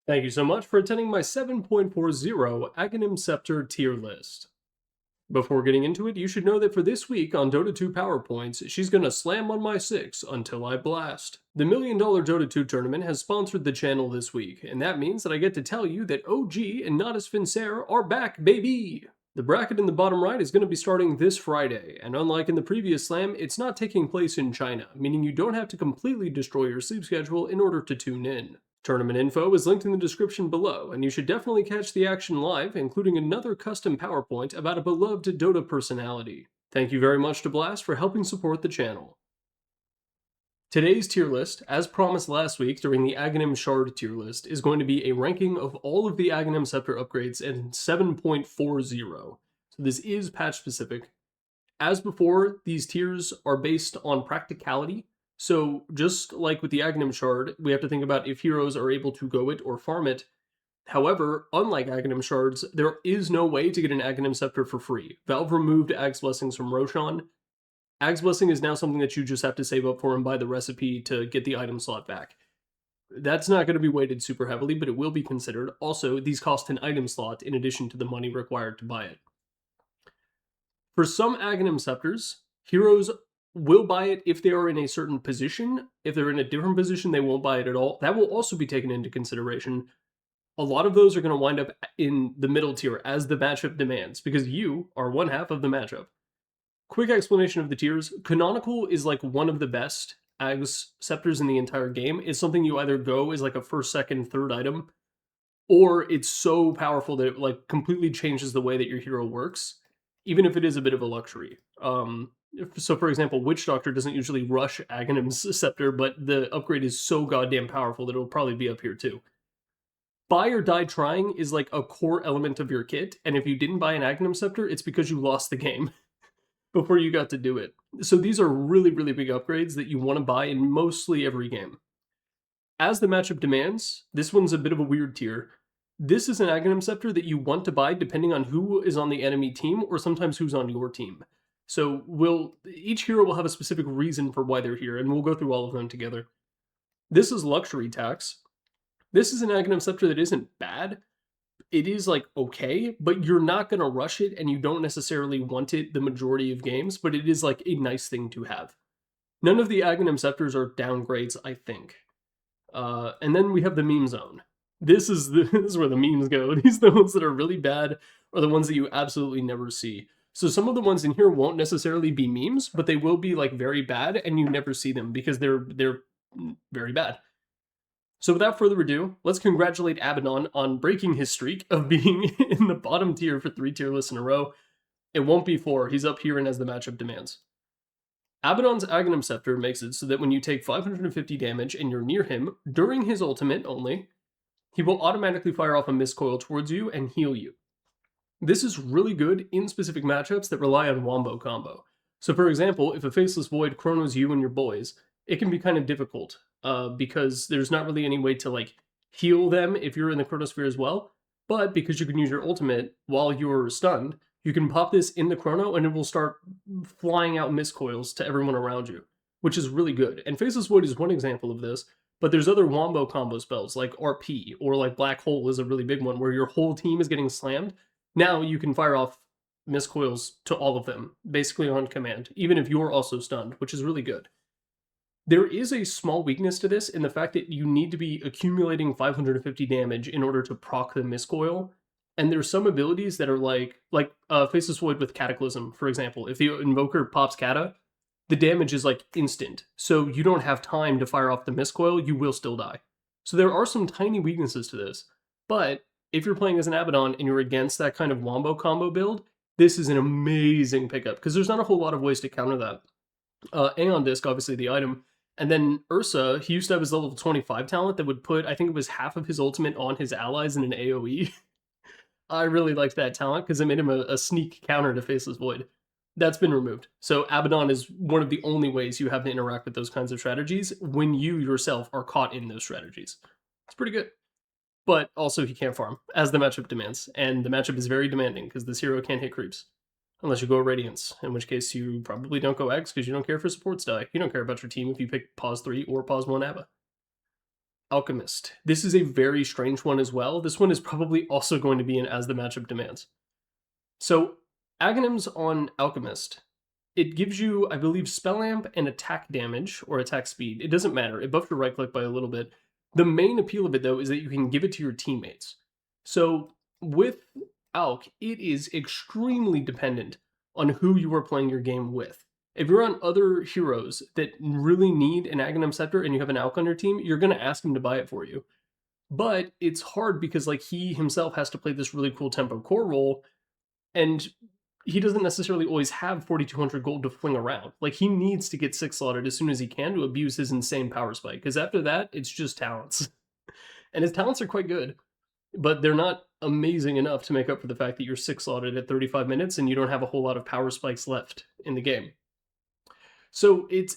Thank you so much for attending my 7.40 Aghanim Scepter tier list. Before getting into it, you should know that for this week on Dota 2 PowerPoints, she's gonna slam on my 6 until I blast. The $1 Million Dota 2 tournament has sponsored the channel this week, and that means that I get to tell you that OG and Nodus Fincer are back, baby! The bracket in the bottom right is going to be starting this Friday, and unlike in the previous slam, it's not taking place in China, meaning you don't have to completely destroy your sleep schedule in order to tune in. Tournament info is linked in the description below, and you should definitely catch the action live, including another custom PowerPoint about a beloved Dota personality. Thank you very much to Blast for helping support the channel. Today's tier list, as promised last week during the Aghanim Shard tier list, is going to be a ranking of all of the Aghanim Scepter upgrades in 7.40. So this is patch specific. As before, these tiers are based on practicality. So just like with the Aghanim Shard, we have to think about if heroes are able to go it or farm it. However, unlike Aghanim Shards, there is no way to get an Aghanim Scepter for free. Valve removed Ag's Blessings from Roshan. Ag's Blessing is now something that you just have to save up for and buy the recipe to get the item slot back. That's not going to be weighted super heavily, but it will be considered. Also, these cost an item slot in addition to the money required to buy it. For some Aghanim Scepters, heroes will buy it if they are in a certain position. If they're in a different position, they won't buy it at all. That will also be taken into consideration. A lot of those are going to wind up in the middle tier as the matchup demands, because you are one half of the matchup. Quick explanation of the tiers. Canonical is like one of the best Ag's Scepters in the entire game. It's something you either go as like a first, second, third item, or it's so powerful that it like completely changes the way that your hero works, even if it is a bit of a luxury. So for example, Witch Doctor doesn't usually rush Aghanim's Scepter, but the upgrade is so goddamn powerful that it'll probably be up here too. Buy or die trying is like a core element of your kit, and if you didn't buy an Aghanim Scepter, it's because you lost the game before you got to do it. So these are really, really big upgrades that you want to buy in mostly every game. As the matchup demands, this one's a bit of a weird tier. This is an Aghanim Scepter that you want to buy depending on who is on the enemy team or sometimes who's on your team. So each hero will have a specific reason for why they're here, and we'll go through all of them together. This is Luxury Tax. This is an Aghanim Scepter that isn't bad. It is like okay, but you're not going to rush it, and you don't necessarily want it the majority of games, but it is like a nice thing to have. None of the Aghanim Scepters are downgrades, I think. And then we have the Meme Zone. This is where the memes go. These are the ones that are really bad, or the ones that you absolutely never see. So some of the ones in here won't necessarily be memes, but they will be like very bad, and you never see them because they're very bad. So without further ado, let's congratulate Abaddon on breaking his streak of being in the bottom tier for 3 tier lists in a row. It won't be 4, he's up here and as the matchup demands. Abaddon's Aghanim Scepter makes it so that when you take 550 damage and you're near him, during his ultimate only, he will automatically fire off a Mist Coil towards you and heal you. This is really good in specific matchups that rely on Wombo combo. So for example, if a Faceless Void chronos you and your boys, it can be kind of difficult because there's not really any way to like heal them if you're in the Chronosphere as well, but because you can use your ultimate while you're stunned, you can pop this in the Chrono and it will start flying out Mist Coils to everyone around you, which is really good. And Faceless Void is one example of this, but there's other Wombo combo spells like RP or like Black Hole is a really big one where your whole team is getting slammed. Now you can fire off Mist Coils to all of them, basically on command, even if you're also stunned, which is really good. There is a small weakness to this in the fact that you need to be accumulating 550 damage in order to proc the Mist Coil, and there's some abilities that are like Faceless Void with Cataclysm, for example. If the Invoker pops Cata, the damage is like instant, so you don't have time to fire off the Mist Coil, you will still die. So there are some tiny weaknesses to this, but if you're playing as an Abaddon and you're against that kind of Wombo combo build, this is an amazing pickup, because there's not a whole lot of ways to counter that. Aeon Disc, obviously the item, and then Ursa, he used to have his level 25 talent that would put, I think it was half of his ultimate on his allies in an AoE. I really liked that talent, because it made him a sneak counter to Faceless Void. That's been removed. So Abaddon is one of the only ways you have to interact with those kinds of strategies when you yourself are caught in those strategies. It's pretty good. But also he can't farm, as the matchup demands, and the matchup is very demanding, because this hero can't hit creeps. Unless you go Radiance, in which case you probably don't go X, because you don't care for supports die. You don't care about your team if you pick Pause 3 or Pause 1 Abba. Alchemist. This is a very strange one as well. This one is probably also going to be in as the matchup demands. So, Aghanim's on Alchemist. It gives you, I believe, spell amp and attack damage or attack speed. It doesn't matter. It buffs your right click by a little bit. The main appeal of it, though, is that you can give it to your teammates. So, with Alch, it is extremely dependent on who you are playing your game with. If you're on other heroes that really need an Aghanim Scepter and you have an Alch on your team, you're going to ask him to buy it for you. But it's hard because like he himself has to play this really cool tempo core role, and he doesn't necessarily always have 4,200 gold to fling around. Like he needs to get 6 slotted as soon as he can to abuse his insane power spike, because after that, it's just talents. And his talents are quite good, but they're not amazing enough to make up for the fact that you're 6 slotted at 35 minutes and you don't have a whole lot of power spikes left in the game. So it's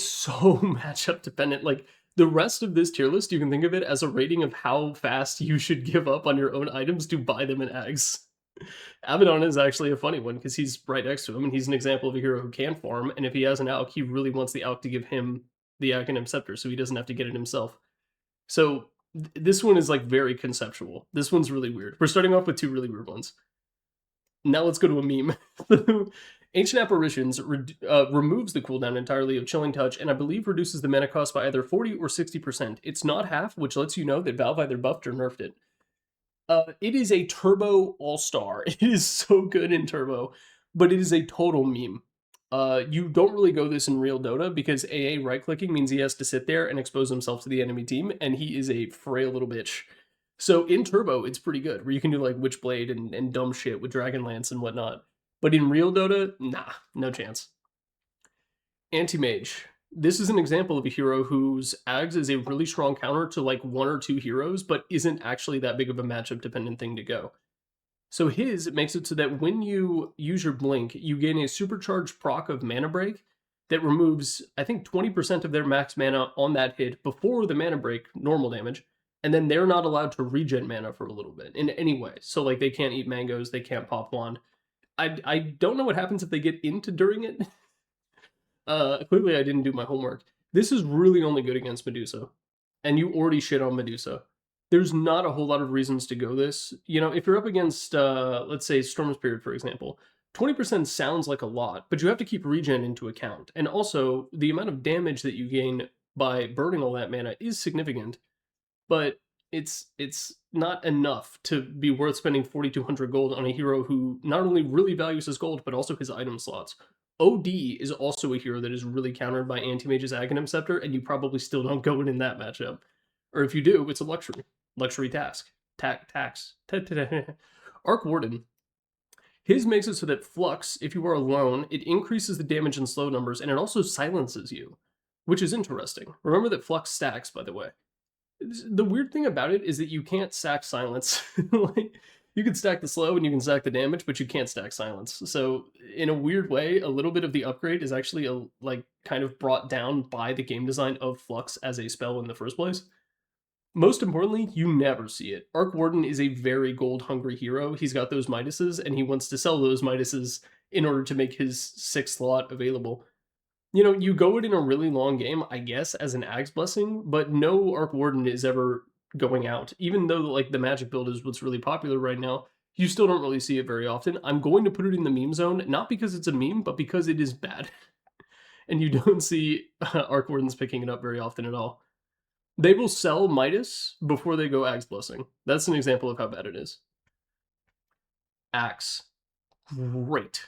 so matchup dependent. Like the rest of this tier list, you can think of it as a rating of how fast you should give up on your own items to buy them in Ags. Abaddon is actually a funny one because he's right next to him and he's an example of a hero who can farm. And if he has an Alch, he really wants the Alch to give him the Aghanim Scepter so he doesn't have to get it himself. So this one is like very conceptual. This one's really weird. We're starting off with 2 really weird ones. Now let's go to a meme. Ancient Apparitions removes the cooldown entirely of Chilling Touch, and I believe reduces the mana cost by either 40 or 60%. It's not half, which lets you know that Valve either buffed or nerfed it. It is a turbo all-star. It is so good in turbo, but it is a total meme. You don't really go this in real Dota because AA right-clicking means he has to sit there and expose himself to the enemy team, and he is a frail little bitch. So in turbo, it's pretty good, where you can do like Witchblade and dumb shit with Dragonlance and whatnot. But in real Dota, nah, no chance. Anti-Mage. This is an example of a hero whose Ags is a really strong counter to like 1 or 2 heroes, but isn't actually that big of a matchup dependent thing to go. So his makes it so that when you use your Blink, you gain a supercharged proc of Mana Break that removes, I think, 20% of their max mana on that hit before the Mana Break normal damage, and then they're not allowed to regen mana for a little bit in any way. So like they can't eat mangoes, they can't pop wand. I don't know what happens if they get into during it. Clearly I didn't do my homework. This is really only good against Medusa. And you already shit on Medusa. There's not a whole lot of reasons to go this. You know, if you're up against, let's say, Storm Spirit, for example, 20% sounds like a lot, but you have to keep regen into account. And also, the amount of damage that you gain by burning all that mana is significant, but it's not enough to be worth spending 4,200 gold on a hero who not only really values his gold, but also his item slots. OD is also a hero that is really countered by Anti-Mage's Aghanim Scepter, and you probably still don't go in that matchup. Or if you do, it's a luxury. Luxury task. Tax. Arc Warden. His makes it so that Flux, if you are alone, it increases the damage in slow numbers, and it also silences you, which is interesting. Remember that Flux stacks, by the way. The weird thing about it is that you can't stack silence. Like, you can stack the slow and you can stack the damage, but you can't stack silence. So in a weird way, a little bit of the upgrade is actually kind of brought down by the game design of Flux as a spell in the first place. Most importantly, you never see it. Arc Warden is a very gold-hungry hero. He's got those Midases, and he wants to sell those Midases in order to make his 6th slot available. You know, you go it in a really long game, I guess, as an Ag's Blessing, but no Arc Warden is ever going out. Even though, like, the magic build is what's really popular right now, you still don't really see it very often. I'm going to put it in the meme zone, not because it's a meme, but because it is bad. And you don't see Arc Wardens picking it up very often at all. They will sell Midas before they go Ag's Blessing. That's an example of how bad it is. Axe. Great.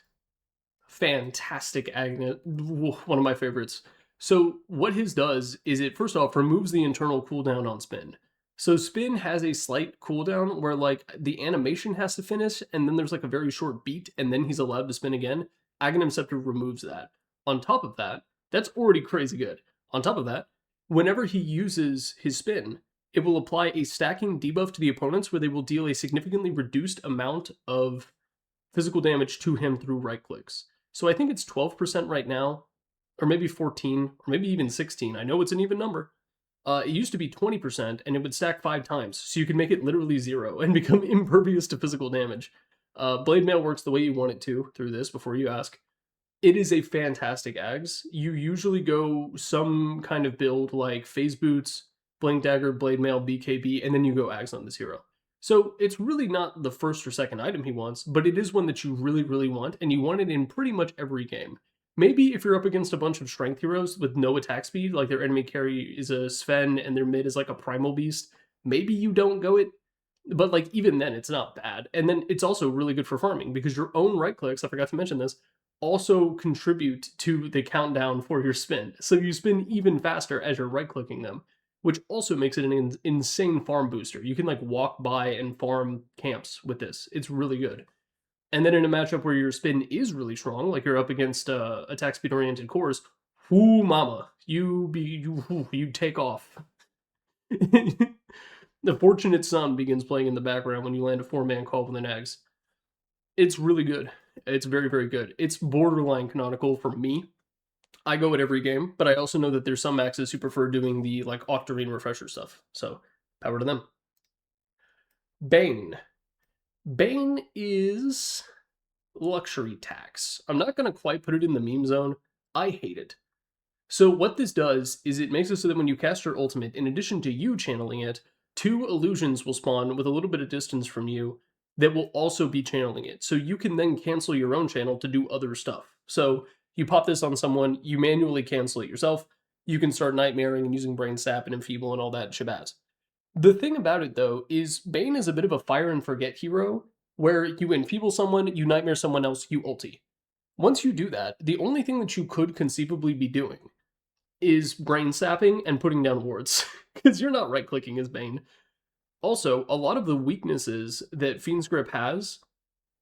Fantastic Agnes. One of my favorites. So what his does is it, first off, removes the internal cooldown on spin. So spin has a slight cooldown where like the animation has to finish and then there's like a very short beat and then he's allowed to spin again. Aghanim Scepter removes that. On top of that, that's already crazy good. On top of that, whenever he uses his spin, it will apply a stacking debuff to the opponents where they will deal a significantly reduced amount of physical damage to him through right clicks. So I think it's 12% right now, or maybe 14, or maybe even 16. I know it's an even number. It used to be 20%, and it would stack 5 times, so you could make it literally 0 and become impervious to physical damage. Blade Mail works the way you want it to through this, before you ask. It is a fantastic Ags. You usually go some kind of build like Phase Boots, Blink Dagger, Blade Mail, BKB, and then you go Axe on this hero. So it's really not the first or second item he wants, but it is one that you really, really want, and you want it in pretty much every game. Maybe if you're up against a bunch of strength heroes with no attack speed, like their enemy carry is a Sven and their mid is like a Primal Beast, maybe you don't go it, but like even then it's not bad. And then it's also really good for farming because your own right clicks, I forgot to mention this, also contribute to the countdown for your spin. So you spin even faster as you're right clicking them, which also makes it an insane farm booster. You can like walk by and farm camps with this. It's really good. And then in a matchup where your spin is really strong, like you're up against attack speed oriented cores, whoo mama, you take off. The Fortunate Son begins playing in the background when you land a 4-man call with an Ags. It's really good. It's very, very good. It's borderline canonical for me. I go at every game, but I also know that there's some axes who prefer doing the like Octarine refresher stuff. So power to them. Bane. Bane is luxury tax. I'm not going to quite put it in the meme zone. I hate it. So what this does is it makes it so that when you cast your ultimate, in addition to you channeling it, 2 illusions will spawn with a little bit of distance from you that will also be channeling it. So you can then cancel your own channel to do other stuff. So you pop this on someone, you manually cancel it yourself, you can start nightmaring and using Brain Sap and Enfeeble and all that shabazz. The thing about it, though, is Bane is a bit of a fire and forget hero, where you enfeeble someone, you nightmare someone else, you ulti. Once you do that, the only thing that you could conceivably be doing is brain sapping and putting down wards, because you're not right-clicking as Bane. Also, a lot of the weaknesses that Fiend's Grip has,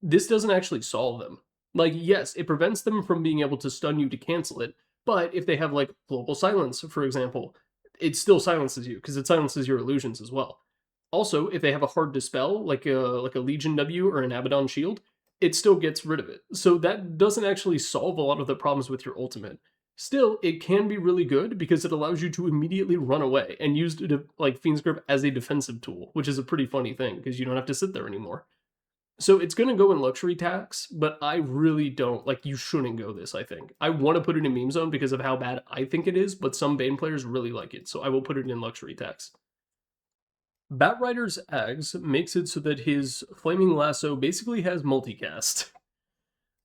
this doesn't actually solve them. Like, yes, it prevents them from being able to stun you to cancel it, but if they have, like, Global Silence, for example, it still silences you, because it silences your illusions as well. Also, if they have a hard dispel, like a Legion W or an Abaddon shield, it still gets rid of it. So that doesn't actually solve a lot of the problems with your ultimate. Still, it can be really good because it allows you to immediately run away and use like Fiend's Grip as a defensive tool, which is a pretty funny thing because you don't have to sit there anymore. So it's going to go in luxury tax, but I really don't, like, you shouldn't go this, I think. I want to put it in meme zone because of how bad I think it is, but some Bane players really like it, so I will put it in luxury tax. Batrider's Ags makes it so that his Flaming Lasso basically has multicast.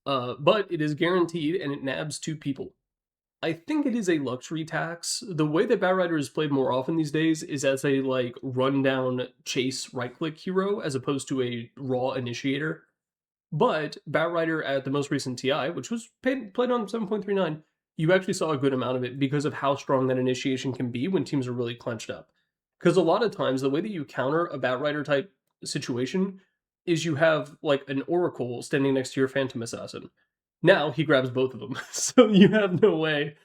But it is guaranteed and it nabs 2 people. I think it is a luxury tax. The way that Batrider is played more often these days is as a like rundown chase right-click hero as opposed to a raw initiator. But Batrider at the most recent TI, which was played on 7.39, you actually saw a good amount of it because of how strong that initiation can be when teams are really clenched up. Because a lot of times, the way that you counter a Batrider type situation is you have like an Oracle standing next to your Phantom Assassin. Now he grabs both of them, so you have no way.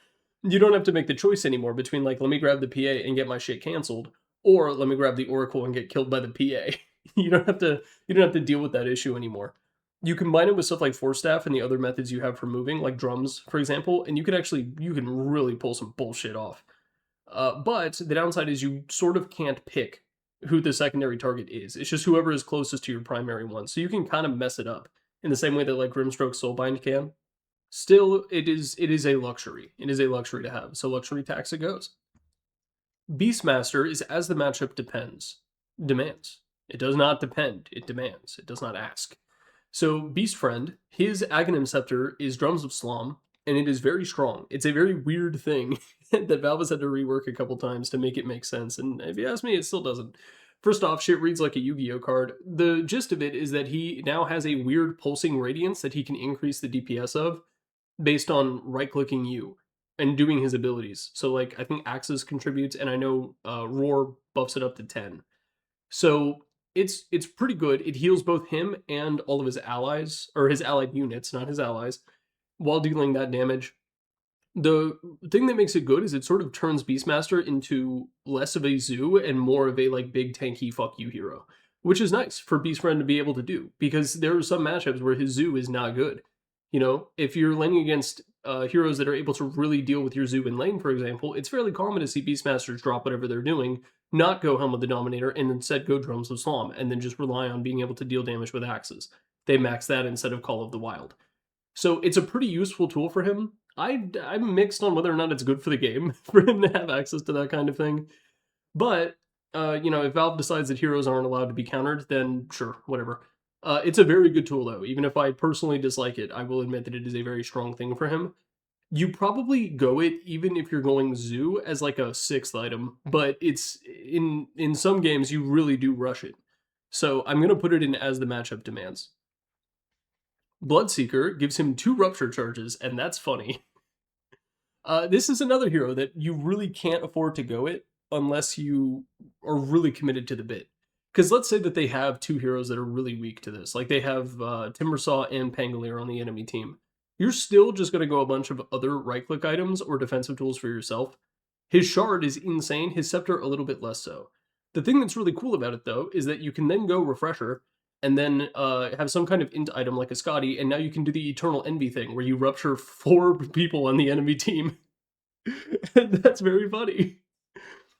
You don't have to make the choice anymore between like, let me grab the PA and get my shit canceled, or let me grab the Oracle and get killed by the PA. You don't have to deal with that issue anymore. You combine it with stuff like Force Staff and the other methods you have for moving, like drums, for example, and you can really pull some bullshit off. But the downside is you sort of can't pick who the secondary target is. It's just whoever is closest to your primary one. So you can kind of mess it up in the same way that like Grimstroke Soulbind can. Still, it is a luxury. It is a luxury to have. So luxury tax it goes. Beastmaster is as the matchup demands. It does not depend. It demands. It does not ask. So Beast Friend, his Aghanim Scepter is Drums of Slom, and it is very strong. It's a very weird thing that Valve has had to rework a couple times to make it make sense, and if you ask me, it still doesn't. First off, shit reads like a Yu-Gi-Oh card. The gist of it is that he now has a weird pulsing radiance that he can increase the DPS of based on right-clicking you and doing his abilities. So, like, I think Axis contributes, and I know Roar buffs it up to 10. So it's pretty good. It heals both him and all of his allies, or his allied units, not his allies, while dealing that damage. The thing that makes it good is it sort of turns Beastmaster into less of a zoo and more of a like big tanky fuck you hero, which is nice for Beast Friend to be able to do because there are some matchups where his zoo is not good. You know, if you're laning against heroes that are able to really deal with your zoo in lane, for example, it's fairly common to see Beastmasters drop whatever they're doing, not go Helm of the Dominator, and instead go Drums of Slom, and then just rely on being able to deal damage with axes. They max that instead of Call of the Wild. So it's a pretty useful tool for him. I'm mixed on whether or not it's good for the game for him to have access to that kind of thing. But, if Valve decides that heroes aren't allowed to be countered, then sure, whatever. It's a very good tool, though. Even if I personally dislike it, I will admit that it is a very strong thing for him. You probably go it even if you're going Zoo as like a sixth item, but it's in some games you really do rush it. So I'm gonna put it in as the matchup demands. Bloodseeker gives him 2 rupture charges, and that's funny. This is another hero that you really can't afford to go it unless you are really committed to the bit. Because let's say that they have 2 heroes that are really weak to this. Like they have Timbersaw and Pangolier on the enemy team. You're still just going to go a bunch of other right click items or defensive tools for yourself. His shard is insane, his scepter a little bit less so. The thing that's really cool about it though is that you can then go refresher and then have some kind of int item like a Scotty, and now you can do the Eternal Envy thing where you rupture 4 people on the enemy team. And that's very funny.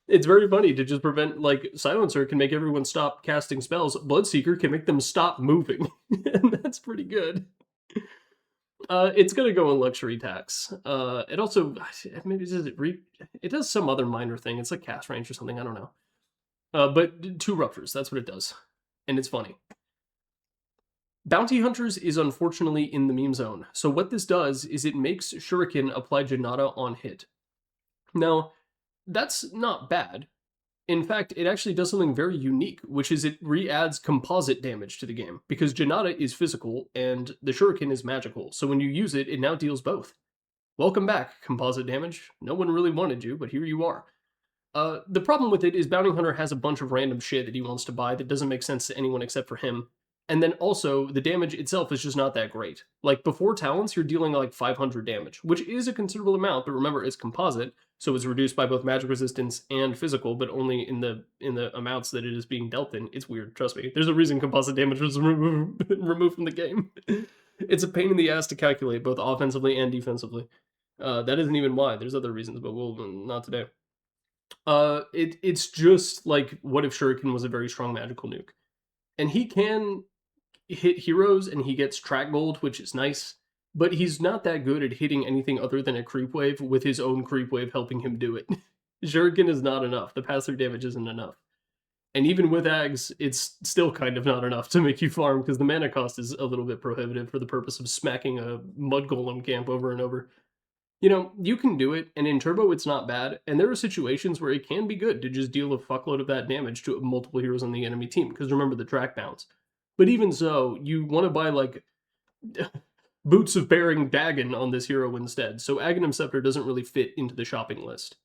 It's very funny to just prevent, like, Silencer can make everyone stop casting spells. Bloodseeker can make them stop moving. And that's pretty good. It's gonna go in luxury tax. It also, maybe it does some other minor thing. It's like cast range or something, I don't know. But 2 ruptures, that's what it does. And it's funny. Bounty Hunters is unfortunately in the meme zone. So what this does is it makes Shuriken apply Janata on hit. Now, that's not bad. In fact, it actually does something very unique, which is it re-adds composite damage to the game, because Janata is physical and the Shuriken is magical, so when you use it, it now deals both. Welcome back, composite damage. No one really wanted you, but here you are. The problem with it is Bounty Hunter has a bunch of random shit that he wants to buy that doesn't make sense to anyone except for him. And then also, the damage itself is just not that great. Like, before Talents, you're dealing like 500 damage, which is a considerable amount, but remember, it's composite, so it's reduced by both magic resistance and physical, but only in the amounts that it is being dealt in. It's weird, trust me. There's a reason composite damage was removed from the game. It's a pain in the ass to calculate, both offensively and defensively. That isn't even why. There's other reasons, but we'll not today. It's just like, what if Shuriken was a very strong magical nuke? And he can hit heroes and he gets track gold, which is nice, but he's not that good at hitting anything other than a creep wave with his own creep wave helping him do it. Shuriken is not enough. The passive damage isn't enough. And even with Ags, it's still kind of not enough to make you farm because the mana cost is a little bit prohibitive for the purpose of smacking a mud golem camp over and over. You can do it, and in Turbo it's not bad, and there are situations where it can be good to just deal a fuckload of that damage to multiple heroes on the enemy team, because remember the track bounce. But even so, you want to buy, like, Boots of Bearing Dagon on this hero instead, so Aghanim Scepter doesn't really fit into the shopping list.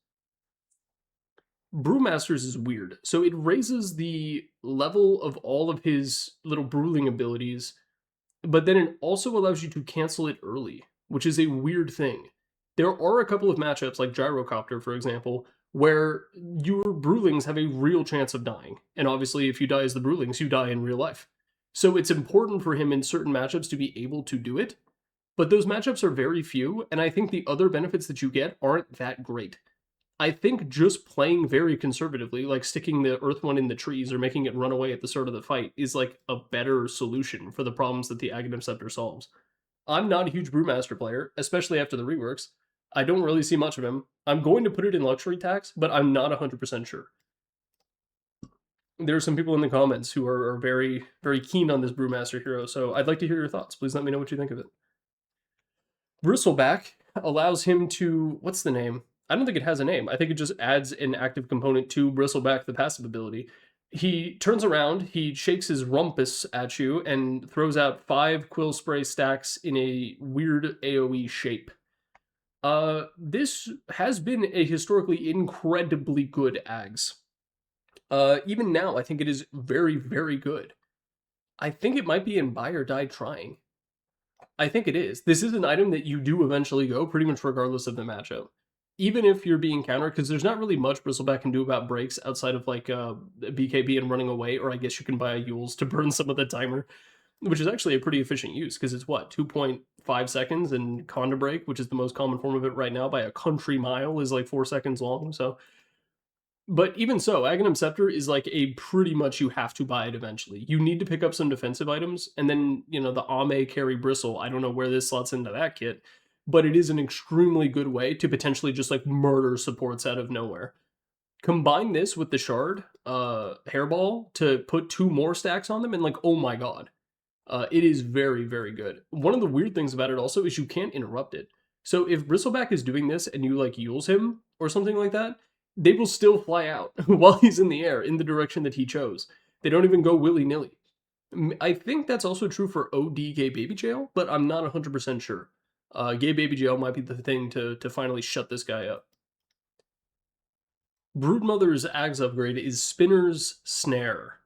Brewmasters is weird. So it raises the level of all of his little brawling abilities, but then it also allows you to cancel it early, which is a weird thing. There are a couple of matchups, like Gyrocopter, for example, where your Brewlings have a real chance of dying. And obviously, if you die as the Brewlings, you die in real life. So it's important for him in certain matchups to be able to do it, but those matchups are very few, and I think the other benefits that you get aren't that great. I think just playing very conservatively, like sticking the Earth one in the trees or making it run away at the start of the fight, is like a better solution for the problems that the Aghanim Scepter solves. I'm not a huge Brewmaster player, especially after the reworks. I don't really see much of him. I'm going to put it in luxury tax, but I'm not 100% sure. There are some people in the comments who are very, very keen on this Brewmaster hero, so I'd like to hear your thoughts. Please let me know what you think of it. Bristleback allows him to... What's the name? I don't think it has a name. I think it just adds an active component to Bristleback, the passive ability. He turns around, he shakes his rumpus at you, and throws out 5 Quill Spray stacks in a weird AoE shape. This has been a historically incredibly good Ags. Even now, I think it is very, very good. I think it might be in Buy or Die Trying. I think it is. This is an item that you do eventually go, pretty much regardless of the matchup. Even if you're being countered, because there's not really much Bristleback can do about breaks outside of, like, BKB and running away, or I guess you can buy a Yules to burn some of the timer, which is actually a pretty efficient use, because it's, what, 2.5 seconds, and Conda Break, which is the most common form of it right now by a country mile, is like 4 seconds long, so... But even so, Aghanim Scepter is like a pretty much you have to buy it eventually. You need to pick up some defensive items, and then, the Ame carry Bristle, I don't know where this slots into that kit, but it is an extremely good way to potentially just like murder supports out of nowhere. Combine this with the shard, hairball to put 2 more stacks on them, and like, oh my god. It is very, very good. One of the weird things about it also is you can't interrupt it. So if Bristleback is doing this and you like Yules him or something like that, they will still fly out while he's in the air in the direction that he chose. They don't even go willy-nilly. I think that's also true for OD Gay Baby Jail, but I'm not 100% sure. Gay Baby Jail might be the thing to finally shut this guy up. Broodmother's Ags upgrade is Spinner's Snare.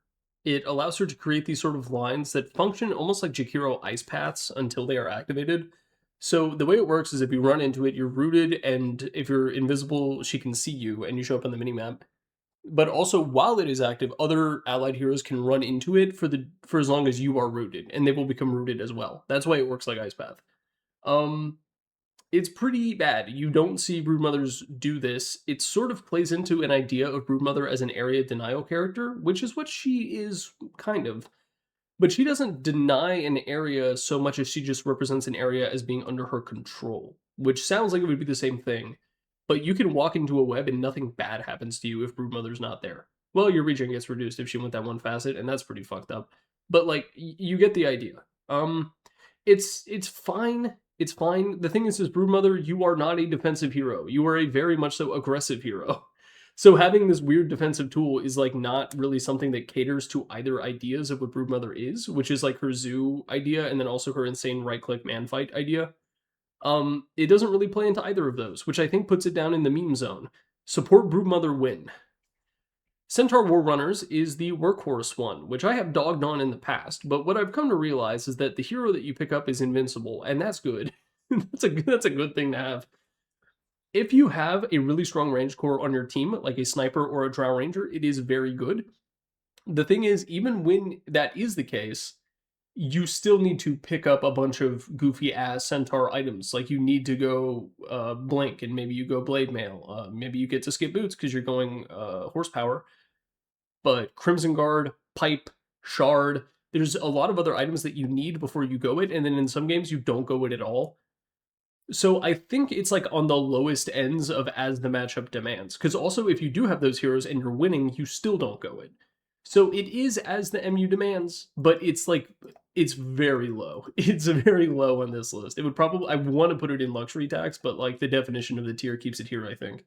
It allows her to create these sort of lines that function almost like Jakiro ice paths until they are activated. So the way it works is if you run into it, you're rooted, and if you're invisible, she can see you, and you show up on the minimap. But also, while it is active, other allied heroes can run into it for as long as you are rooted, and they will become rooted as well. That's why it works like Ice Path. It's pretty bad. You don't see Broodmothers do this. It sort of plays into an idea of Broodmother as an area denial character, which is what she is, kind of. But she doesn't deny an area so much as she just represents an area as being under her control, which sounds like it would be the same thing. But you can walk into a web and nothing bad happens to you if Broodmother's not there. Well, your regen gets reduced if she went that one facet, and that's pretty fucked up. But like, you get the idea. It's fine. It's fine. The thing is Broodmother, you are not a defensive hero. You are a very much so aggressive hero. So having this weird defensive tool is like not really something that caters to either ideas of what Broodmother is, which is like her zoo idea and then also her insane right-click man fight idea. It doesn't really play into either of those, which I think puts it down in the meme zone. Support Broodmother win. Centaur War Runners is the workhorse one, which I have dogged on in the past, but what I've come to realize is that the hero that you pick up is invincible, and that's good. that's a good thing to have. If you have a really strong range core on your team, like a sniper or a drow ranger, it is very good. The thing is, even when that is the case, you still need to pick up a bunch of goofy ass centaur items. Like you need to go blink, and maybe you go blade mail. Maybe you get to skip boots because you're going horsepower. But Crimson Guard, Pipe, Shard, there's a lot of other items that you need before you go it, and then in some games you don't go it at all. So I think it's like on the lowest ends of as the matchup demands. Because also if you do have those heroes and you're winning, you still don't go it. So it is as the MU demands, but it's like, it's very low. It's very low on this list. It would probably, I want to put it in luxury tax, but like the definition of the tier keeps it here, I think.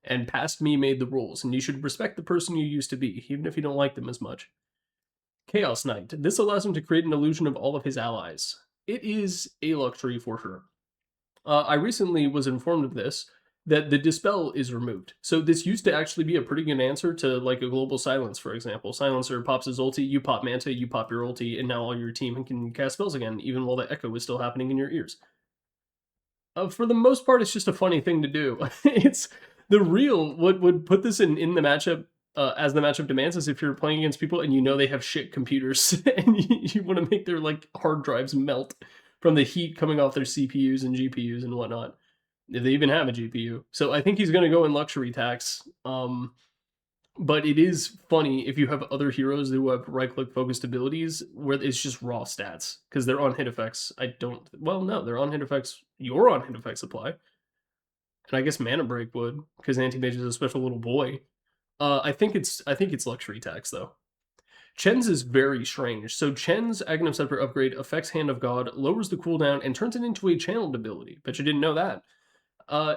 And past me made the rules, and you should respect the person you used to be, even if you don't like them as much. Chaos Knight. This allows him to create an illusion of all of his allies. It is a luxury for sure. I recently was informed of this, that the Dispel is removed. So this used to actually be a pretty good answer to like a Global Silence, for example. Silencer pops his ulti, you pop Manta, you pop your ulti, and now all your team can cast spells again, even while the echo is still happening in your ears. For the most part, it's just a funny thing to do. It's the real, what would put this in the matchup as the matchup demands is if you're playing against people and you know they have shit computers and you want to make their like hard drives melt from the heat coming off their CPUs and GPUs and whatnot. If they even have a GPU. So I think he's going to go in luxury tax. But it is funny if you have other heroes who have right-click focused abilities where it's just raw stats because they're on hit effects. They're on hit effects. Your on hit effects apply. And I guess Mana Break would because Anti-Mage is a special little boy. I think it's luxury tax though. Chen's is very strange. So Chen's Aghanim Scepter upgrade affects Hand of God, lowers the cooldown, and turns it into a channeled ability. Bet you didn't know that.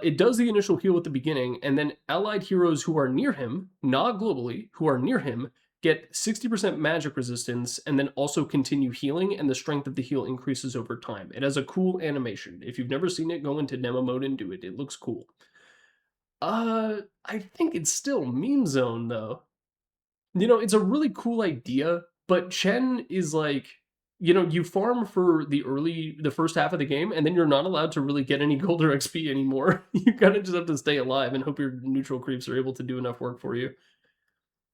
It does the initial heal at the beginning, and then allied heroes who are near him, not globally, who are near him, get 60% magic resistance, and then also continue healing, and the strength of the heal increases over time. It has a cool animation. If you've never seen it, go into demo mode and do it. It looks cool. I think it's still meme zone, though. You know, it's a really cool idea, but Chen is like, you know, you farm for the first half of the game, and then you're not allowed to really get any gold or XP anymore. You kind of just have to stay alive and hope your neutral creeps are able to do enough work for you.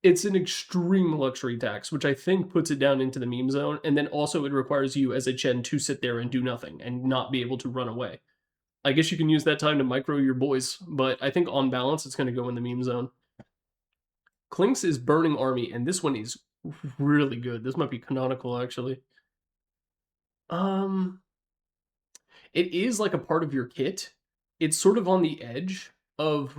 It's an extreme luxury tax, which I think puts it down into the meme zone, and then also it requires you as a Chen to sit there and do nothing and not be able to run away. I guess you can use that time to micro your boys, but I think on balance, it's going to go in the meme zone. Clinkz is Burning Army, and this one is really good. This might be canonical, actually. It is like a part of your kit. It's sort of on the edge of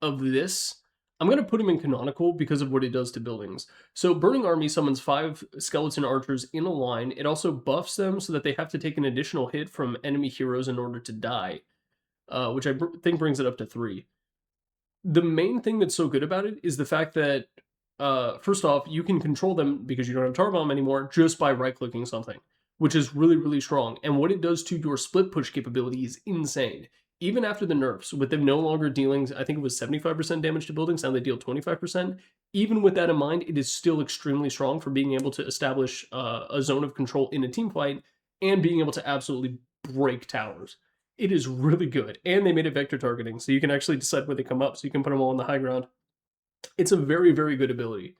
this, I'm going to put him in canonical because of what it does to buildings. So Burning Army summons 5 skeleton archers in a line. It also buffs them so that they have to take an additional hit from enemy heroes in order to die, which I think brings it up to 3. The main thing that's so good about it is the fact that, first off, you can control them because you don't have Tar Bomb anymore just by right-clicking something, which is really, really strong. And what it does to your split push capability is insane. Even after the nerfs, with them no longer dealing, I think it was 75% damage to buildings, now they deal 25%. Even with that in mind, it is still extremely strong for being able to establish a zone of control in a team fight and being able to absolutely break towers. It is really good. And they made it vector targeting, so you can actually decide where they come up, so you can put them all on the high ground. It's a very, very good ability.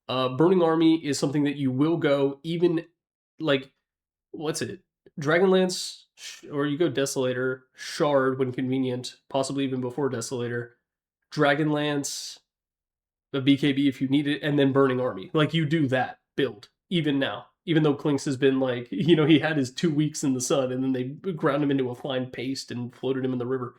Burning Army is something that you will go even, like, what's it? Dragonlance, or you go Desolator, Shard when convenient, possibly even before Desolator, Dragonlance, a BKB if you need it, and then Burning Army. Like, you do that build, even now. Even though Clinkz has been like, he had his 2 weeks in the sun, and then they ground him into a fine paste and floated him in the river.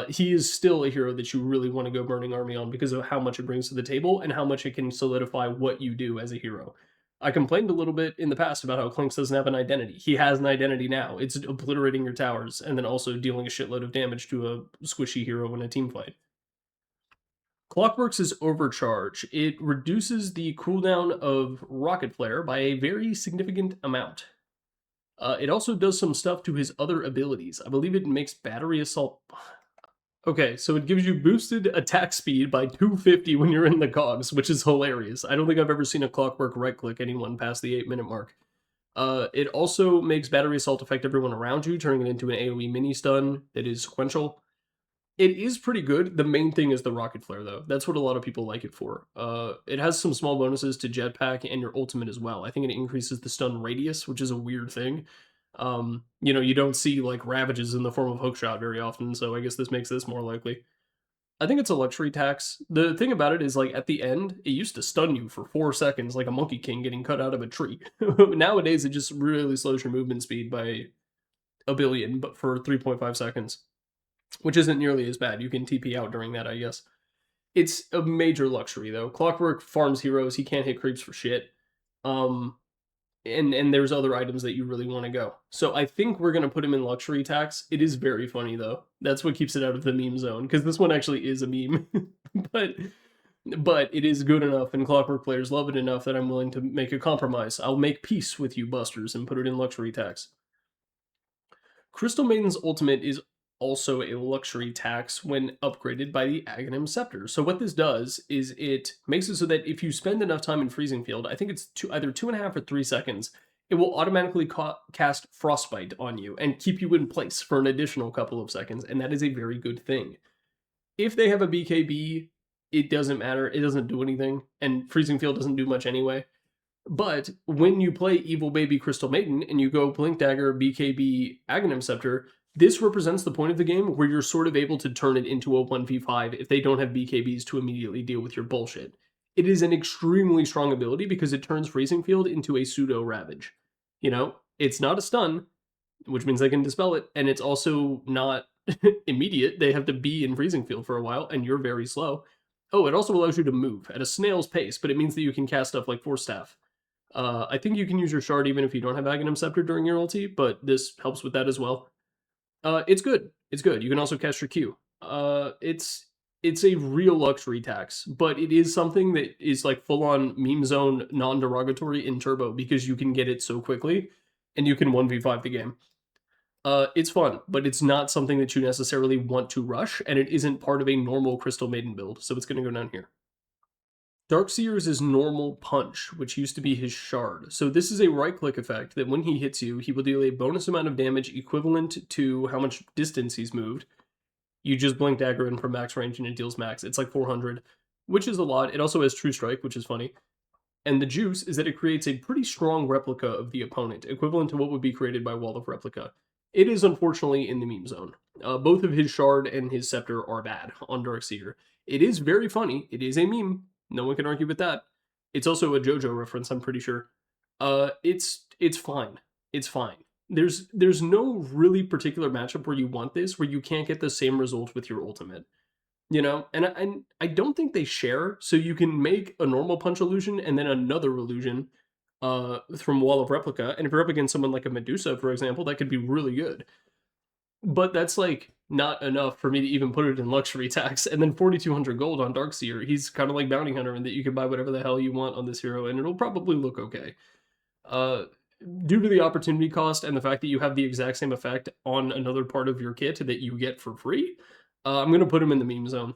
He is still a hero that you really want to go Burning Army on because of how much it brings to the table and how much it can solidify what you do as a hero. I complained a little bit in the past about how Clinkz doesn't have an identity. He has an identity now. It's obliterating your towers and then also dealing a shitload of damage to a squishy hero in a team fight. Clockwork's Overcharge. It reduces the cooldown of Rocket Flare by a very significant amount. It also does some stuff to his other abilities. I believe it makes Battery Assault... Okay, so it gives you boosted attack speed by 250 when you're in the cogs, which is hilarious. I don't think I've ever seen a Clockwork right-click anyone past the 8-minute mark. It also makes Battery Assault affect everyone around you, turning it into an AoE mini-stun that is sequential. It is pretty good. The main thing is the Rocket Flare, though. That's what a lot of people like it for. It has some small bonuses to Jetpack and your ultimate as well. I think it increases the stun radius, which is a weird thing. You don't see like ravages in the form of hookshot very often, so I guess this makes this more likely. I think it's a luxury tax. The thing about it is, like, at the end, it used to stun you for 4 seconds like a Monkey King getting cut out of a tree. Nowadays, it just really slows your movement speed by a billion, but for 3.5 seconds, which isn't nearly as bad. You can TP out during that, I guess. It's a major luxury, though. Clockwork farms heroes. He can't hit creeps for shit. And there's other items that you really want to go. So I think we're going to put him in luxury tax. It is very funny, though. That's what keeps it out of the meme zone, because this one actually is a meme. but it is good enough, and Clockwork players love it enough that I'm willing to make a compromise. I'll make peace with you busters and put it in luxury tax. Crystal Maiden's ultimate is also a luxury tax when upgraded by the Aghanim Scepter. So what this does is it makes it so that if you spend enough time in Freezing Field, I think it's either 2.5 or 3 seconds, it will automatically cast Frostbite on you and keep you in place for an additional couple of seconds, and that is a very good thing. If they have a BKB, it doesn't matter, it doesn't do anything, and Freezing Field doesn't do much anyway. But when you play Evil Baby Crystal Maiden and you go Blink Dagger, BKB, Aghanim Scepter, this represents the point of the game where you're sort of able to turn it into a 1v5 if they don't have BKBs to immediately deal with your bullshit. It is an extremely strong ability because it turns Freezing Field into a pseudo Ravage. It's not a stun, which means they can dispel it, and it's also not immediate. They have to be in Freezing Field for a while, and you're very slow. Oh, it also allows you to move at a snail's pace, but it means that you can cast stuff like Force Staff. I think you can use your Shard even if you don't have Aghanim Scepter during your ulti, but this helps with that as well. It's good. It's good. You can also cast your Q. It's a real luxury tax, but it is something that is like full-on meme zone non-derogatory in Turbo because you can get it so quickly, and you can 1v5 the game. It's fun, but it's not something that you necessarily want to rush, and it isn't part of a normal Crystal Maiden build, so it's going to go down here. Darkseer's is normal punch, which used to be his shard. So this is a right-click effect that when he hits you, he will deal a bonus amount of damage equivalent to how much distance he's moved. You just blink dagger in from max range and it deals max. It's like 400, which is a lot. It also has True Strike, which is funny. And the juice is that it creates a pretty strong replica of the opponent, equivalent to what would be created by Wall of Replica. It is unfortunately in the meme zone. Both of his shard and his scepter are bad on Darkseer. It is very funny. It is a meme. No one can argue with that. It's also a JoJo reference, I'm pretty sure. It's fine. It's fine. There's no really particular matchup where you want this, where you can't get the same result with your ultimate. You know, and I don't think they share, so you can make a normal punch illusion and then another illusion from Wall of Replica, and if you're up against someone like a Medusa, for example, that could be really good. But that's like not enough for me to even put it in luxury tax. And then 4,200 gold on Darkseer. He's kind of like Bounty Hunter in that you can buy whatever the hell you want on this hero, and it'll probably look okay. Uh, Due to the opportunity cost and the fact that you have the exact same effect on another part of your kit that you get for free, I'm going to put him in the meme zone.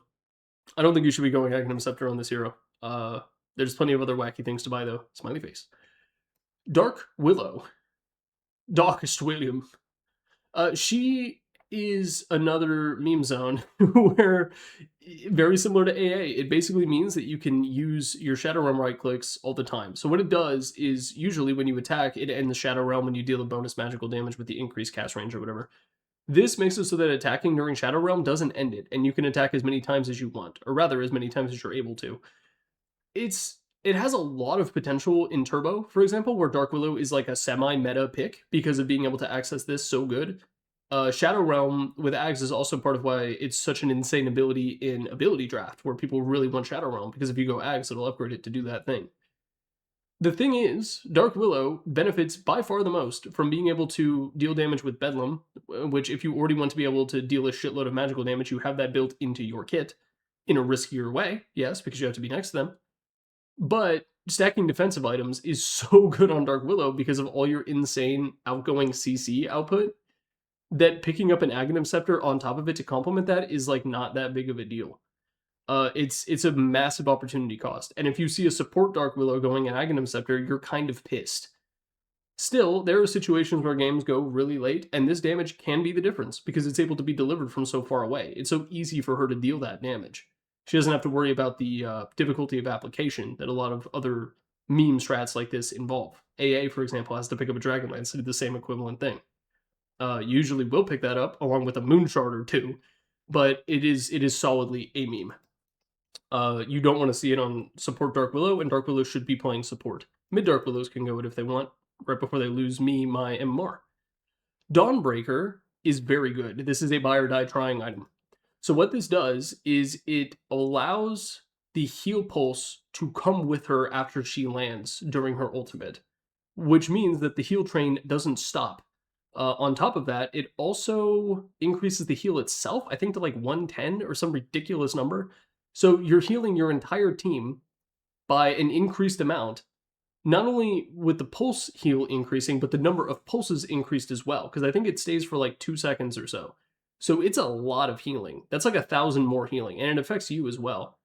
I don't think you should be going Aghanim Scepter on this hero. There's plenty of other wacky things to buy, though. Smiley face. Dark Willow. Darkest William. She is another meme zone where, very similar to AA, it basically means that you can use your Shadow Realm right clicks all the time. So what it does is, usually when you attack, it ends the Shadow Realm when you deal a bonus magical damage with the increased cast range or whatever. This makes it so that attacking during Shadow Realm doesn't end it, and you can attack as many times as you want, or rather, as many times as you're able to. It has a lot of potential in Turbo, for example, where Dark Willow is like a semi-meta pick because of being able to access this so good. Shadow Realm with Ags is also part of why it's such an insane ability in Ability Draft, where people really want Shadow Realm, because if you go Ags, it'll upgrade it to do that thing. The thing is, Dark Willow benefits by far the most from being able to deal damage with Bedlam, which if you already want to be able to deal a shitload of magical damage, you have that built into your kit in a riskier way, yes, because you have to be next to them. But stacking defensive items is so good on Dark Willow because of all your insane outgoing CC output that picking up an Aghanim Scepter on top of it to complement that is like not that big of a deal. It's a massive opportunity cost, and if you see a support Dark Willow going an Aghanim Scepter, you're kind of pissed. Still, there are situations where games go really late, and this damage can be the difference because it's able to be delivered from so far away. It's so easy for her to deal that damage. She doesn't have to worry about the difficulty of application that a lot of other meme strats like this involve. AA, for example, has to pick up a Dragonlance to do the same equivalent thing. Usually will pick that up along with a Moonshard or two, but it is solidly a meme. You don't want to see it on support Dark Willow, and Dark Willow should be playing support. Mid Dark Willows can go it if they want, right before they lose me my MMR. Dawnbreaker is very good. This is a buy or die trying item. So what this does is it allows the heal pulse to come with her after she lands during her ultimate, which means that the heal train doesn't stop. On top of that, it also increases the heal itself, I think to like 110 or some ridiculous number. So you're healing your entire team by an increased amount, not only with the pulse heal increasing, but the number of pulses increased as well, because I think it stays for like 2 seconds or so. So it's a lot of healing. That's like 1,000 more healing, and it affects you as well.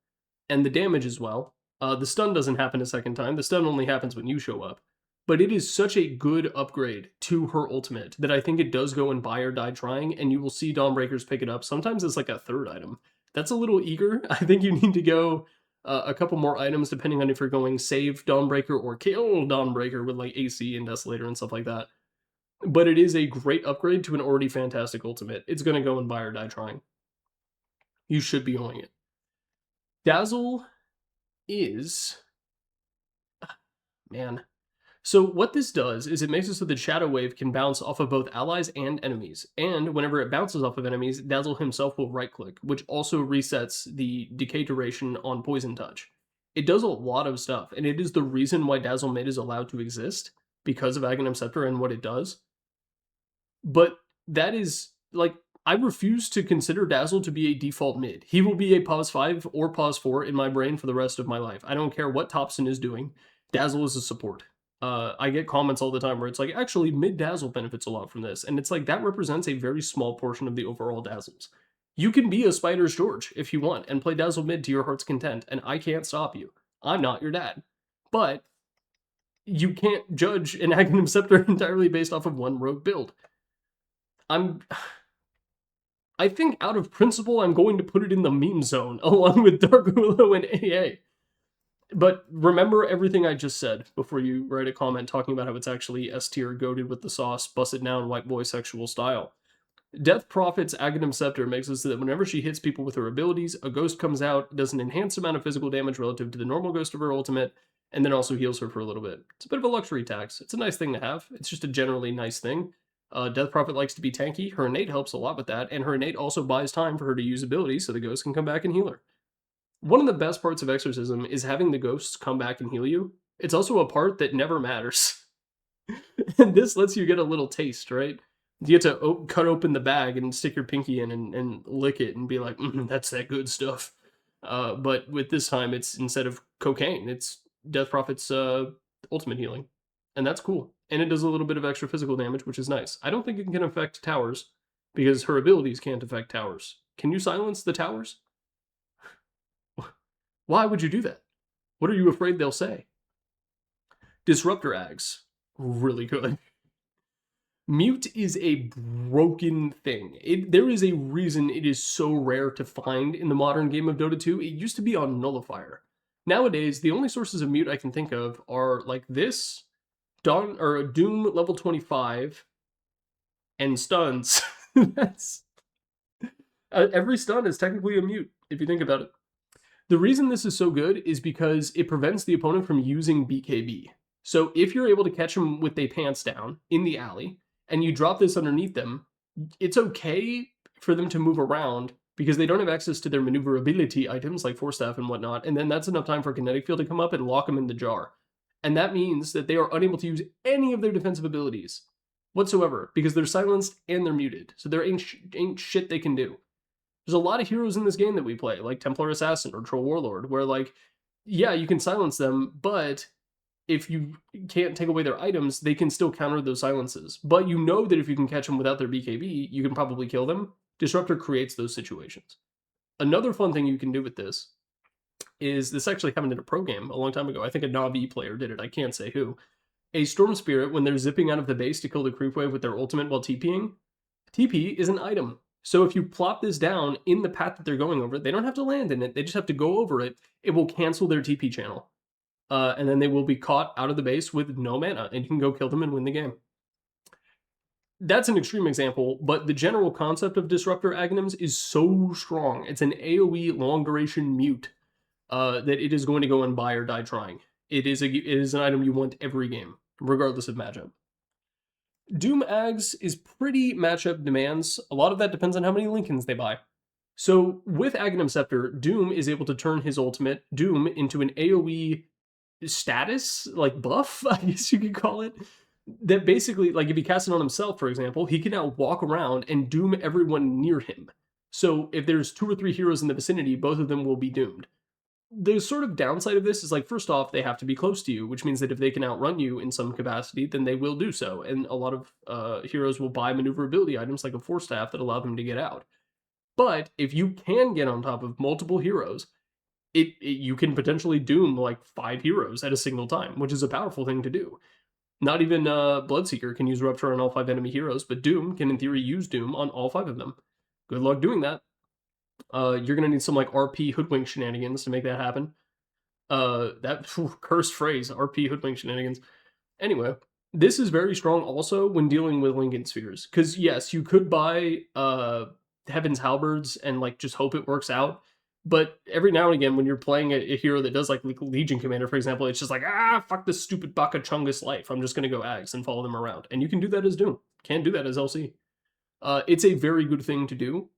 And the damage as well. The stun doesn't happen a second time. The stun only happens when you show up. But it is such a good upgrade to her ultimate that I think it does go and buy or die trying, and you will see Dawnbreakers pick it up. Sometimes it's like a third item. That's a little eager. I think you need to go a couple more items depending on if you're going save Dawnbreaker or kill Dawnbreaker with like AC and Desolator and stuff like that. But it is a great upgrade to an already fantastic ultimate. It's going to go and buy or die trying. You should be owning it. Dazzle is... Man. So what this does is it makes it so that Shadow Wave can bounce off of both allies and enemies, and whenever it bounces off of enemies, Dazzle himself will right-click, which also resets the decay duration on Poison Touch. It does a lot of stuff, and it is the reason why Dazzle Mid is allowed to exist, because of Aghanim Scepter and what it does. But that is, like, I refuse to consider Dazzle to be a default mid. He will be a pause 5 or pause 4 in my brain for the rest of my life. I don't care what Thompson is doing. Dazzle is a support. I get comments all the time where it's like, actually, mid Dazzle benefits a lot from this. And it's like, that represents a very small portion of the overall Dazzles. You can be a Spider's George if you want and play Dazzle mid to your heart's content, and I can't stop you. I'm not your dad. But you can't judge an Aghanim Scepter entirely based off of one rogue build. I think out of principle, I'm going to put it in the meme zone along with Dark Willow and AA. But remember everything I just said before you write a comment talking about how it's actually S tier, goated with the sauce, busted down white boy sexual style. Death Prophet's Aghanim Scepter makes it so that whenever she hits people with her abilities, a ghost comes out, does an enhanced amount of physical damage relative to the normal ghost of her ultimate, and then also heals her for a little bit. It's a bit of a luxury tax. It's a nice thing to have. It's just a generally nice thing. Death Prophet likes to be tanky. Her innate helps a lot with that, and her innate also buys time for her to use abilities so the ghost can come back and heal her. One of the best parts of Exorcism is having the ghosts come back and heal you. It's also a part that never matters. And this lets you get a little taste, right? You get to cut open the bag and stick your pinky in and lick it and be like, that's that good stuff. But with this time, it's instead of cocaine, it's Death Prophet's ultimate healing. And that's cool. And it does a little bit of extra physical damage, which is nice. I don't think it can affect towers, because her abilities can't affect towers. Can you silence the towers? Why would you do that? What are you afraid they'll say? Disruptor Ags. Really good. Mute is a broken thing. There is a reason it is so rare to find in the modern game of Dota 2. It used to be on Nullifier. Nowadays, the only sources of mute I can think of are like this, Doom level 25, and stuns. That's every stun is technically a mute, if you think about it. The reason this is so good is because it prevents the opponent from using BKB. So if you're able to catch them with their pants down in the alley, and you drop this underneath them, it's okay for them to move around because they don't have access to their maneuverability items like Force Staff and whatnot, and then that's enough time for Kinetic Field to come up and lock them in the jar. And that means that they are unable to use any of their defensive abilities whatsoever because they're silenced and they're muted. So there ain't shit they can do. There's a lot of heroes in this game that we play, like Templar Assassin or Troll Warlord, where like, yeah, you can silence them, but if you can't take away their items, they can still counter those silences. But you know that if you can catch them without their BKB, you can probably kill them. Disruptor creates those situations. Another fun thing you can do with this is, this actually happened in a pro game a long time ago. I think a Na'Vi player did it. I can't say who. A Storm Spirit, when they're zipping out of the base to kill the creep wave with their ultimate while TPing, TP is an item. So if you plop this down in the path that they're going over, they don't have to land in it. They just have to go over it. It will cancel their TP channel. And then they will be caught out of the base with no mana, and you can go kill them and win the game. That's an extreme example, but the general concept of Disruptor Aghanims is so strong. It's an AoE long duration mute that it is going to go and buy or die trying. It is an item you want every game, regardless of matchup. Doom Ags is pretty matchup demands. A lot of that depends on how many Lincolns they buy. So with Aghanim Scepter, Doom is able to turn his ultimate, Doom, into an AoE status, like buff, I guess you could call it, that basically, like if he casts it on himself, for example, he can now walk around and doom everyone near him. So if there's 2 or 3 heroes in the vicinity, both of them will be doomed. The sort of downside of this is, like, first off, they have to be close to you, which means that if they can outrun you in some capacity, then they will do so. And a lot of heroes will buy maneuverability items like a Force Staff that allow them to get out. But if you can get on top of multiple heroes, you can potentially doom like 5 heroes at a single time, which is a powerful thing to do. Not even Bloodseeker can use Rupture on all 5 enemy heroes, but Doom can in theory use Doom on all 5 of them. Good luck doing that. You're gonna need some like RP Hoodwink shenanigans to make that happen. Cursed phrase, RP Hoodwink shenanigans. Anyway, this is very strong also when dealing with Lincoln Spheres, because yes, you could buy Heaven's Halberds and like just hope it works out. But every now and again, when you're playing a hero that does like Legion Commander, for example, it's just like, fuck this stupid Baka Chungus life. I'm just going to go Ags and follow them around. And you can do that as Doom. Can't do that as LC. It's a very good thing to do.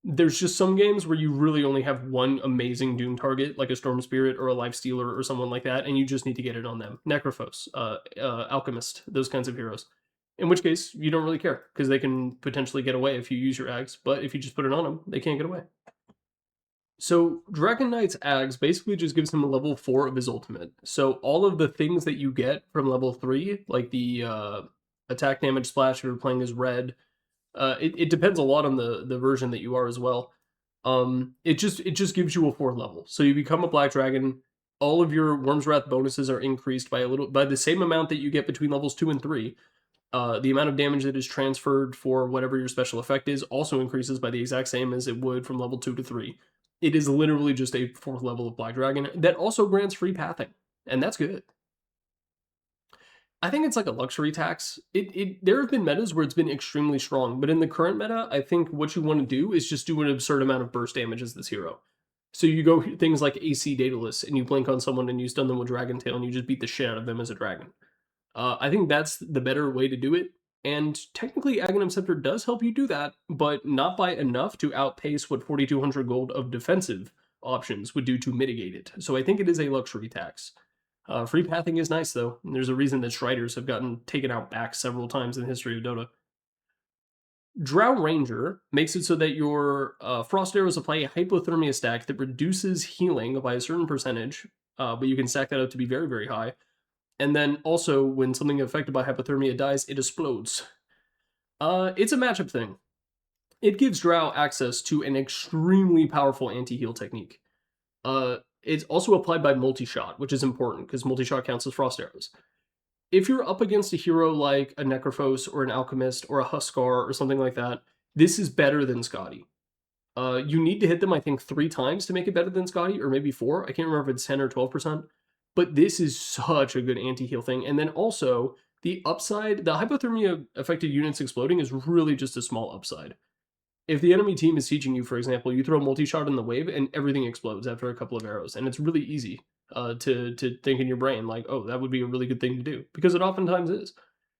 There's just some games where you really only have one amazing Doom target, like a Storm Spirit or a Lifestealer or someone like that, and you just need to get it on them. Necrophos, Alchemist, those kinds of heroes. In which case, you don't really care, because they can potentially get away if you use your Ags, but if you just put it on them, they can't get away. So Dragon Knight's Ags basically just gives him a level 4 of his ultimate. So all of the things that you get from level 3, like the attack damage splash if you're playing as red, it depends a lot on the version that you are as well. It just gives you a 4th level. So you become a Black Dragon, all of your Worm's Wrath bonuses are increased by the same amount that you get between levels 2 and 3. The amount of damage that is transferred for whatever your special effect is also increases by the exact same as it would from level 2 to 3. It is literally just a 4th level of Black Dragon that also grants free pathing, and that's good. I think it's like a luxury tax. There have been metas where it's been extremely strong, but in the current meta, I think what you want to do is just do an absurd amount of burst damage as this hero. So you go things like AC Daedalus, and you blink on someone and you stun them with Dragon Tail, and you just beat the shit out of them as a dragon. I think that's the better way to do it, And technically, Aghanim Scepter does help you do that, but not by enough to outpace what 4,200 gold of defensive options would do to mitigate it. So I think it is a luxury tax. Free pathing is nice, though. There's a reason that Striders have gotten taken out back several times in the history of Dota. Drow Ranger makes it so that your Frost Arrows apply a Hypothermia stack that reduces healing by a certain percentage, but you can stack that up to be very, very high. And then also, when something affected by Hypothermia dies, it explodes. It's a matchup thing. It gives Drow access to an extremely powerful anti-heal technique. It's also applied by multi-shot, which is important, because multi-shot counts as Frost Arrows. If you're up against a hero like a Necrophos or an Alchemist or a Huskar or something like that, this is better than Scotty. You need to hit them, I think, 3 times to make it better than Scotty, or maybe 4. I can't remember if it's 10 or 12%. But this is such a good anti-heal thing. And then also, the upside, the Hypothermia affected units exploding is really just a small upside. If the enemy team is sieging you, for example, you throw multi-shot in the wave and everything explodes after a couple of arrows. And it's really easy to think in your brain, like, oh, that would be a really good thing to do. Because it oftentimes is.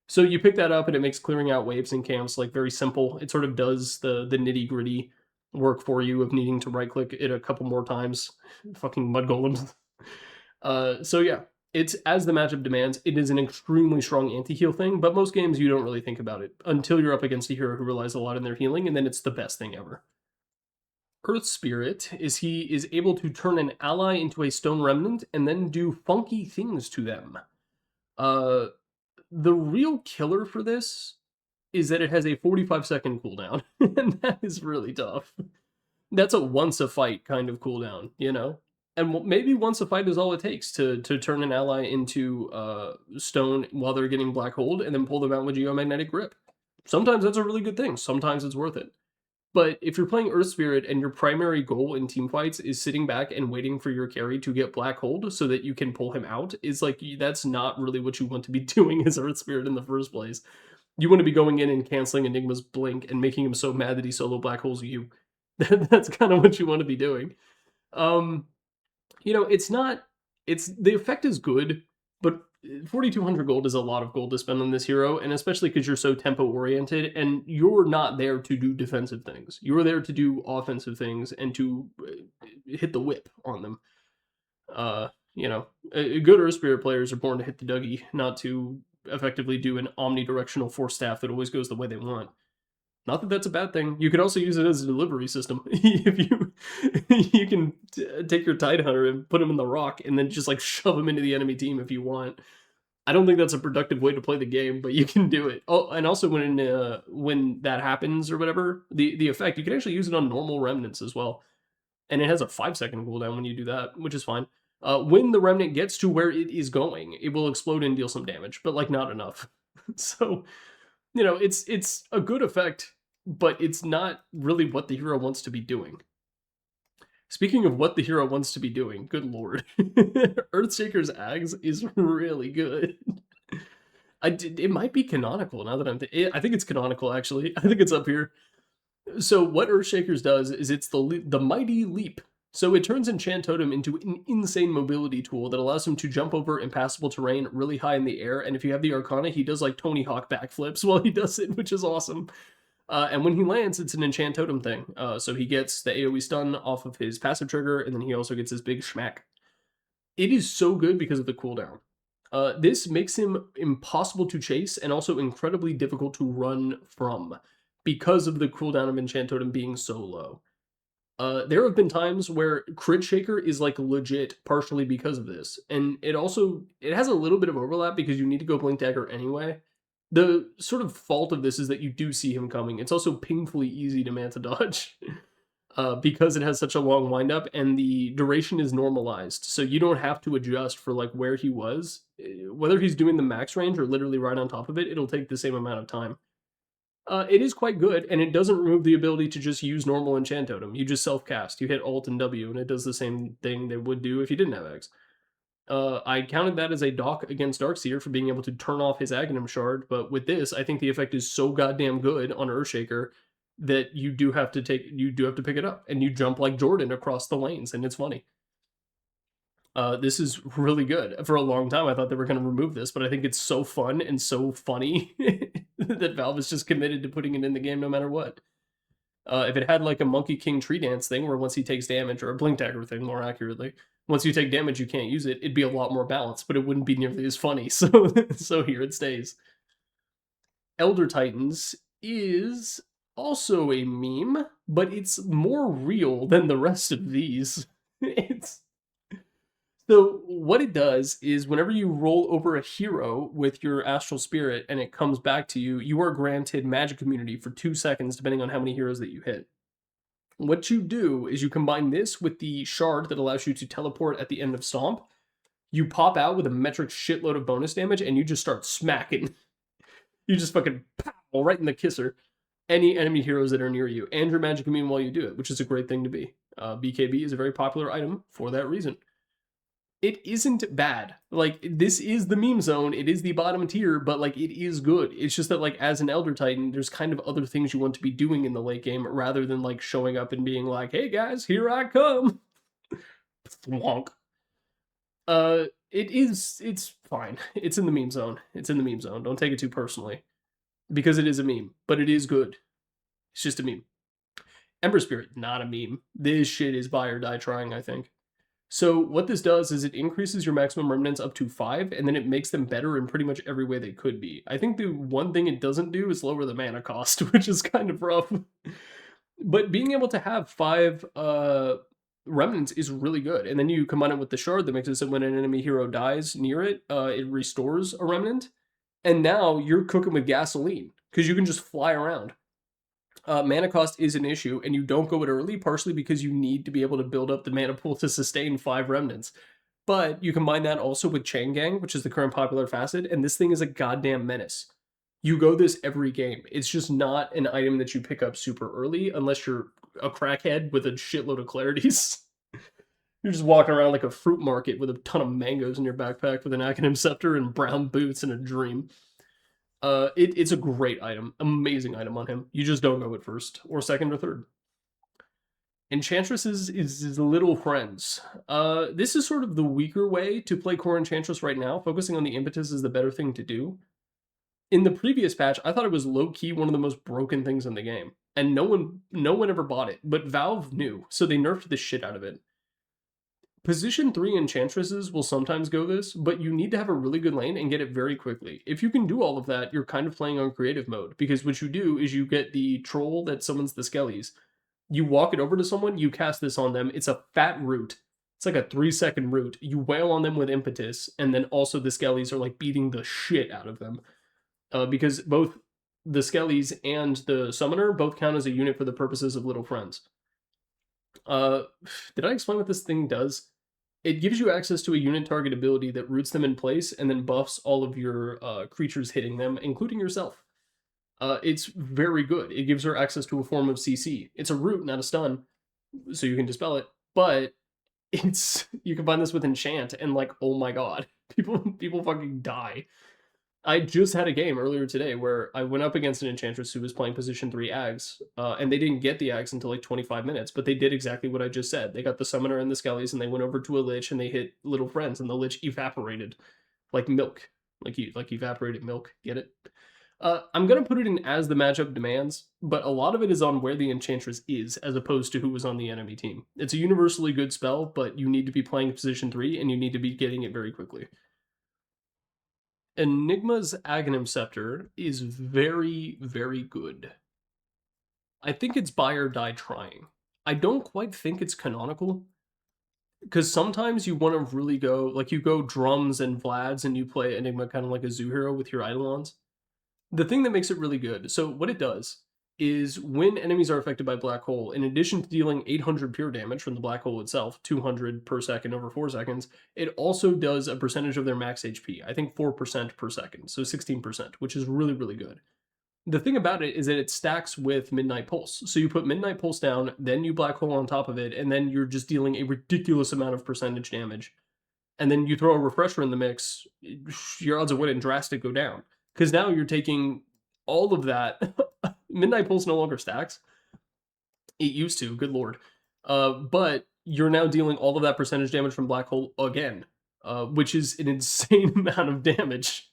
So you pick that up and it makes clearing out waves and camps like very simple. It sort of does the nitty-gritty work for you of needing to right-click it a couple more times. Fucking mud golems. So yeah, it's as the matchup demands. It is an extremely strong anti-heal thing, but most games you don't really think about it until you're up against a hero who relies a lot on their healing, and then it's the best thing ever. Earth Spirit is he is able to turn an ally into a stone remnant and then do funky things to them. The real killer for this is that it has a 45-second cooldown, and that is really tough. That's a once a fight kind of cooldown, you know? And maybe once a fight is all it takes to turn an ally into stone while they're getting black hold and then pull them out with geomagnetic grip. Sometimes that's a really good thing. Sometimes it's worth it. But if you're playing Earth Spirit and your primary goal in team fights is sitting back and waiting for your carry to get black hold so that you can pull him out, is like, that's not really what you want to be doing as Earth Spirit in the first place. You want to be going in and canceling Enigma's blink and making him so mad that he solo black holes you. That's kind of what you want to be doing. You know, the effect is good, but 4,200 gold is a lot of gold to spend on this hero, and especially because you're so tempo-oriented, and you're not there to do defensive things. You're there to do offensive things and to hit the whip on them. You know, good Earth Spirit players are born to hit the Dougie, not to effectively do an omnidirectional force staff that always goes the way they want. Not that that's a bad thing. You could also use it as a delivery system. If you can take your Tidehunter and put him in the rock and then just like shove him into the enemy team if you want. I don't think that's a productive way to play the game, but you can do it. Oh, and also when that happens or whatever, the effect, you can actually use it on normal remnants as well. And it has a 5-second cooldown when you do that, which is fine. When the remnant gets to where it is going, it will explode and deal some damage, but like not enough. So, you know, it's a good effect, but it's not really what the hero wants to be doing. Speaking of what the hero wants to be doing, good lord. Earthshaker's Ags is really good. It might be canonical now that I think it's canonical, actually. I think it's up here. So what Earthshakers does is it's the Mighty Leap. So it turns Enchant Totem into an insane mobility tool that allows him to jump over impassable terrain really high in the air, and if you have the Arcana, he does like Tony Hawk backflips while he does it, which is awesome. And when he lands, it's an Enchant Totem thing. So he gets the AoE stun off of his passive trigger, and then he also gets his big schmack. It is so good because of the cooldown. This makes him impossible to chase and also incredibly difficult to run from because of the cooldown of Enchant Totem being so low. There have been times where Crit Shaker is like legit partially because of this. And it has a little bit of overlap because you need to go Blink Dagger anyway. The sort of fault of this is that you do see him coming. It's also painfully easy to Manta dodge because it has such a long windup and the duration is normalized. So you don't have to adjust for like where he was. Whether he's doing the max range or literally right on top of it, it'll take the same amount of time. It is quite good, and it doesn't remove the ability to just use normal Enchant Totem. You just self-cast. You hit Alt and W, and it does the same thing they would do if you didn't have X. I counted that as a dock against Darkseer for being able to turn off his Aghanim Shard, but with this, I think the effect is so goddamn good on Earthshaker that you do have to pick it up, and you jump like Jordan across the lanes, and it's funny. This is really good. For a long time, I thought they were going to remove this, but I think it's so fun and so funny that Valve is just committed to putting it in the game no matter what. If it had like a Monkey King tree dance thing where once he takes damage, or a blink dagger thing more accurately, once you take damage you can't use it, it'd be a lot more balanced, but it wouldn't be nearly as funny. So here it stays. Elder Titans is also a meme, but it's more real than the rest of these. So what it does is whenever you roll over a hero with your astral spirit and it comes back to you, you are granted magic immunity for 2 seconds depending on how many heroes that you hit. What you do is you combine this with the shard that allows you to teleport at the end of Stomp. You pop out with a metric shitload of bonus damage and you just start smacking. You just fucking pow right in the kisser any enemy heroes that are near you, and your magic immune while you do it, which is a great thing to be. BKB is a very popular item for that reason. It isn't bad. Like, this is the meme zone, it is the bottom tier, but like, it is good. It's just that like, as an Elder Titan, there's kind of other things you want to be doing in the late game, rather than like showing up and being like, hey guys, here I come. Wonk. It's fine. It's in the meme zone. It's in the meme zone. Don't take it too personally. Because it is a meme, but it is good. It's just a meme. Ember Spirit, not a meme. This shit is buy or die trying, I think. So what this does is it increases your maximum remnants up to 5, and then it makes them better in pretty much every way they could be. I think the one thing it doesn't do is lower the mana cost, which is kind of rough. But being able to have 5 remnants is really good. And then you combine it with the shard that makes it so when an enemy hero dies near it, it restores a remnant. And now you're cooking with gasoline, because you can just fly around. Mana cost is an issue, and you don't go it early, partially because you need to be able to build up the mana pool to sustain 5 remnants. But you combine that also with Chain Gang, which is the current popular facet, and this thing is a goddamn menace. You go this every game. It's just not an item that you pick up super early, unless you're a crackhead with a shitload of clarities. You're just walking around like a fruit market with a ton of mangoes in your backpack with an Aghanim Scepter and brown boots and a dream. It's a great item. Amazing item on him. You just don't go it first, or second, or third. Enchantresses is little friends. This is sort of the weaker way to play core Enchantress right now. Focusing on the impetus is the better thing to do. In the previous patch, I thought it was low-key one of the most broken things in the game. And no one ever bought it, but Valve knew, so they nerfed the shit out of it. Position 3 Enchantresses will sometimes go this, but you need to have a really good lane and get it very quickly. If you can do all of that, you're kind of playing on creative mode, because what you do is you get the troll that summons the skellies. You walk it over to someone, you cast this on them, it's a fat root. It's like a 3-second root. You wail on them with impetus, and then also the skellies are like beating the shit out of them. Because both the skellies and the summoner both count as a unit for the purposes of little friends. Did I explain what this thing does? It gives you access to a unit target ability that roots them in place and then buffs all of your creatures hitting them, including yourself. It's very good. It gives her access to a form of CC. It's a root, not a stun, so you can dispel it. But you combine this with enchant, and like, oh my god, people fucking die. I just had a game earlier today where I went up against an Enchantress who was playing position 3 Ags, and they didn't get the Ags until like 25 minutes, but they did exactly what I just said. They got the Summoner and the Skellies, and they went over to a Lich, and they hit little friends, and the Lich evaporated. Like milk. Like evaporated milk. Get it? I'm going to put it in as the matchup demands, but a lot of it is on where the Enchantress is, as opposed to who was on the enemy team. It's a universally good spell, but you need to be playing position 3, and you need to be getting it very quickly. Enigma's Aghanim Scepter is very, very good. I think it's buy or die trying. I don't quite think it's canonical, because sometimes you want to really go, like you go drums and Vlads and you play Enigma kind of like a zoo hero with your Eidolons. The thing that makes it really good, so what it does is when enemies are affected by Black Hole, in addition to dealing 800 pure damage from the Black Hole itself, 200 per second over 4 seconds, it also does a percentage of their max HP, I think 4% per second, so 16%, which is really, really good. The thing about it is that it stacks with Midnight Pulse. So you put Midnight Pulse down, then you Black Hole on top of it, and then you're just dealing a ridiculous amount of percentage damage. And then you throw a Refresher in the mix, your odds of winning drastically go down. Because now you're taking all of that. Midnight Pulse no longer stacks. It used to, good lord. But you're now dealing all of that percentage damage from Black Hole again, which is an insane amount of damage.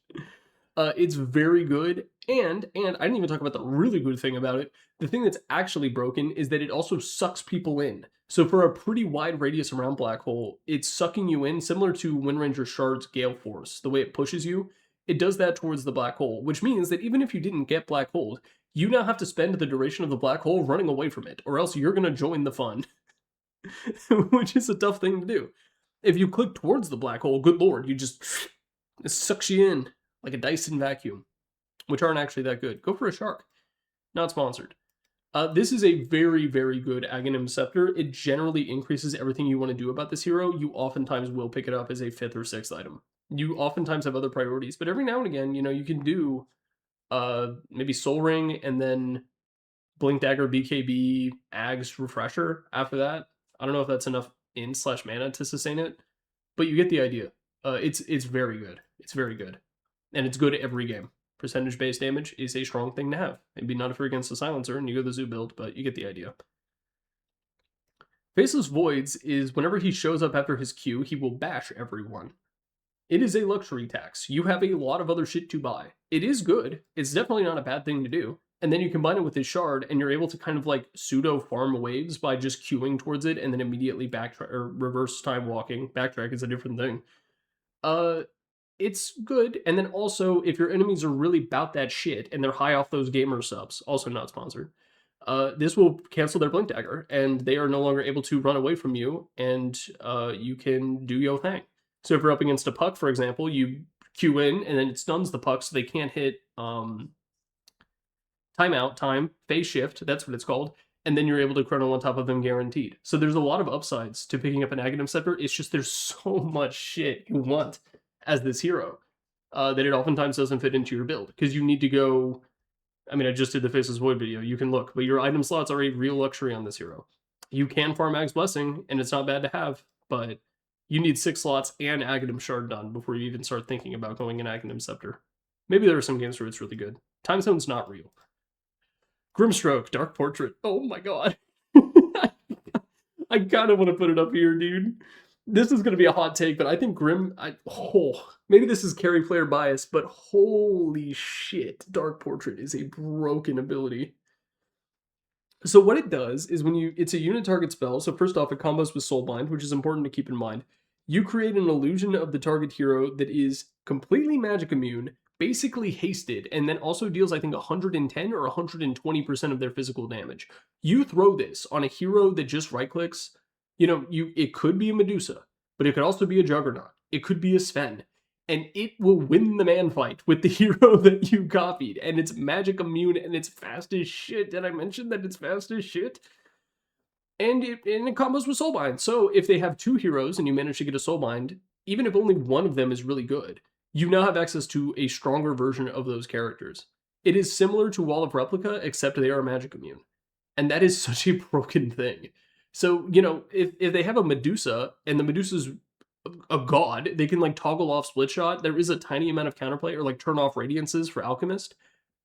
It's very good, And I didn't even talk about the really good thing about it. The thing that's actually broken is that it also sucks people in. So for a pretty wide radius around Black Hole, it's sucking you in, similar to Windranger Shard's Gale Force. The way it pushes you, it does that towards the Black Hole, which means that even if you didn't get Black Hole, you now have to spend the duration of the Black Hole running away from it, or else you're going to join the fun, which is a tough thing to do. If you click towards the Black Hole, good lord, it sucks you in like a Dyson vacuum, which aren't actually that good. Go for a shark. Not sponsored. This is a very, very good Aghanim Scepter. It generally increases everything you want to do about this hero. You oftentimes will pick it up as a 5th or 6th item. You oftentimes have other priorities, but every now and again, you can do maybe Soul Ring and then Blink Dagger, BKB, Ag's Refresher after that. I don't know if that's enough int/mana to sustain it, but you get the idea. It's very good. It's very good. And it's good every game. Percentage-based damage is a strong thing to have. Maybe not if you're against a Silencer and you go the Zoo build, but you get the idea. Faceless Voids is whenever he shows up after his Q, he will bash everyone. It is a luxury tax. You have a lot of other shit to buy. It is good. It's definitely not a bad thing to do. And then you combine it with his shard, and you're able to kind of like pseudo-farm waves by just queuing towards it and then immediately backtrack, or reverse time walking. Backtrack is a different thing. It's good. And then also, if your enemies are really about that shit and they're high off those gamer subs, also not sponsored, this will cancel their Blink Dagger, and they are no longer able to run away from you, and you can do your thing. So if you're up against a puck, for example, you Q in, and then it stuns the puck so they can't hit time, phase shift, that's what it's called, and then you're able to chrono on top of them guaranteed. So there's a lot of upsides to picking up an Aghanim Scepter. It's just there's so much shit you want as this hero that it oftentimes doesn't fit into your build, because you need to go... I mean, I just did the Faceless Void video, you can look, but your item slots are a real luxury on this hero. You can farm Ag's Blessing, and it's not bad to have, but you need 6 slots and Aghanim Shard done before you even start thinking about going an Aghanim Scepter. Maybe there are some games where it's really good. Time Zone's not real. Grimstroke, Dark Portrait. Oh my god. I kind of want to put it up here, dude. This is going to be a hot take, but I think maybe this is carry player bias, but holy shit, Dark Portrait is a broken ability. So what it does is it's a unit target spell. So first off, it combos with Soulbind, which is important to keep in mind. You create an illusion of the target hero that is completely magic immune, basically hasted, and then also deals, I think, 110 or 120% of their physical damage. You throw this on a hero that just right-clicks, it could be a Medusa, but it could also be a Juggernaut. It could be a Sven. And it will win the man fight with the hero that you copied. And it's magic immune, and it's fast as shit. Did I mention that it's fast as shit? And it combos with Soulbind. So if they have 2 heroes and you manage to get a Soulbind, even if only one of them is really good, you now have access to a stronger version of those characters. It is similar to Wall of Replica, except they are magic immune. And that is such a broken thing. So, if they have a Medusa, and the Medusa's a god, they can toggle off split shot. There is a tiny amount of counterplay, or turn off radiances for Alchemist.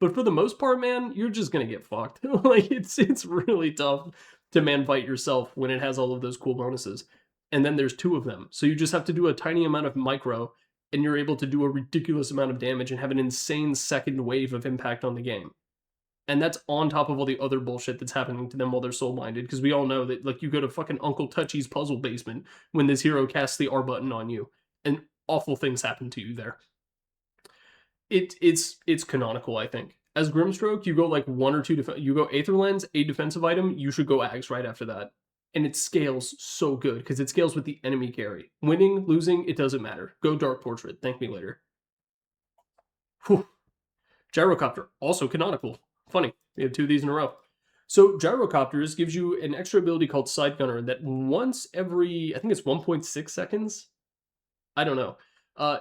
But for the most part, man, you're just gonna get fucked. It's really tough to man fight yourself when it has all of those cool bonuses. And then there's 2 of them. So you just have to do a tiny amount of micro, and you're able to do a ridiculous amount of damage and have an insane second wave of impact on the game. And that's on top of all the other bullshit that's happening to them while they're soul-minded, because we all know that, you go to fucking Uncle Touchy's puzzle basement when this hero casts the R button on you, and awful things happen to you there. It's canonical, I think. As Grimstroke, you go 1 or 2, you go Aether Lens, a defensive item, you should go Ags right after that. And it scales so good, because it scales with the enemy carry. Winning, losing, it doesn't matter. Go Dark Portrait, thank me later. Whew. Gyrocopter, also canonical. Funny, we have 2 of these in a row. So Gyrocopters gives you an extra ability called Side Gunner that once every, I think it's 1.6 seconds? I don't know.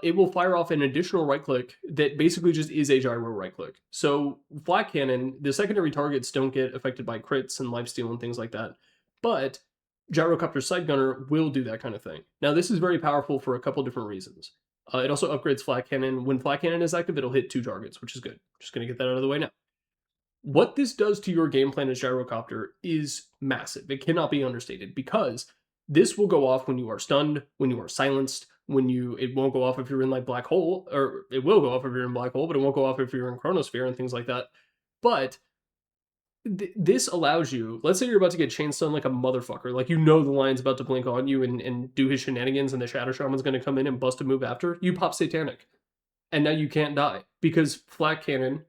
It will fire off an additional right click that basically just is a gyro right click. So Flat Cannon, the secondary targets don't get affected by crits and lifesteal and things like that. But Gyrocopter Side Gunner will do that kind of thing. Now this is very powerful for a couple different reasons. It also upgrades Flat Cannon. When Flat Cannon is active, it'll hit 2 targets, which is good. Just going to get that out of the way now. What this does to your game plan as Gyrocopter is massive. It cannot be understated, because this will go off when you are stunned, when you are silenced, when it won't go off if you're in like black hole, or it will go off if you're in black hole, but it won't go off if you're in chronosphere and things like that. But this allows you, let's say you're about to get chain stun like a motherfucker, like the lion's about to blink on you and do his shenanigans, and the Shadow Shaman's going to come in and bust a move after, you pop Satanic. And now you can't die, because Flak Cannon,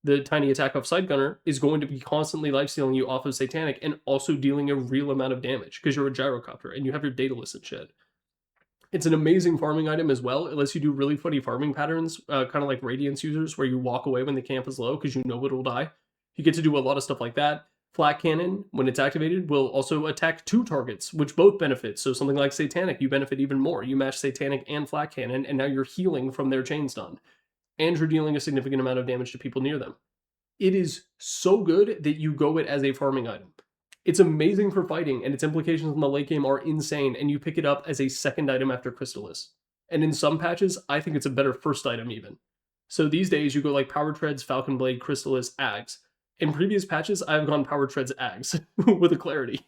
the tiny attack off Side Gunner, is going to be constantly lifestealing you off of Satanic and also dealing a real amount of damage, because you're a Gyrocopter and you have your Daedalus and shit. It's an amazing farming item as well. It lets you do really funny farming patterns, kind of like Radiance users, where you walk away when the camp is low because you know it'll die. You get to do a lot of stuff like that. Flak Cannon, when it's activated, will also attack 2 targets, which both benefit. So something like Satanic, you benefit even more. You match Satanic and Flak Cannon, and now you're healing from their chain stun. And you're dealing a significant amount of damage to people near them. It is so good that you go it as a farming item. It's amazing for fighting, and its implications in the late game are insane, and you pick it up as a second item after Crystallis. And in some patches, I think it's a better first item even. So these days, you go like Power Treads, Falcon Blade, Crystallis, Ags. In previous patches, I've gone Power Treads, Ags with a clarity.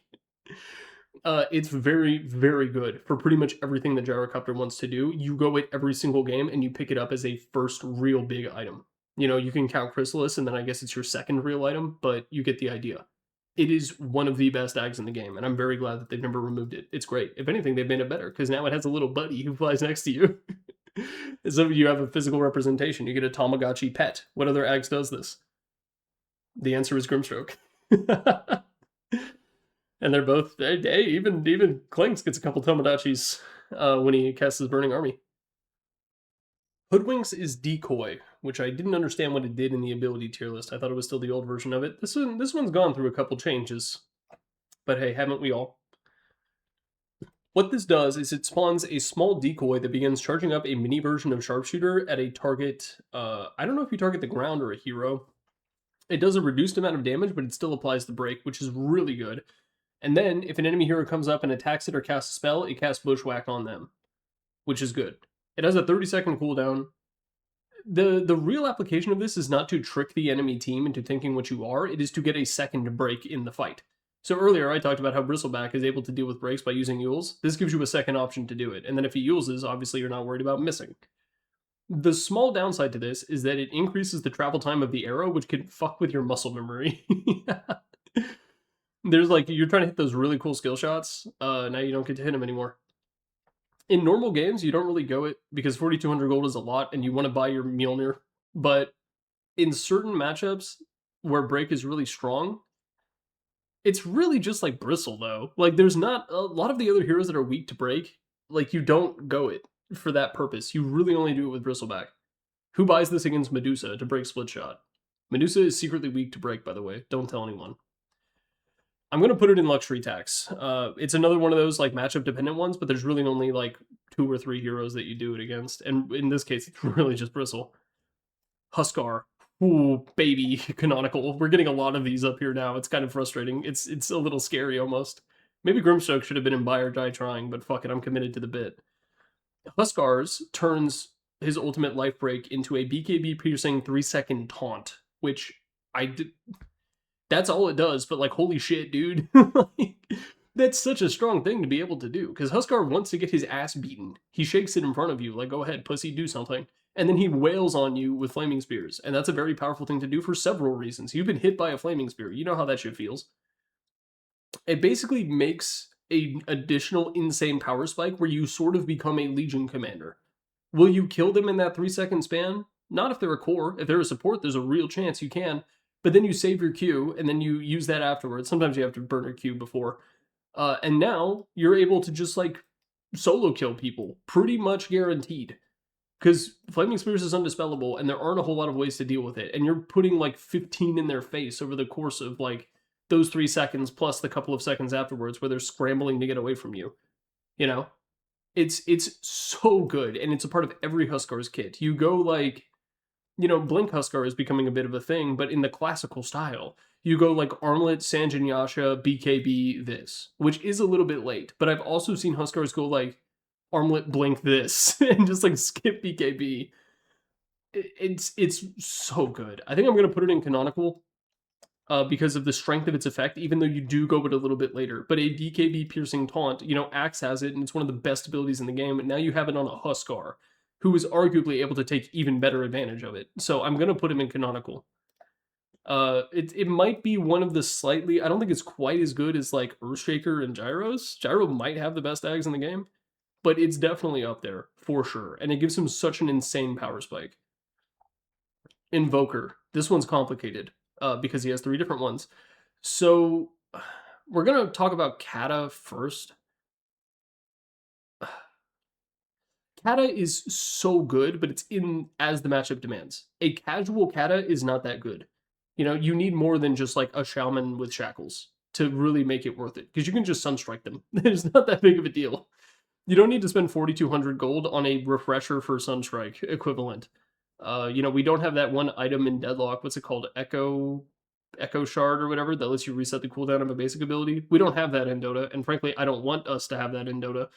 It's very, very good for pretty much everything the Gyrocopter wants to do. You go it every single game, and you pick it up as a first real big item. You can count Crystallis, and then I guess it's your second real item, but you get the idea. It is one of the best Ags in the game, and I'm very glad that they've never removed it. It's great. If anything, they've made it better, because now it has a little buddy who flies next to you. So you have a physical representation. You get a Tamagotchi pet. What other Ags does this? The answer is Grimstroke. And they're both, hey, even Clinkz gets a couple Tamagotchis when he casts his Burning Army. Hoodwinks is Decoy, which I didn't understand what it did in the ability tier list. I thought it was still the old version of it. This one's gone through a couple changes. But hey, haven't we all? What this does is it spawns a small decoy that begins charging up a mini version of Sharpshooter at a target. I don't know if you target the ground or a hero. It does a reduced amount of damage, but it still applies the break, which is really good. And then, if an enemy hero comes up and attacks it or casts a spell, it casts Bushwhack on them, which is good. It has a 30-second cooldown. The real application of this is not to trick the enemy team into thinking what you are, it is to get a second break in the fight. So earlier I talked about how Bristleback is able to deal with breaks by using Yules. This gives you a second option to do it, and then if he uses, obviously you're not worried about missing. The small downside to this is that it increases the travel time of the arrow, which can fuck with your muscle memory. There's you're trying to hit those really cool skill shots, now you don't get to hit them anymore. In normal games, you don't really go it, because 4,200 gold is a lot, and you want to buy your Mjolnir, but in certain matchups where break is really strong, it's really just like Bristle, though. There's not a lot of the other heroes that are weak to break, you don't go it for that purpose. You really only do it with Bristleback. Who buys this against Medusa to break Split Shot? Medusa is secretly weak to break, by the way. Don't tell anyone. I'm going to put it in Luxury Tax. It's another one of those matchup dependent ones, but there's really only 2 or 3 heroes that you do it against. And in this case, it's really just Bristle. Huskar. Ooh, baby, canonical. We're getting a lot of these up here now. It's kind of frustrating. It's a little scary almost. Maybe Grimstroke should have been in Buy or Die trying, but fuck it, I'm committed to the bit. Huskar's turns his ultimate life break into a BKB piercing 3-second taunt, which I did. That's all it does, but holy shit, dude. That's such a strong thing to be able to do, because Huskar wants to get his ass beaten. He shakes it in front of you, go ahead, pussy, do something. And then he wails on you with Flaming Spears, and that's a very powerful thing to do for several reasons. You've been hit by a Flaming Spear, you know how that shit feels. It basically makes an additional insane power spike where you sort of become a Legion commander. Will you kill them in that 3-second span? Not if they're a core. If they're a support, there's a real chance you can. But then you save your Q, and then you use that afterwards. Sometimes you have to burn your Q before. And now you're able to just solo kill people. Pretty much guaranteed. Because Flaming Spears is undispellable, and there aren't a whole lot of ways to deal with it. And you're putting 15 in their face over the course of those 3 seconds plus the couple of seconds afterwards where they're scrambling to get away from you. It's so good, and it's a part of every Huskar's kit. You go Blink Huskar is becoming a bit of a thing, but in the classical style. You go Armlet, Sanjin Yasha, BKB, this, which is a little bit late, but I've also seen Huskars go Armlet, Blink, this, and just skip BKB. It's so good. I think I'm going to put it in Canonical. because of the strength of its effect, even though you do go it a little bit later. But a BKB piercing taunt, you know, Axe has it, and it's one of the best abilities in the game, and now you have it on a Huskar, who is arguably able to take even better advantage of it. So I'm going to put him in canonical. It might be one of the slightly, I don't think it's quite as good as like Earthshaker and Gyros. Gyro might have the best Ags in the game, but it's definitely up there for sure. And it gives him such an insane power spike. Invoker. This one's complicated because he has 3 different ones. So we're going to talk about Kata first. Kata is so good, but it's in as the matchup demands. A casual Kata is not that good. You know, you need more than just like a shaman with shackles to really make it worth it, because you can just sunstrike them. It's not that big of a deal. You don't need to spend 4,200 gold on a refresher for sunstrike equivalent. You know, we don't have that one item in Deadlock. What's it called? Echo Shard or whatever that lets you reset the cooldown of a basic ability. We don't have that in Dota, and frankly, I don't want us to have that in Dota.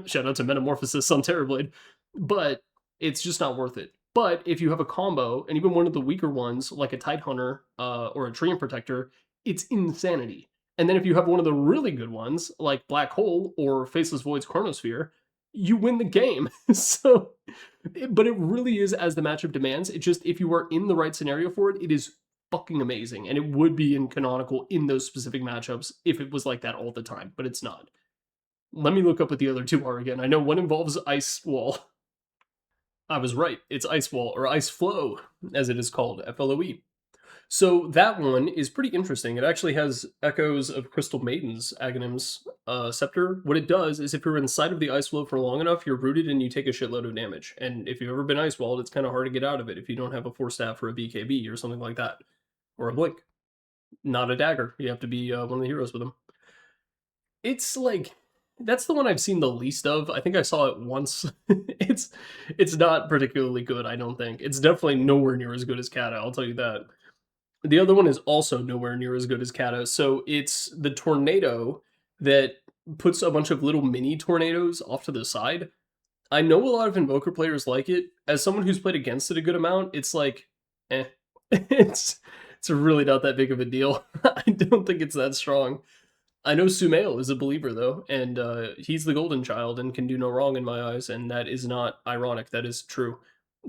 Shout out to Metamorphosis on Terrorblade. But it's just not worth it. But if you have a combo, and even one of the weaker ones, like a Tidehunter or a Treant Protector, it's insanity. And then if you have one of the really good ones, like Black Hole or Faceless Void's Chronosphere, you win the game. So, but it really is as the matchup demands. It just, if you are in the right scenario for it, it is fucking amazing. And it would be in canonical in those specific matchups if it was like that all the time, but it's not. Let me look up what the other 2 are again. I know one involves Ice Wall. I was right. It's Ice Wall, or Ice Flow, as it is called, FLOE. So that one is pretty interesting. It actually has echoes of Crystal Maiden's Aghanim's Scepter. What it does is if you're inside of the Ice Flow for long enough, you're rooted and you take a shitload of damage. And if you've ever been Ice Walled, it's kind of hard to get out of it if you don't have a 4-staff or a BKB or something like that. Or a Blink. Not a dagger. You have to be one of the heroes with them. It's like... That's the one I've seen the least of. I think I saw it once. It's not particularly good, I don't think. It's definitely nowhere near as good as Kata, I'll tell you that. The other one is also nowhere near as good as Kata. So it's the tornado that puts a bunch of little mini tornadoes off to the side. I know a lot of Invoker players like it. As someone who's played against it a good amount, it's like, eh. It's really not that big of a deal. I don't think it's that strong. I know Sumail is a believer, though, and he's the golden child and can do no wrong in my eyes, and that is not ironic. That is true.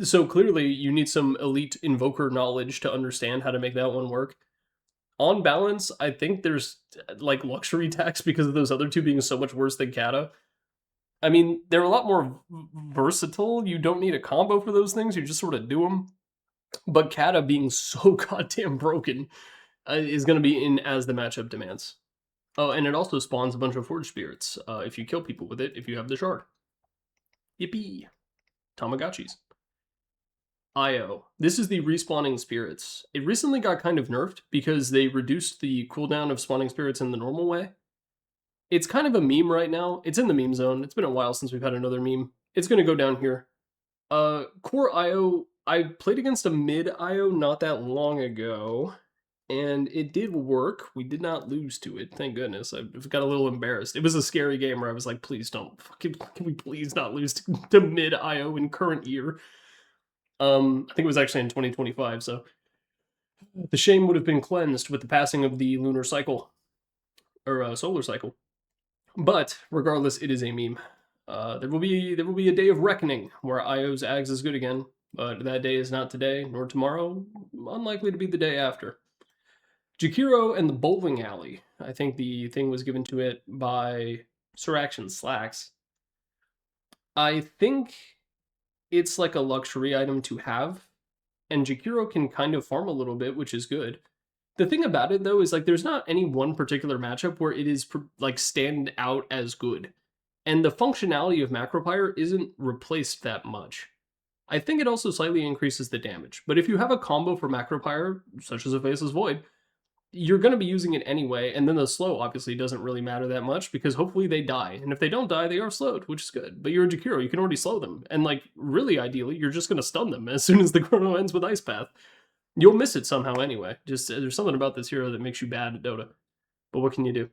So clearly, you need some elite invoker knowledge to understand how to make that one work. On balance, I think there's, like, luxury tax because of those other 2 being so much worse than Kata. I mean, they're a lot more versatile. You don't need a combo for those things. You just sort of do them. But Kata being so goddamn broken is going to be in as the matchup demands. Oh, and it also spawns a bunch of Forge Spirits if you kill people with it, if you have the shard. Yippee! Tamagotchis. Io. This is the respawning spirits. It recently got kind of nerfed because they reduced the cooldown of spawning spirits in the normal way. It's kind of a meme right now. It's in the meme zone. It's been a while since we've had another meme. It's going to go down here. Core Io, I played against a mid Io not that long ago. And it did work. We did not lose to it, thank goodness. I got a little embarrassed. It was a scary game where I was like, please don't, can we please not lose to mid-IO in current year? I think it was actually in 2025, so the shame would have been cleansed with the passing of the lunar cycle, or solar cycle. But regardless, it is a meme. There will be a day of reckoning where IO's Ags is good again, but that day is not today nor tomorrow. Unlikely to be the day after. Jakiro and the Bowling Alley. I think the thing was given to it by Sir Action Slacks. I think it's like a luxury item to have, and Jakiro can kind of farm a little bit, which is good. The thing about it, though, is like there's not any one particular matchup where it is like stand out as good. And the functionality of Macropyre isn't replaced that much. I think it also slightly increases the damage. But if you have a combo for Macropyre, such as a Faceless Void, you're going to be using it anyway, and then the slow obviously doesn't really matter that much, because hopefully they die, and if they don't die, they are slowed, which is good. But you're a Jakiro, you can already slow them, and like, really ideally, you're just going to stun them as soon as the chrono ends with Ice Path. You'll miss it somehow anyway. Just, there's something about this hero that makes you bad at Dota. But what can you do?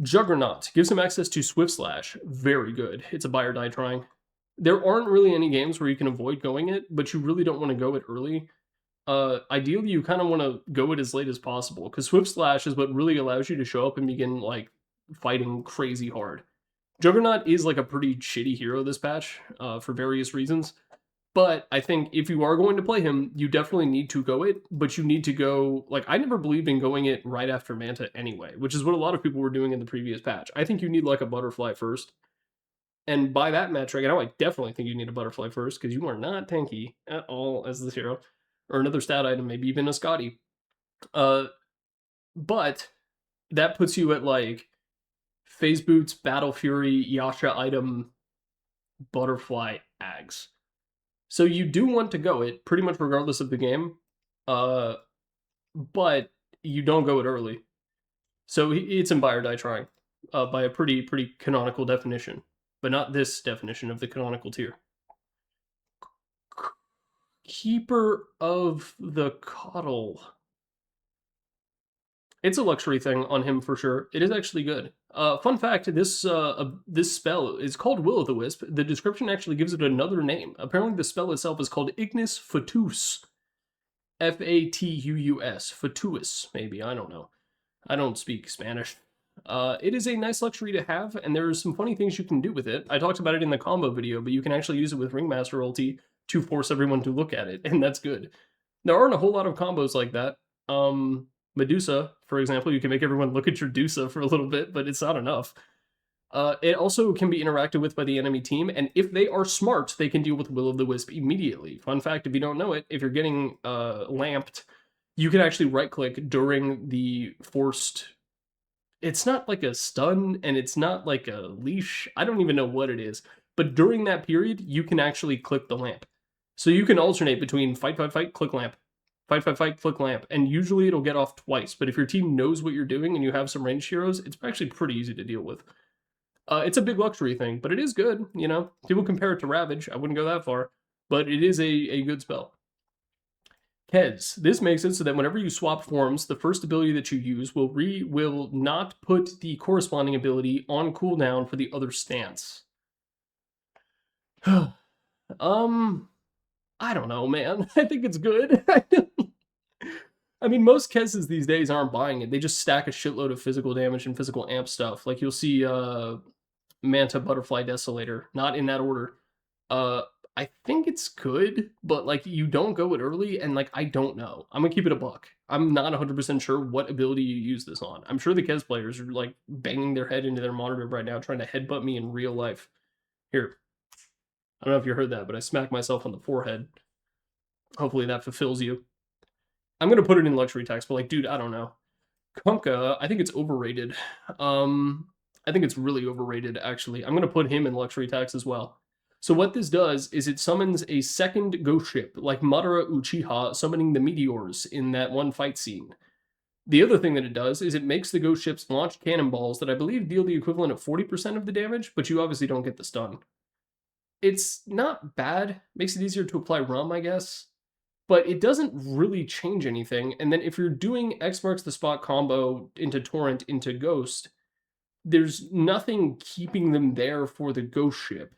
Juggernaut gives him access to Swift Slash. Very good. It's a buy or die trying. There aren't really any games where you can avoid going it, but you really don't want to go it early. ideally you kind of want to go it as late as possible, because Swift Slash is what really allows you to show up and begin, like, fighting crazy hard. Juggernaut is, like, a pretty shitty hero this patch, for various reasons. But I think if you are going to play him, you definitely need to go it, but you need to go, like, I never believed in going it right after Manta anyway, which is what a lot of people were doing in the previous patch. I think you need, like, a Butterfly first. And by that metric, I know I definitely think you need a Butterfly first, because you are not tanky at all as this hero. Or another stat item, maybe even a Scotty. But that puts you at, like, Phase Boots, Battle Fury, Yasha item, Butterfly, Ags. So you do want to go it, pretty much regardless of the game, but you don't go it early. So it's in buy or die trying, by a pretty canonical definition, but not this definition of the canonical tier. Keeper of the Coddle. It's a luxury thing on him for sure. It is actually good. Fun fact, this spell is called Will-o'-the-Wisp. The description actually gives it another name. Apparently the spell itself is called Ignis Fatuus. F-A-T-U-U-S. Fatuus, maybe. I don't know. I don't speak Spanish. It is a nice luxury to have, and there's some funny things you can do with it. I talked about it in the combo video, but you can actually use it with Ringmaster ulti to force everyone to look at it, and that's good. There aren't a whole lot of combos like that. Medusa, for example, you can make everyone look at your Dusa for a little bit, but it's not enough. It also can be interacted with by the enemy team, and if they are smart, they can deal with Will-o'-the-Wisp immediately. Fun fact, if you don't know it, if you're getting lamped, you can actually right-click during the forced... It's not like a stun, and it's not like a leash. I don't even know what it is. But during that period, you can actually click the lamp. So you can alternate between fight, click lamp. Fight, click lamp. And usually it'll get off twice. But if your team knows what you're doing and you have some ranged heroes, it's actually pretty easy to deal with. It's a big luxury thing, but it is good, you know? People compare it to Ravage. I wouldn't go that far. But it is a good spell. Kez. This makes it so that whenever you swap forms, the first ability that you use will not put the corresponding ability on cooldown for the other stance. I don't know, man. I think it's good. I mean, most Kez's these days aren't buying it. They just stack a shitload of physical damage and physical amp stuff. Like, you'll see Manta, Butterfly, Desolator. Not in that order. I think it's good, but, like, you don't go it early, and, like, I don't know. I'm gonna keep it a buck. I'm not 100% sure what ability you use this on. I'm sure the Kez players are, like, banging their head into their monitor right now trying to headbutt me in real life. Here. I don't know if you heard that, but I smacked myself on the forehead. Hopefully that fulfills you. I'm going to put it in luxury tax, but, like, dude, I don't know. Kunkka, I think it's overrated. I think it's really overrated, actually. I'm going to put him in luxury tax as well. So what this does is it summons a second ghost ship, like Madara Uchiha summoning the meteors in that one fight scene. The other thing that it does is it makes the ghost ships launch cannonballs that I believe deal the equivalent of 40% of the damage, but you obviously don't get the stun. It's not bad. Makes it easier to apply Rum, I guess. But it doesn't really change anything. And then if you're doing X marks the spot combo into Torrent into Ghost, there's nothing keeping them there for the Ghost ship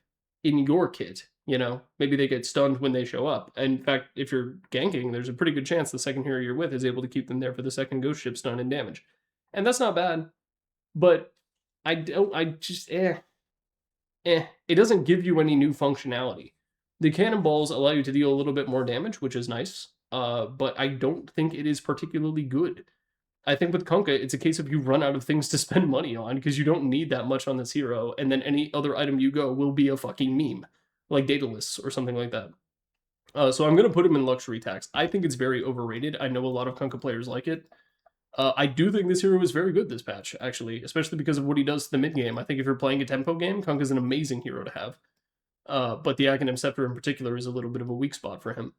in your kit. You know, maybe they get stunned when they show up. In fact, if you're ganking, there's a pretty good chance the second hero you're with is able to keep them there for the second Ghost ship stun and damage. And that's not bad. But it doesn't give you any new functionality. The cannonballs allow you to deal a little bit more damage, which is nice, but I don't think it is particularly good. I think with Kunkka, it's a case of you run out of things to spend money on because you don't need that much on this hero, and then any other item you go will be a fucking meme, like Daedalus or something like that. So I'm going to put him in luxury tax. I think it's very overrated. I know a lot of Kunkka players like it. I do think this hero is very good this patch, actually, especially because of what he does to the mid-game. I think if you're playing a tempo game, Kunkka's an amazing hero to have. But the Aghanim Scepter in particular is a little bit of a weak spot for him.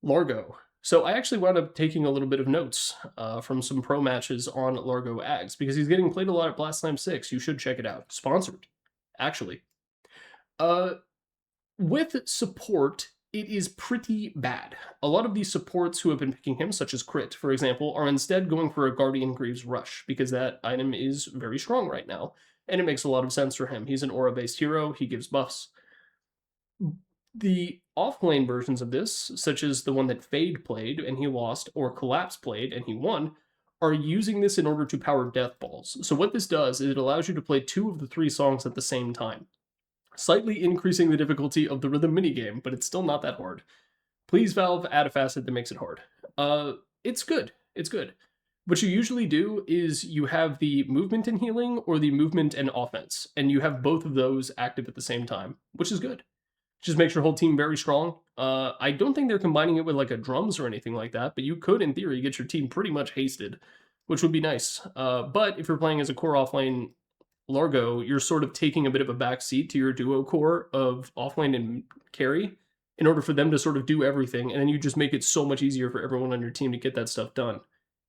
Largo. So I actually wound up taking a little bit of notes from some pro matches on Largo Ags, because he's getting played a lot at Blast Slam 6. You should check it out. Sponsored, actually. With support, it is pretty bad. A lot of these supports who have been picking him, such as Crit, for example, are instead going for a Guardian Greaves Rush, because that item is very strong right now, and it makes a lot of sense for him. He's an aura-based hero, he gives buffs. The offlane versions of this, such as the one that Fade played and he lost, or Collapse played and he won, are using this in order to power death balls. So what this does is it allows you to play 2 of the 3 songs at the same time, slightly increasing the difficulty of the rhythm minigame, but it's still not that hard. Please, Valve, add a facet that makes it hard. It's good. It's good. What you usually do is you have the movement and healing or the movement and offense, and you have both of those active at the same time, which is good. Just makes your whole team very strong. I don't think they're combining it with like a drums or anything like that, but you could, in theory, get your team pretty much hasted, which would be nice. But if you're playing as a core offlane Largo, you're sort of taking a bit of a backseat to your duo core of offlane and carry in order for them to sort of do everything, and then you just make it so much easier for everyone on your team to get that stuff done.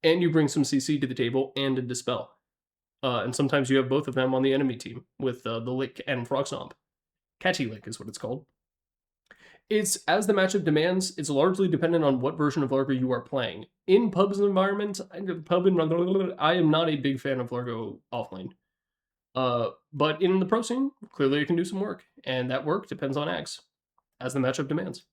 And you bring some CC to the table and a Dispel. And sometimes you have both of them on the enemy team with the Lick and Frogstomp. Catchy Lick is what it's called. It's, as the matchup demands, it's largely dependent on what version of Largo you are playing. In Pub's environment, I am not a big fan of Largo offlane. But in the pro scene, clearly it can do some work, and that work depends on Ags, as the matchup demands.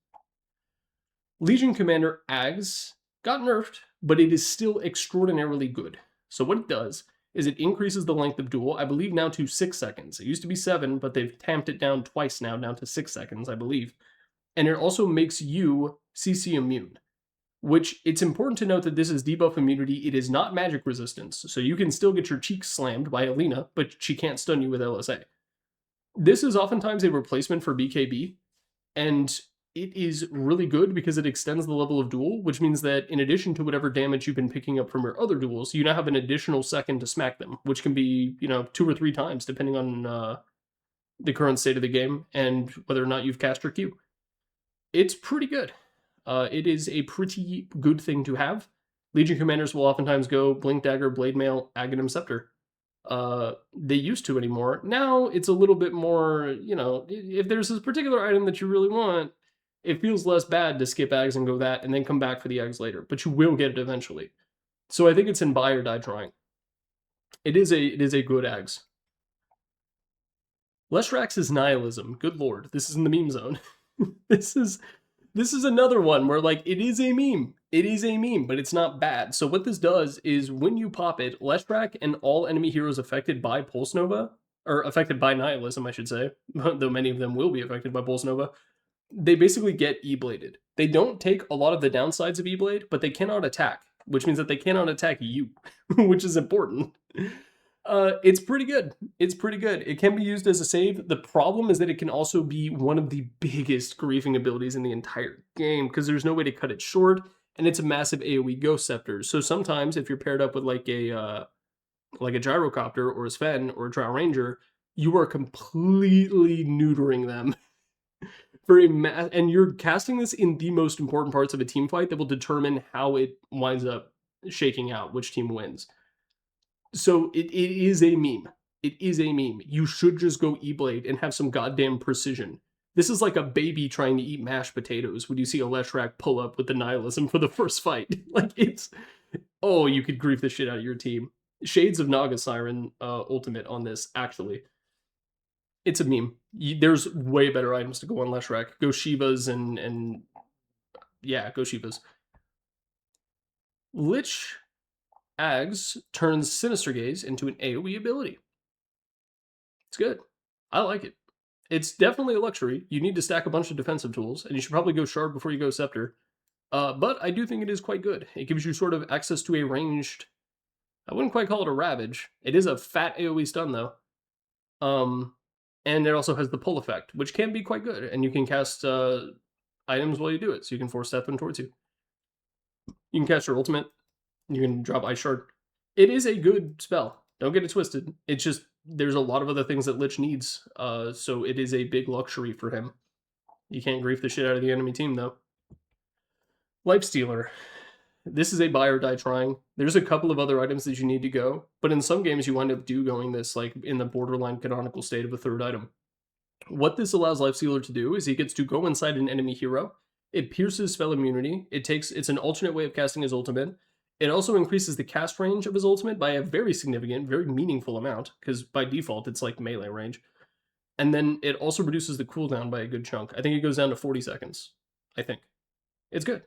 Legion Commander Ags got nerfed, but it is still extraordinarily good. So what it does is it increases the length of duel, I believe now to 6 seconds. It used to be 7, but they've tamped it down twice now, down to 6 seconds, I believe. And it also makes you CC immune, which it's important to note that this is debuff immunity. It is not magic resistance, so you can still get your cheeks slammed by Alina, but she can't stun you with LSA. This is oftentimes a replacement for BKB, and it is really good because it extends the level of duel, which means that in addition to whatever damage you've been picking up from your other duels, you now have an additional second to smack them, which can be, 2 or 3 times, depending on the current state of the game and whether or not you've cast your Q. It's pretty good. It is a pretty good thing to have. Legion commanders will oftentimes go Blink Dagger, Blade Mail, Aghanim, Scepter. They used to anymore. Now it's a little bit more, if there's this particular item that you really want, it feels less bad to skip Ags and go that and then come back for the Ags later, but you will get it eventually. So I think it's in buy or die trying. It is a good Ags. Leshrax's Nihilism. Good lord, this is in the meme zone. This is another one where, like, it is a meme. It is a meme, but it's not bad. So what this does is when you pop it, Leshrac and all enemy heroes affected by Pulse Nova, or affected by Nihilism, I should say, though many of them will be affected by Pulse Nova, they basically get E-Bladed. They don't take a lot of the downsides of E-Blade, but they cannot attack, which means that they cannot attack you, which is important. It's pretty good. It's pretty good. It can be used as a save. The problem is that it can also be one of the biggest griefing abilities in the entire game because there's no way to cut it short, and it's a massive AoE Ghost Scepter. So sometimes if you're paired up with like a Gyrocopter or a Sven or a Drow Ranger, you are completely neutering them. And you're casting this in the most important parts of a team fight that will determine how it winds up shaking out, which team wins. So it is a meme. It is a meme. You should just go E-Blade and have some goddamn precision. This is like a baby trying to eat mashed potatoes when you see a Leshrac pull up with the Nihilism for the first fight. Like, it's... Oh, you could grief the shit out of your team. Shades of Naga Siren ultimate on this, actually. It's a meme. There's way better items to go on Leshrac. Go Shivas and... Yeah, go Shivas. Lich... Ags turns Sinister Gaze into an AoE ability. It's good. I like it. It's definitely a luxury. You need to stack a bunch of defensive tools, and you should probably go Shard before you go Scepter. But I do think it is quite good. It gives you sort of access to a ranged... I wouldn't quite call it a Ravage. It is a fat AoE stun, though. And it also has the pull effect, which can be quite good, and you can cast items while you do it, so you can force them towards you. You can cast your ultimate. You can drop Ice Shard. It is a good spell. Don't get it twisted. It's just, there's a lot of other things that Lich needs, so it is a big luxury for him. You can't grief the shit out of the enemy team, though. Lifestealer. This is a buy or die trying. There's a couple of other items that you need to go, but in some games you wind up going this, like, in the borderline canonical state of a third item. What this allows Lifestealer to do is he gets to go inside an enemy hero. It pierces spell immunity. It's an alternate way of casting his ultimate. It also increases the cast range of his ultimate by a very significant, very meaningful amount, because by default it's like melee range. And then it also reduces the cooldown by a good chunk. I think it goes down to 40 seconds. I think. It's good.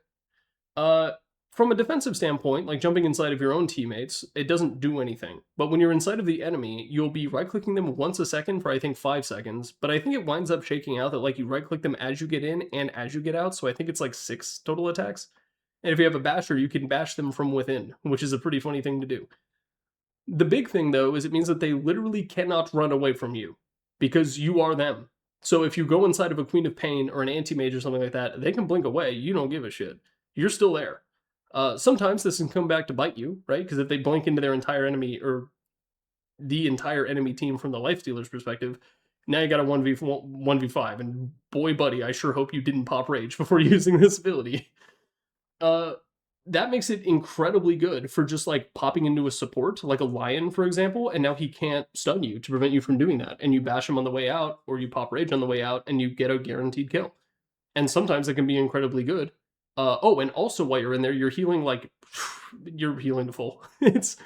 From a defensive standpoint, like jumping inside of your own teammates, it doesn't do anything. But when you're inside of the enemy, you'll be right-clicking them once a second for, I think, 5 seconds. But I think it winds up shaking out that, like, you right-click them as you get in and as you get out. So I think it's like 6 total attacks. And if you have a basher, you can bash them from within, which is a pretty funny thing to do. The big thing, though, is it means that they literally cannot run away from you because you are them. So if you go inside of a Queen of Pain or an Anti-Mage or something like that, they can blink away. You don't give a shit. You're still there. Sometimes this can come back to bite you, right? Because if they blink into their entire enemy or the entire enemy team from the Lifestealer's perspective, now you got a 1v5. And boy, buddy, I sure hope you didn't pop Rage before using this ability. That makes it incredibly good for just like popping into a support, like a Lion, for example, and now he can't stun you to prevent you from doing that. And you bash him on the way out, or you pop Rage on the way out, and you get a guaranteed kill. And sometimes it can be incredibly good. Oh, and also while you're in there, you're healing like, you're healing to full. It's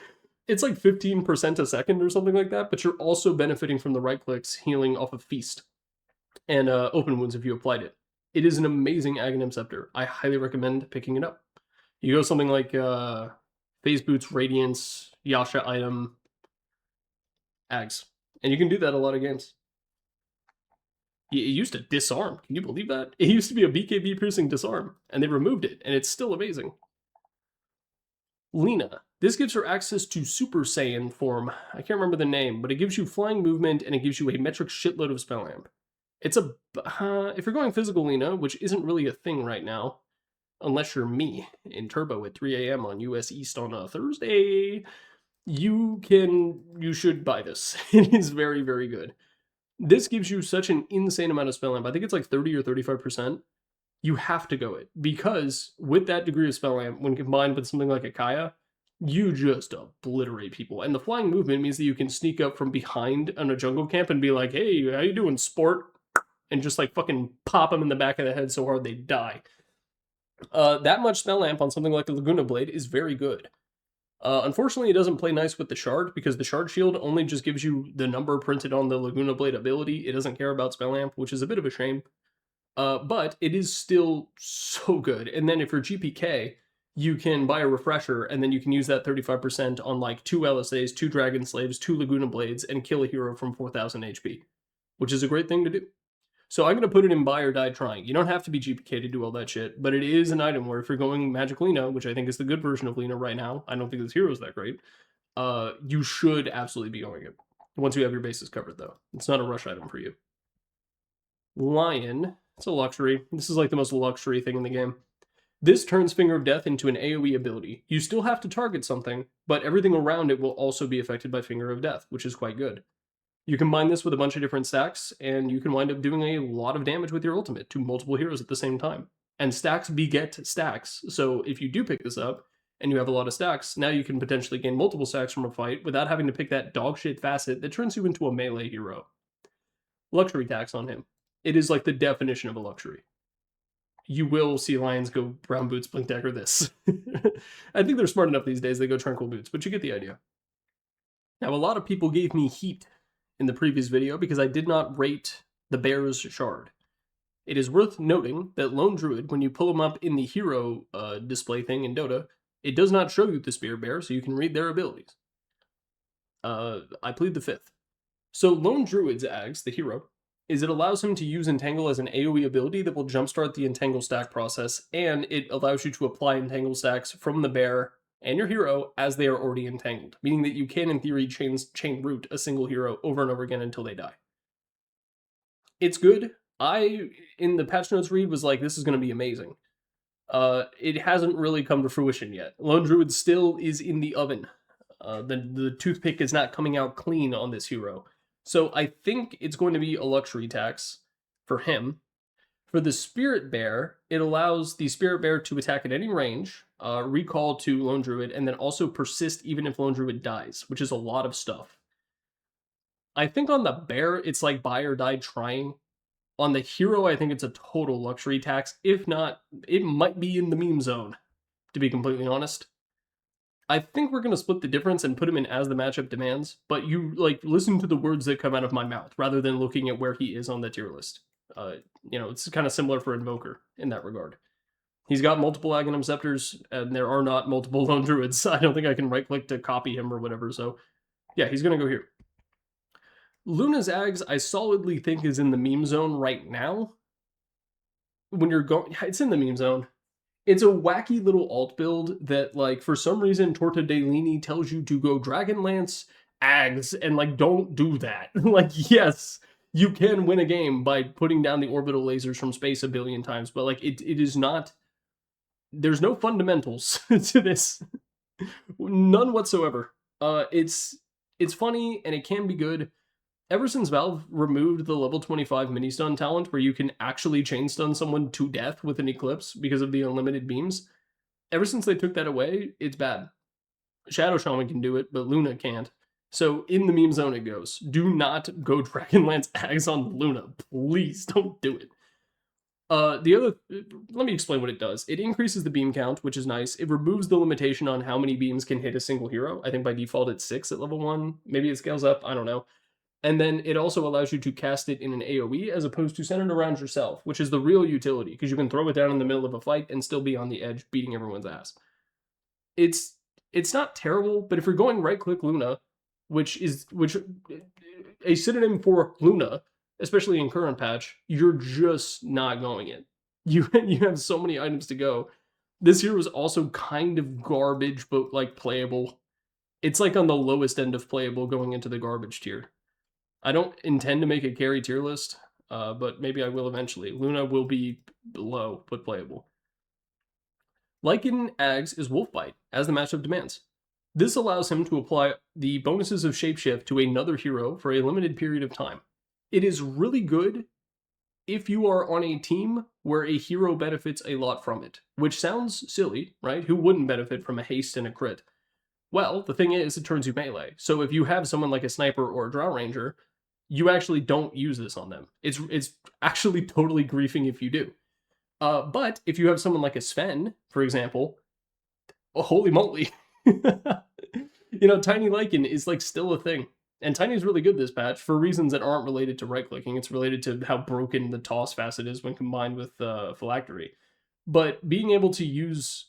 like 15% a second or something like that, but you're also benefiting from the right clicks, healing off of Feast and Open Wounds if you applied it. It is an amazing Aghanim Scepter. I highly recommend picking it up. You go something like Phase Boots, Radiance, Yasha item, Ags. And you can do that a lot of games. It used to disarm. Can you believe that? It used to be a BKB piercing disarm, and they removed it, and it's still amazing. Lina. This gives her access to Super Saiyan form. I can't remember the name, but it gives you flying movement, and it gives you a metric shitload of spell amp. It's a... if you're going physical Lina, which isn't really a thing right now, unless you're me in Turbo at 3 a.m. on US East on a Thursday, you should buy this. It is very, very good. This gives you such an insane amount of spell amp. I think it's like 30 or 35%. You have to go it, because with that degree of spell amp, when combined with something like a Kaya, you just obliterate people. And the flying movement means that you can sneak up from behind on a jungle camp and be like, hey, how you doing, sport? And just like fucking pop them in the back of the head so hard they die. That much spell amp on something like a Laguna Blade is very good. Unfortunately, it doesn't play nice with the Shard, because the Shard Shield only just gives you the number printed on the Laguna Blade ability. It doesn't care about spell amp, which is a bit of a shame. But it is still so good. And then if you're GPK, you can buy a refresher, and then you can use that 35% on like 2 LSAs, 2 Dragon Slaves, 2 Laguna Blades, and kill a hero from 4,000 HP, which is a great thing to do. So I'm going to put it in buy or die trying. You don't have to be GPK to do all that shit, but it is an item where if you're going Magic Lina, which I think is the good version of Lina right now, I don't think this hero is that great, you should absolutely be going it. Once you have your bases covered, though. It's not a rush item for you. Lion. It's a luxury. This is like the most luxury thing in the game. This turns Finger of Death into an AoE ability. You still have to target something, but everything around it will also be affected by Finger of Death, which is quite good. You combine this with a bunch of different stacks, and you can wind up doing a lot of damage with your ultimate to multiple heroes at the same time. And stacks beget stacks, so if you do pick this up, and you have a lot of stacks, now you can potentially gain multiple stacks from a fight without having to pick that dogshit facet that turns you into a melee hero. Luxury tax on him. It is like the definition of a luxury. You will see Lions go Brown Boots, Blink Dagger this. I think they're smart enough these days, they go Tranquil Boots, but you get the idea. Now, a lot of people gave me heat in the previous video because I did not rate the Bear's Shard. It is worth noting that Lone Druid, when you pull them up in the hero display thing in Dota, it does not show you the Spear Bear, so you can read their abilities. I plead the fifth. So Lone Druid's Ags, the hero, is it allows him to use Entangle as an AoE ability that will jumpstart the Entangle stack process, and it allows you to apply Entangle stacks from the Bear and your hero as they are already entangled, meaning that you can, in theory, chain root a single hero over and over again until they die. It's good. I, in the patch notes read, was like, this is going to be amazing. It hasn't really come to fruition yet. Lone Druid still is in the oven. The toothpick is not coming out clean on this hero. So I think it's going to be a luxury tax for him. For the Spirit Bear, it allows the Spirit Bear to attack at any range, recall to Lone Druid, and then also persist even if Lone Druid dies, which is a lot of stuff. I think on the Bear, it's like buy or die trying. On the hero, I think it's a total luxury tax. If not, it might be in the meme zone, to be completely honest. I think we're gonna split the difference and put him in as the matchup demands, but you like listen to the words that come out of my mouth rather than looking at where he is on the tier list. It's kind of similar for Invoker in that regard. He's got multiple Aghanim Scepters, and there are not multiple Lone Druids. I don't think I can right-click to copy him or whatever, so yeah, he's gonna go here. Luna's Ags, I solidly think is in the meme zone right now. When you're going, it's in the meme zone. It's a wacky little alt build that, like, for some reason, Torta Delini tells you to go Dragonlance, Ags, and, like, don't do that. Like, yes, you can win a game by putting down the orbital lasers from space a billion times, but, like, it is not... There's no fundamentals to this. None whatsoever. It's funny, and it can be good. Ever since Valve removed the level 25 mini stun talent where you can actually chain stun someone to death with an Eclipse because of the unlimited beams, ever since they took that away, it's bad. Shadow Shaman can do it, but Luna can't. So in the meme zone it goes. Do not go Dragonlance Ags on Luna. Please don't do it. Let me explain what it does. It increases the beam count, which is nice. It removes the limitation on how many beams can hit a single hero. I think by default it's 6 at level 1. Maybe it scales up, I don't know. And then it also allows you to cast it in an AoE as opposed to centered around yourself, which is the real utility, because you can throw it down in the middle of a fight and still be on the edge beating everyone's ass. It's not terrible, but if you're going right-click Luna, which a synonym for Luna, especially in current patch, you're just not going it. You have so many items to go. This hero is also kind of garbage, but like playable. It's like on the lowest end of playable going into the garbage tier. I don't intend to make a carry tier list, but maybe I will eventually. Luna will be low, but playable. Lycan Ags is Wolfbite, as the matchup demands. This allows him to apply the bonuses of Shapeshift to another hero for a limited period of time. It is really good if you are on a team where a hero benefits a lot from it, which sounds silly, right? Who wouldn't benefit from a haste and a crit? Well, the thing is, it turns you melee. So if you have someone like a sniper or a drow ranger, you actually don't use this on them. It's actually totally griefing if you do. But if you have someone like a Sven, for example, holy moly. Tiny Lycan is like still a thing. And Tiny's really good this patch for reasons that aren't related to right-clicking. It's related to how broken the toss facet is when combined with Phylactery. But being able to use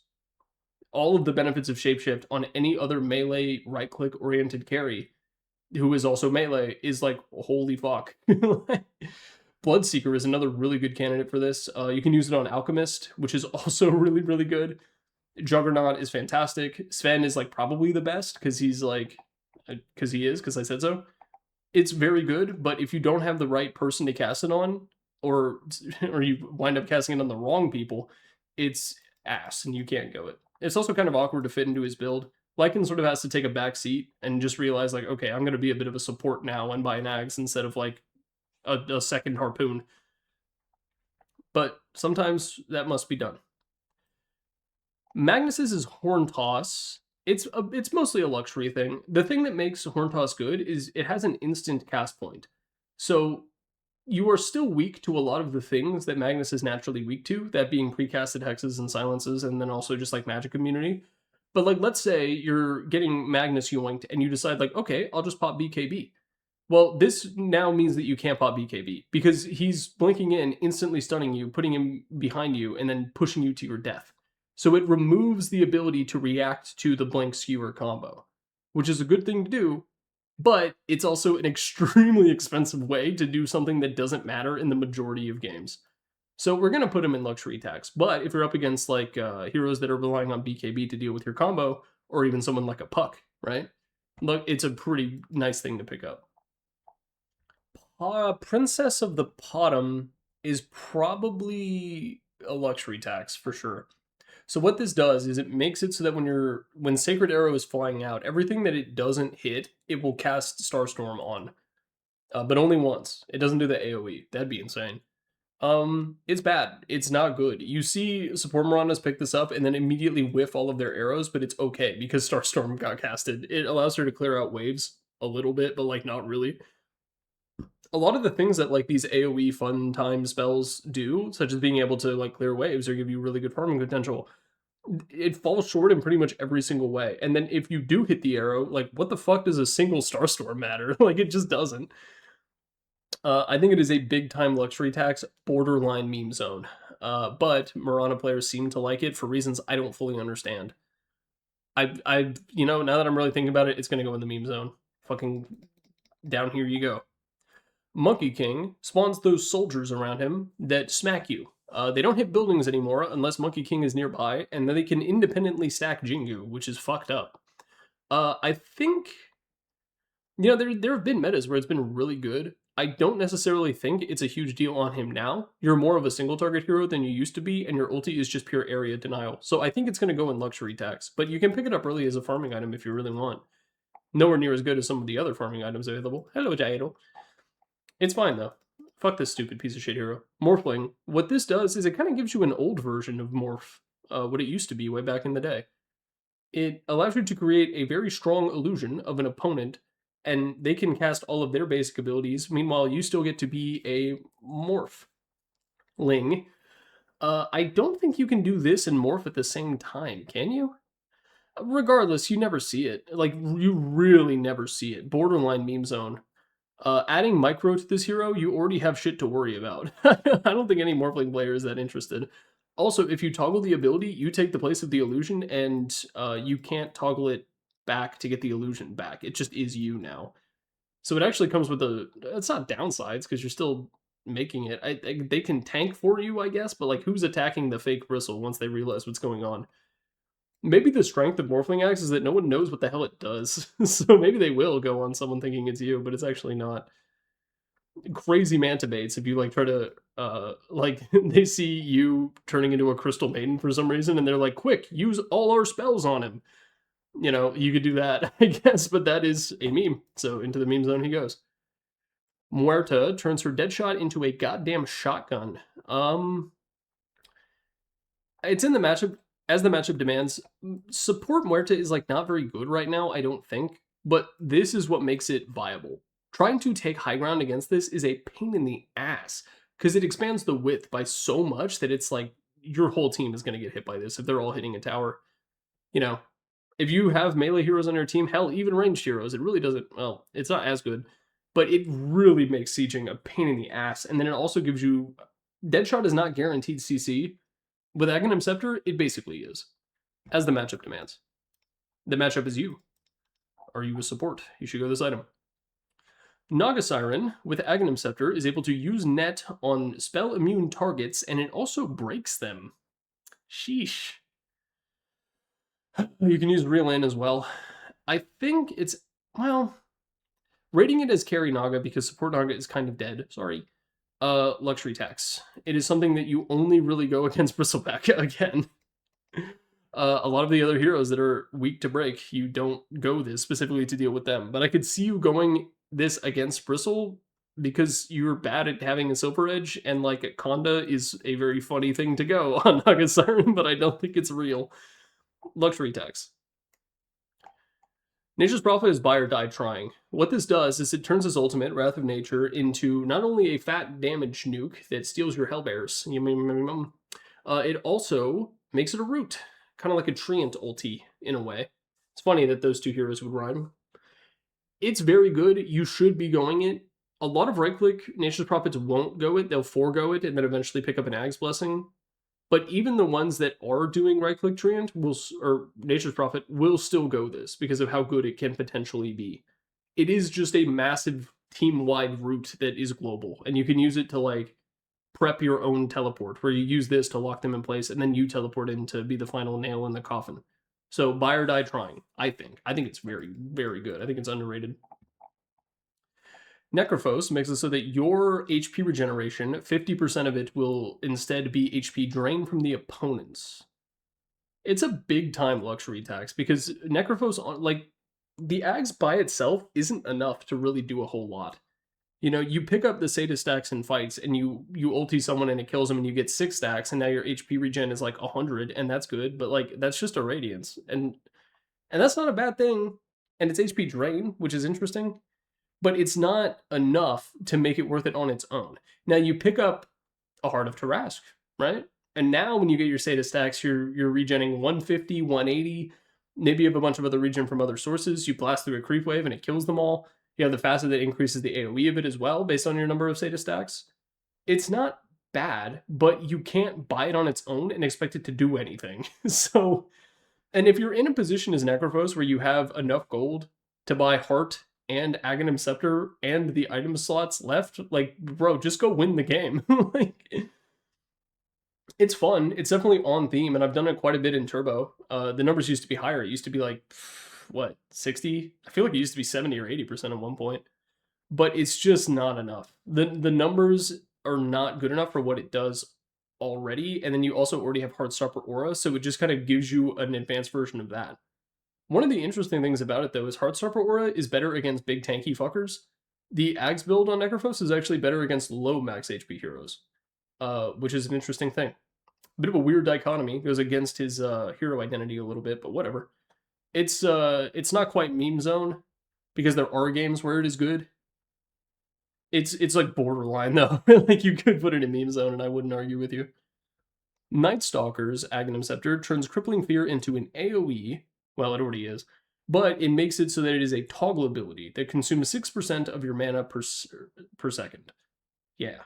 all of the benefits of Shapeshift on any other melee right-click oriented carry who is also melee is like, holy fuck. Bloodseeker is another really good candidate for this. You can use it on Alchemist, which is also really, really good. Juggernaut is fantastic. Sven is like probably the best because he's like, because I said so. It's very good, but if you don't have the right person to cast it on, or you wind up casting it on the wrong people, it's ass and you can't go it. It's also kind of awkward to fit into his build. Lycan sort of has to take a back seat and just realize, like, okay, I'm going to be a bit of a support now and buy an Ags instead of, like, a second Harpoon. But sometimes that must be done. Magnus's is Horn Toss. It's mostly a luxury thing. The thing that makes Horn Toss good is it has an instant cast point. So you are still weak to a lot of the things that Magnus is naturally weak to, that being precasted hexes and silences, and then also just, like, magic immunity. But, like, let's say you're getting Magnus yoinked and you decide, like, okay, I'll just pop BKB. Well, this now means that you can't pop BKB because he's blinking in, instantly stunning you, putting him behind you, and then pushing you to your death. So it removes the ability to react to the blink skewer combo, which is a good thing to do, but it's also an extremely expensive way to do something that doesn't matter in the majority of games. So we're going to put him in luxury tax. But if you're up against like heroes that are relying on BKB to deal with your combo, or even someone like a Puck, right? Look, it's a pretty nice thing to pick up. Princess of the Potom is probably a luxury tax for sure. So what this does is it makes it so that when Sacred Arrow is flying out, everything that it doesn't hit, it will cast Starstorm on. But only once. It doesn't do the AoE. That'd be insane. It's bad. It's not good. You see support Mirandas pick this up and then immediately whiff all of their arrows, but it's okay because Starstorm got casted. It allows her to clear out waves a little bit, but like not really. A lot of the things that like these AoE fun time spells do, such as being able to like clear waves or give you really good farming potential, it falls short in pretty much every single way. And then if you do hit the arrow, like, what the fuck does a single Starstorm matter? Like, it just doesn't. I think it is a big time luxury tax, borderline meme zone. But Mirana players seem to like it for reasons I don't fully understand. You know, now that I'm really thinking about it, it's gonna go in the meme zone. Fucking down here you go. Monkey King spawns those soldiers around him that smack you. They don't hit buildings anymore unless Monkey King is nearby, and then they can independently stack Jingu, which is fucked up. I think, you know, there have been metas where it's been really good. I don't necessarily think it's a huge deal on him now. You're more of a single target hero than you used to be, and your ulti is just pure area denial. So I think it's going to go in luxury tax, but you can pick it up early as a farming item if you really want. Nowhere near as good as some of the other farming items available. Hello, Jairo. It's fine, though. Fuck this stupid piece of shit hero. Morphling. What this does is it kind of gives you an old version of Morph, what it used to be way back in the day. It allows you to create a very strong illusion of an opponent, and they can cast all of their basic abilities. Meanwhile, you still get to be a Morphling. I don't think you can do this and Morph at the same time, can you? Regardless, you never see it. Like, you really never see it. Borderline meme zone. Adding micro to this hero, you already have shit to worry about. I don't think any Morphling player is that interested. Also, if you toggle the ability, you take the place of the illusion, and you can't toggle it back to get the illusion back. It just is you now. So it actually comes with it's not downsides, because you're still making it. They can tank for you, I guess, but like, who's attacking the fake bristle once they realize what's going on? Maybe the strength of Morphling Axe is that no one knows what the hell it does. So maybe they will go on someone thinking it's you, but it's actually not. Crazy manta baits if you like try to like they see you turning into a crystal maiden for some reason and they're like, quick, use all our spells on him. You know, you could do that, I guess, but that is a meme. So into the meme zone he goes. Muerta turns her deadshot into a goddamn shotgun. It's in the matchup as the matchup demands. Support Muerta is like not very good right now, I don't think, but this is what makes it viable. Trying to take high ground against this is a pain in the ass because it expands the width by so much that it's like your whole team is going to get hit by this if they're all hitting a tower. You know, if you have melee heroes on your team, hell, even ranged heroes, it really doesn't, well, it's not as good, but it really makes sieging a pain in the ass. And then it also gives you, Deadshot is not guaranteed CC. With Aghanim Scepter, it basically is, as the matchup demands. The matchup is you. Are you a support? You should go this item. Naga Siren with Aghanim Scepter is able to use net on spell immune targets, and it also breaks them. Sheesh. You can use real in as well. I think it's, well, rating it as carry Naga because support Naga is kind of dead. Sorry. Luxury tax. It is something that you only really go against Bristleback again. A lot of the other heroes that are weak to break, you don't go this specifically to deal with them. But I could see you going this against Bristle because you're bad at having a silver edge, and like Conda is a very funny thing to go on Naga Siren, but I don't think it's real. Luxury tax. Nature's Prophet is buy or die trying. What this does is it turns his ultimate, Wrath of Nature, into not only a fat damage nuke that steals your Hellbears, it also makes it a root. Kind of like a Treant ulti, in a way. It's funny that those two heroes would rhyme. It's very good. You should be going it. A lot of right-click Nature's Prophets won't go it. They'll forego it and then eventually pick up an Ag's Blessing. But even the ones that are doing right-click Treant or Nature's Prophet will still go this because of how good it can potentially be. It is just a massive team-wide route that is global, and you can use it to like prep your own teleport, where you use this to lock them in place, and then you teleport in to be the final nail in the coffin. So buy or die trying, I think. I think it's very, very good. I think it's underrated. Necrophos makes it so that your HP regeneration, 50% of it will instead be HP drain from the opponents. It's a big time luxury tax because Necrophos, like, the Ags by itself isn't enough to really do a whole lot. You know, you pick up the Sata stacks in fights and you ulti someone and it kills them and you get 6 stacks and now your HP regen is like 100 and that's good, but like that's just a radiance and that's not a bad thing. And it's HP drain, which is interesting. But it's not enough to make it worth it on its own. Now, you pick up a Heart of Tarask, right? And now when you get your Seta stacks, you're regenning 150, 180. Maybe you have a bunch of other regen from other sources. You blast through a creep wave and it kills them all. You have the facet that increases the AoE of it as well, based on your number of Seta stacks. It's not bad, but you can't buy it on its own and expect it to do anything. So, and if you're in a position as Necrophos where you have enough gold to buy Heart and Aghanim Scepter and the item slots left, like, bro, just go win the game. Like, it's fun. It's definitely on theme, and I've done it quite a bit in Turbo. The numbers used to be higher. It used to be like, what, 60? I feel like it used to be 70 or 80% at one point. But it's just not enough. The numbers are not good enough for what it does already, and then you also already have Heartstopper Aura, so it just kind of gives you an advanced version of that. One of the interesting things about it, though, is Heartstopper Aura is better against big tanky fuckers. The Ags build on Necrophos is actually better against low max HP heroes, which is an interesting thing. A bit of a weird dichotomy. It goes against his hero identity a little bit, but whatever. It's not quite meme zone, because there are games where it is good. It's like borderline, though. Like, you could put it in meme zone, and I wouldn't argue with you. Night Stalker's Aghanim Scepter turns Crippling Fear into an AoE. Well, it already is. But it makes it so that it is a toggle ability that consumes 6% of your mana per second. Yeah.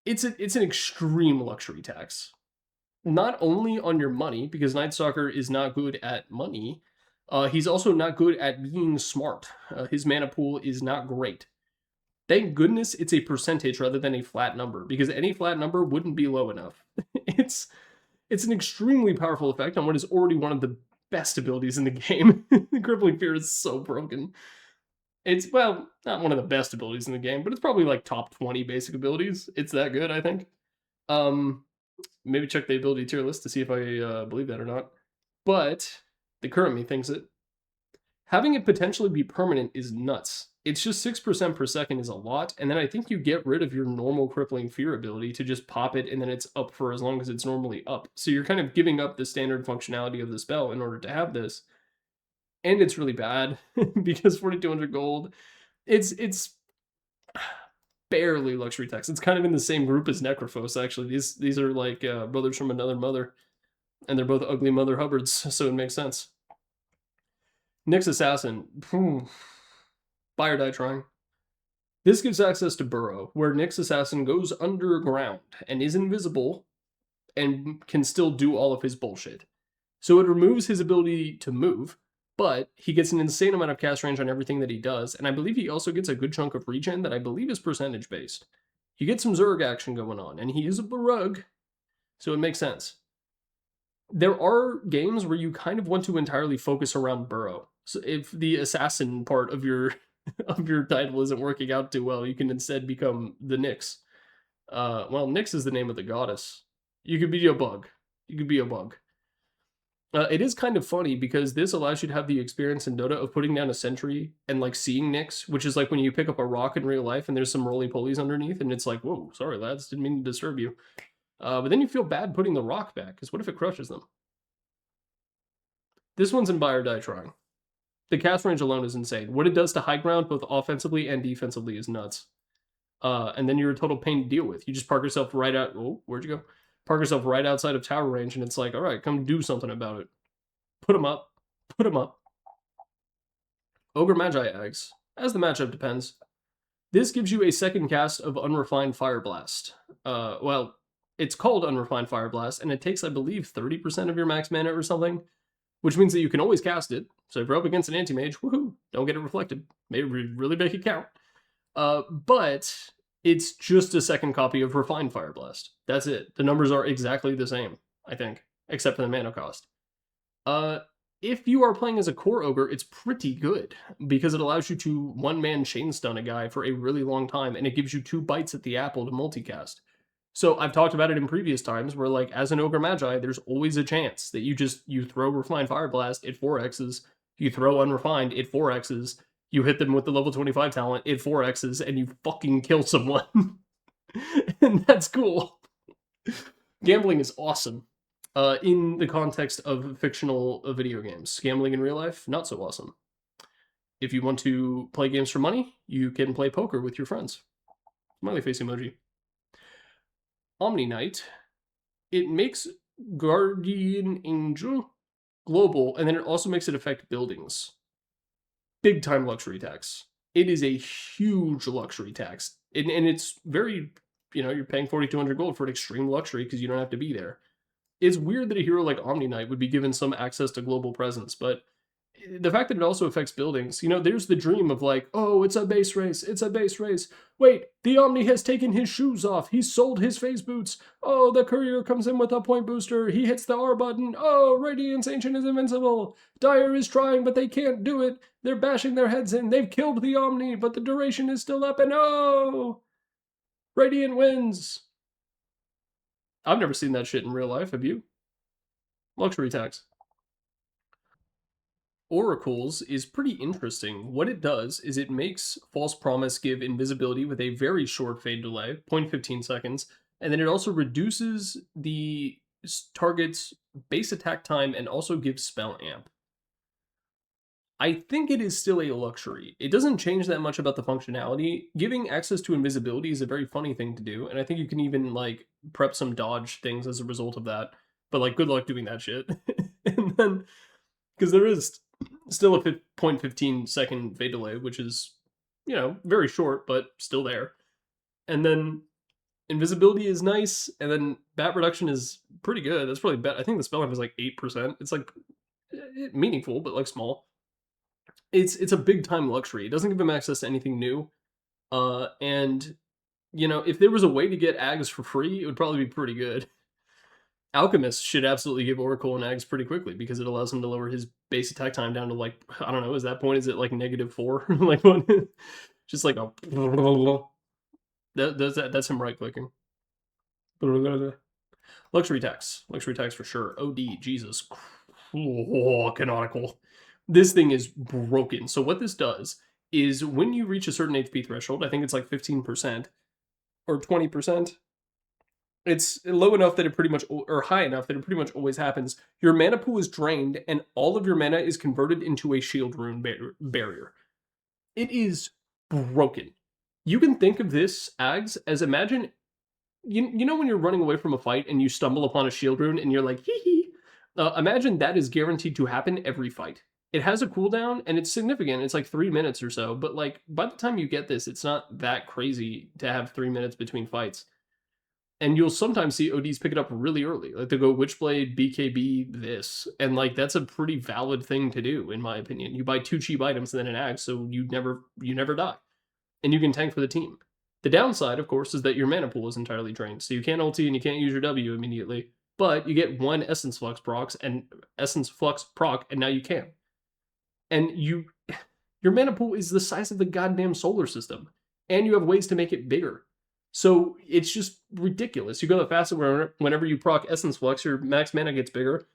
It's an extreme luxury tax. Not only on your money, because Night Stalker is not good at money, he's also not good at being smart. His mana pool is not great. Thank goodness it's a percentage rather than a flat number, because any flat number wouldn't be low enough. It's an extremely powerful effect on what is already one of the best abilities in the game. Crippling Fear is so broken. It's, well, not one of the best abilities in the game, but it's probably like top 20 basic abilities. It's that good, I think. Maybe check the ability tier list to see if I believe that or not. But the current me thinks it. Having it potentially be permanent is nuts. It's just 6% per second is a lot, and then I think you get rid of your normal Crippling Fear ability to just pop it, and then it's up for as long as it's normally up. So you're kind of giving up the standard functionality of the spell in order to have this. And it's really bad, because 4,200 gold, it's barely luxury tax. It's kind of in the same group as Necrophos, actually. These are like brothers from another mother, and they're both ugly Mother Hubbards, so it makes sense. Nyx Assassin. Buy or die trying. This gives access to Burrow, where Nyx Assassin goes underground and is invisible and can still do all of his bullshit. So it removes his ability to move, but he gets an insane amount of cast range on everything that he does, and I believe he also gets a good chunk of regen that I believe is percentage based. You get some Zerg action going on, and he is a Barug, so it makes sense. There are games where you kind of want to entirely focus around Burrow. So if the assassin part of your title isn't working out too well, you can instead become the Nyx. Well, Nyx is the name of the goddess. You could be a bug. You could be a bug. It is kind of funny because this allows you to have the experience in Dota of putting down a sentry and like seeing Nyx, which is like when you pick up a rock in real life and there's some roly-polies underneath and it's like, whoa, sorry lads, didn't mean to disturb you. But then you feel bad putting the rock back, because what if it crushes them? This one's in buy or die trying. The cast range alone is insane. What it does to high ground, both offensively and defensively, is nuts. And then you're a total pain to deal with. You just park yourself right out. Oh, where'd you go? Park yourself right outside of tower range, and it's like, all right, come do something about it. Put them up. Put them up. Ogre Magi Eggs. As the matchup depends. This gives you a second cast of Unrefined Fire Blast. Well, it's called Unrefined Fire Blast, and it takes, I believe, 30% of your max mana or something, which means that you can always cast it. So if you're up against an anti-mage, woohoo, don't get it reflected. Maybe really make it count. But it's just a second copy of Refined Fire Blast. That's it. The numbers are exactly the same, I think, except for the mana cost. If you are playing as a core ogre, it's pretty good, because it allows you to one-man chain stun a guy for a really long time, and it gives you 2 bites at the apple to multicast. So I've talked about it in previous times where, like, as an Ogre Magi, there's always a chance that you throw Refined Fire Blast, it 4x's, you throw Unrefined, it 4x's, you hit them with the level 25 talent, it 4x's, and you fucking kill someone. And that's cool. Gambling is awesome. In the context of fictional video games. Gambling in real life, not so awesome. If you want to play games for money, you can play poker with your friends. Smiley face emoji. Omni Knight. it makes Guardian Angel global, and then it also makes it affect buildings. Big time luxury tax. It is a huge luxury tax. And it's very, you're paying 4,200 gold for an extreme luxury because you don't have to be there. It's weird that a hero like Omni Knight would be given some access to global presence, but the fact that it also affects buildings, there's the dream of like, oh, it's a base race, it's a base race. Wait, the Omni has taken his shoes off, he sold his phase boots. Oh, the courier comes in with a point booster, he hits the R button. Oh, Radiance Ancient is invincible. Dire is trying, but they can't do it. They're bashing their heads in, they've killed the Omni, but the duration is still up, and oh, Radiant wins. I've never seen that shit in real life, have you? Luxury tax. Oracles is pretty interesting. What it does is it makes False Promise give invisibility with a very short fade delay, 0.15 seconds, and then it also reduces the target's base attack time and also gives spell amp. I think it is still a luxury. It doesn't change that much about the functionality. Giving access to invisibility is a very funny thing to do, and I think you can even like prep some dodge things as a result of that. But like, good luck doing that shit. And then, because there is still a 0.15 second fade delay, which is, very short, but still there. And then invisibility is nice, and then bat reduction is pretty good. That's probably bet. I think the spell amp is like 8%. It's like meaningful, but like small. It's a big time luxury. It doesn't give him access to anything new. And if there was a way to get Ags for free, it would probably be pretty good. Alchemist should absolutely give Oracle and Ags pretty quickly because it allows him to lower his base attack time down to like, I don't know, is that point, is it like -4? Like what? Just like a that's him right clicking. Luxury tax for sure. OD, Jesus. Oh, canonical. This thing is broken. So what this does is when you reach a certain HP threshold, I think it's like 15% or 20%. It's low enough that it pretty much, or high enough that it pretty much always happens. Your mana pool is drained, and all of your mana is converted into a shield rune barrier. It is broken. You can think of this, Ags, as imagine, you know when you're running away from a fight and you stumble upon a shield rune and you're like, hee hee. Imagine that is guaranteed to happen every fight. It has a cooldown, and it's significant. It's like 3 minutes or so, but like by the time you get this, it's not that crazy to have 3 minutes between fights. And you'll sometimes see ODs pick it up really early. Like they go Witchblade, BKB, this. And like that's a pretty valid thing to do, in my opinion. You buy 2 cheap items and then an axe, so you never die. And you can tank for the team. The downside, of course, is that your mana pool is entirely drained. So you can't ulti and you can't use your W immediately. But you get 1 Essence Flux proc, and now you can. And your mana pool is the size of the goddamn solar system. And you have ways to make it bigger. So it's just ridiculous. You go that fast whenever you proc Essence Flux, your max mana gets bigger.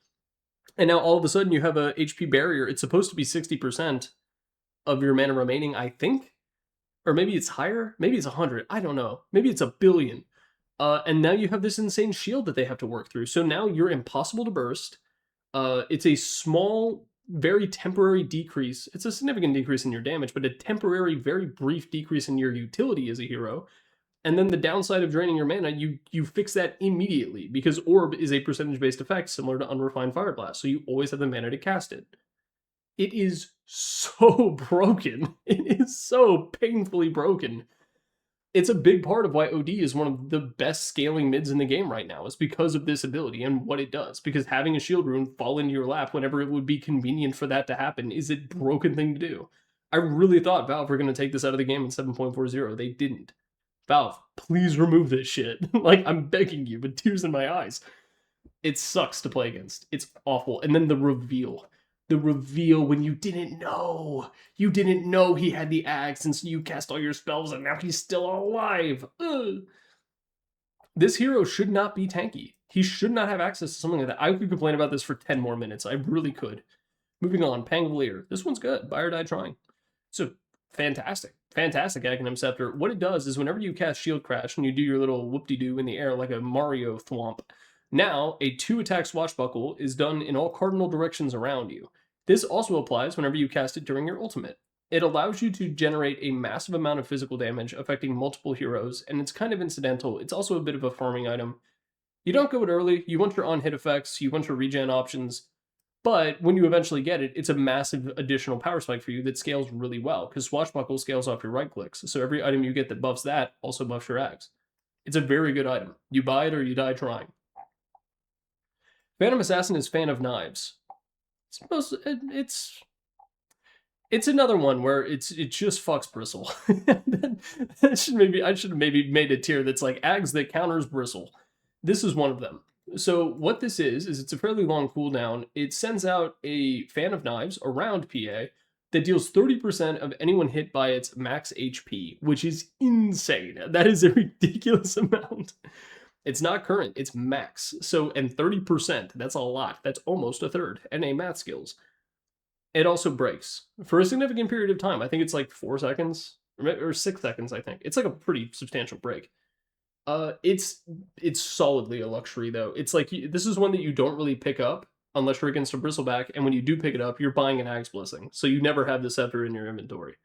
And now all of a sudden you have a HP barrier. It's supposed to be 60% of your mana remaining, I think. Or maybe it's higher. Maybe it's 100. I don't know. Maybe it's 1 billion. And now you have this insane shield that they have to work through. So now you're impossible to burst. It's a small, very temporary decrease. It's a significant decrease in your damage, but a temporary, very brief decrease in your utility as a hero. And then the downside of draining your mana, you fix that immediately, because Orb is a percentage-based effect similar to Unrefined Fire Blast, so you always have the mana to cast it. It is so broken. It is so painfully broken. It's a big part of why OD is one of the best scaling mids in the game right now, is because of this ability and what it does. Because having a shield rune fall into your lap whenever it would be convenient for that to happen is a broken thing to do. I really thought Valve were going to take this out of the game in 7.40. They didn't. Valve, please remove this shit. Like, I'm begging you with tears in my eyes. It sucks to play against. It's awful. And then the reveal. The reveal when you didn't know. You didn't know he had the axe, and so you cast all your spells, and now he's still alive. Ugh. This hero should not be tanky. He should not have access to something like that. I could complain about this for 10 more minutes. I really could. Moving on, Pangolier. This one's good. Buy or die trying. So, fantastic Aghanim Scepter. What it does is whenever you cast Shield Crash and you do your little whoop-de-doo in the air like a Mario thwomp, now a 2-attack Swashbuckle is done in all cardinal directions around you. This also applies whenever you cast it during your ultimate. It allows you to generate a massive amount of physical damage affecting multiple heroes, and it's kind of incidental. It's also a bit of a farming item. You don't go it early, you want your on-hit effects, you want your regen options, but when you eventually get it, it's a massive additional power spike for you that scales really well, because Swashbuckle scales off your right clicks, so every item you get that buffs that also buffs your axe. It's a very good item. You buy it or you die trying. Phantom Assassin is fan of knives. It's another one where it just fucks Bristle. I should have maybe made a tier that's like Ags that counters Bristle. This is one of them. So what this is it's a fairly long cooldown. It sends out a fan of knives around PA that deals 30% of anyone hit by its max HP, which is insane. That is a ridiculous amount. It's not current, it's max. So, and 30%, that's a lot. That's almost a third. NA math skills. It also breaks for a significant period of time. I think it's like 4 seconds or 6 seconds, I think. It's like a pretty substantial break. It's solidly a luxury though. It's like this is one that you don't really pick up unless you're against a bristleback, and when you do pick it up, you're buying an Axe Blessing, so you never have the Scepter in your inventory.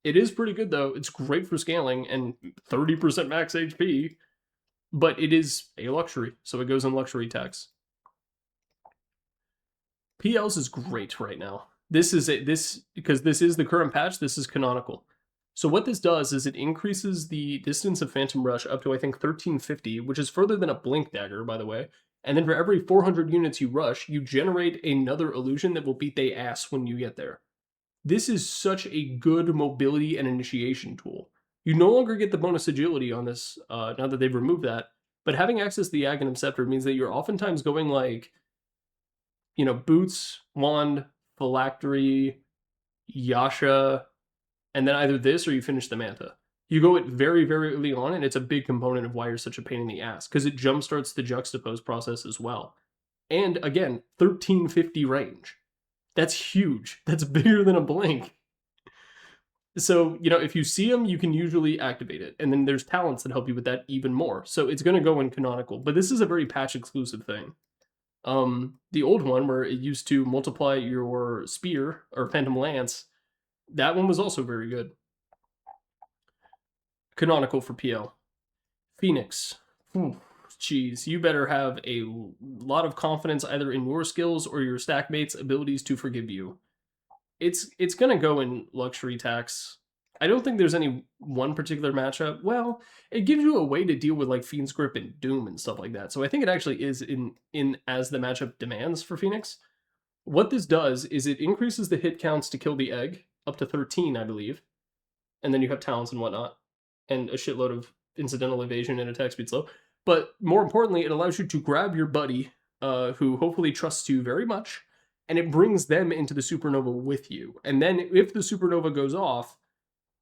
It is pretty good though. It's great for scaling and 30% max HP, but it is a luxury, so it goes in luxury tax. PLs is great right now. This is because this is the current patch. This is canonical. So what this does is it increases the distance of Phantom Rush up to, I think, 1350, which is further than a Blink Dagger, by the way. And then for every 400 units you rush, you generate another illusion that will beat they ass when you get there. This is such a good mobility and initiation tool. You no longer get the bonus agility on this, now that they've removed that, but having access to the Aghanim Scepter means that you're oftentimes going like, you know, Boots, Wand, Phylactery, Yasha, and then either this or you finish the Manta. You go it very, very early on, and it's a big component of why you're such a pain in the ass, because it jumpstarts the juxtapose process as well. And again, 1350 range. That's huge. That's bigger than a blink. So, you know, if you see them, you can usually activate it. And then there's talents that help you with that even more. So it's going to go in canonical, but this is a very patch exclusive thing. The old one where it used to multiply your spear or phantom lance, that one was also very good. Canonical for PL. Phoenix. Jeez, you better have a lot of confidence either in your skills or your stack mate's abilities to forgive you. It's gonna go in luxury tax. I don't think there's any one particular matchup. Well, it gives you a way to deal with like Fiend's Grip and Doom and stuff like that. So I think it actually is in as the matchup demands for Phoenix. What this does is it increases the hit counts to kill the egg up to 13, I believe. And then you have talents and whatnot, and a shitload of incidental evasion and attack speed slow. But more importantly, it allows you to grab your buddy, who hopefully trusts you very much, and it brings them into the supernova with you. And then if the supernova goes off,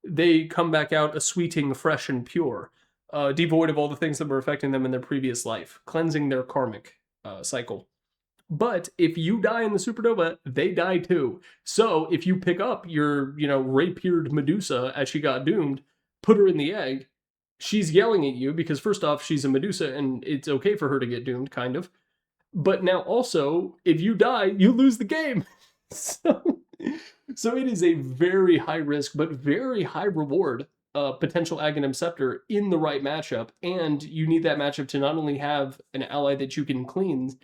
they come back out a sweeting, fresh, and pure, devoid of all the things that were affecting them in their previous life, cleansing their karmic cycle. But if you die in the supernova, they die too. So if you pick up your, you know, rapiered Medusa as she got doomed, put her in the egg, she's yelling at you because first off, she's a Medusa and it's okay for her to get doomed, kind of. But now also, if you die, you lose the game. So it is a very high risk, but very high reward potential Aghanim Scepter in the right matchup. And you need that matchup to not only have an ally that you can cleanse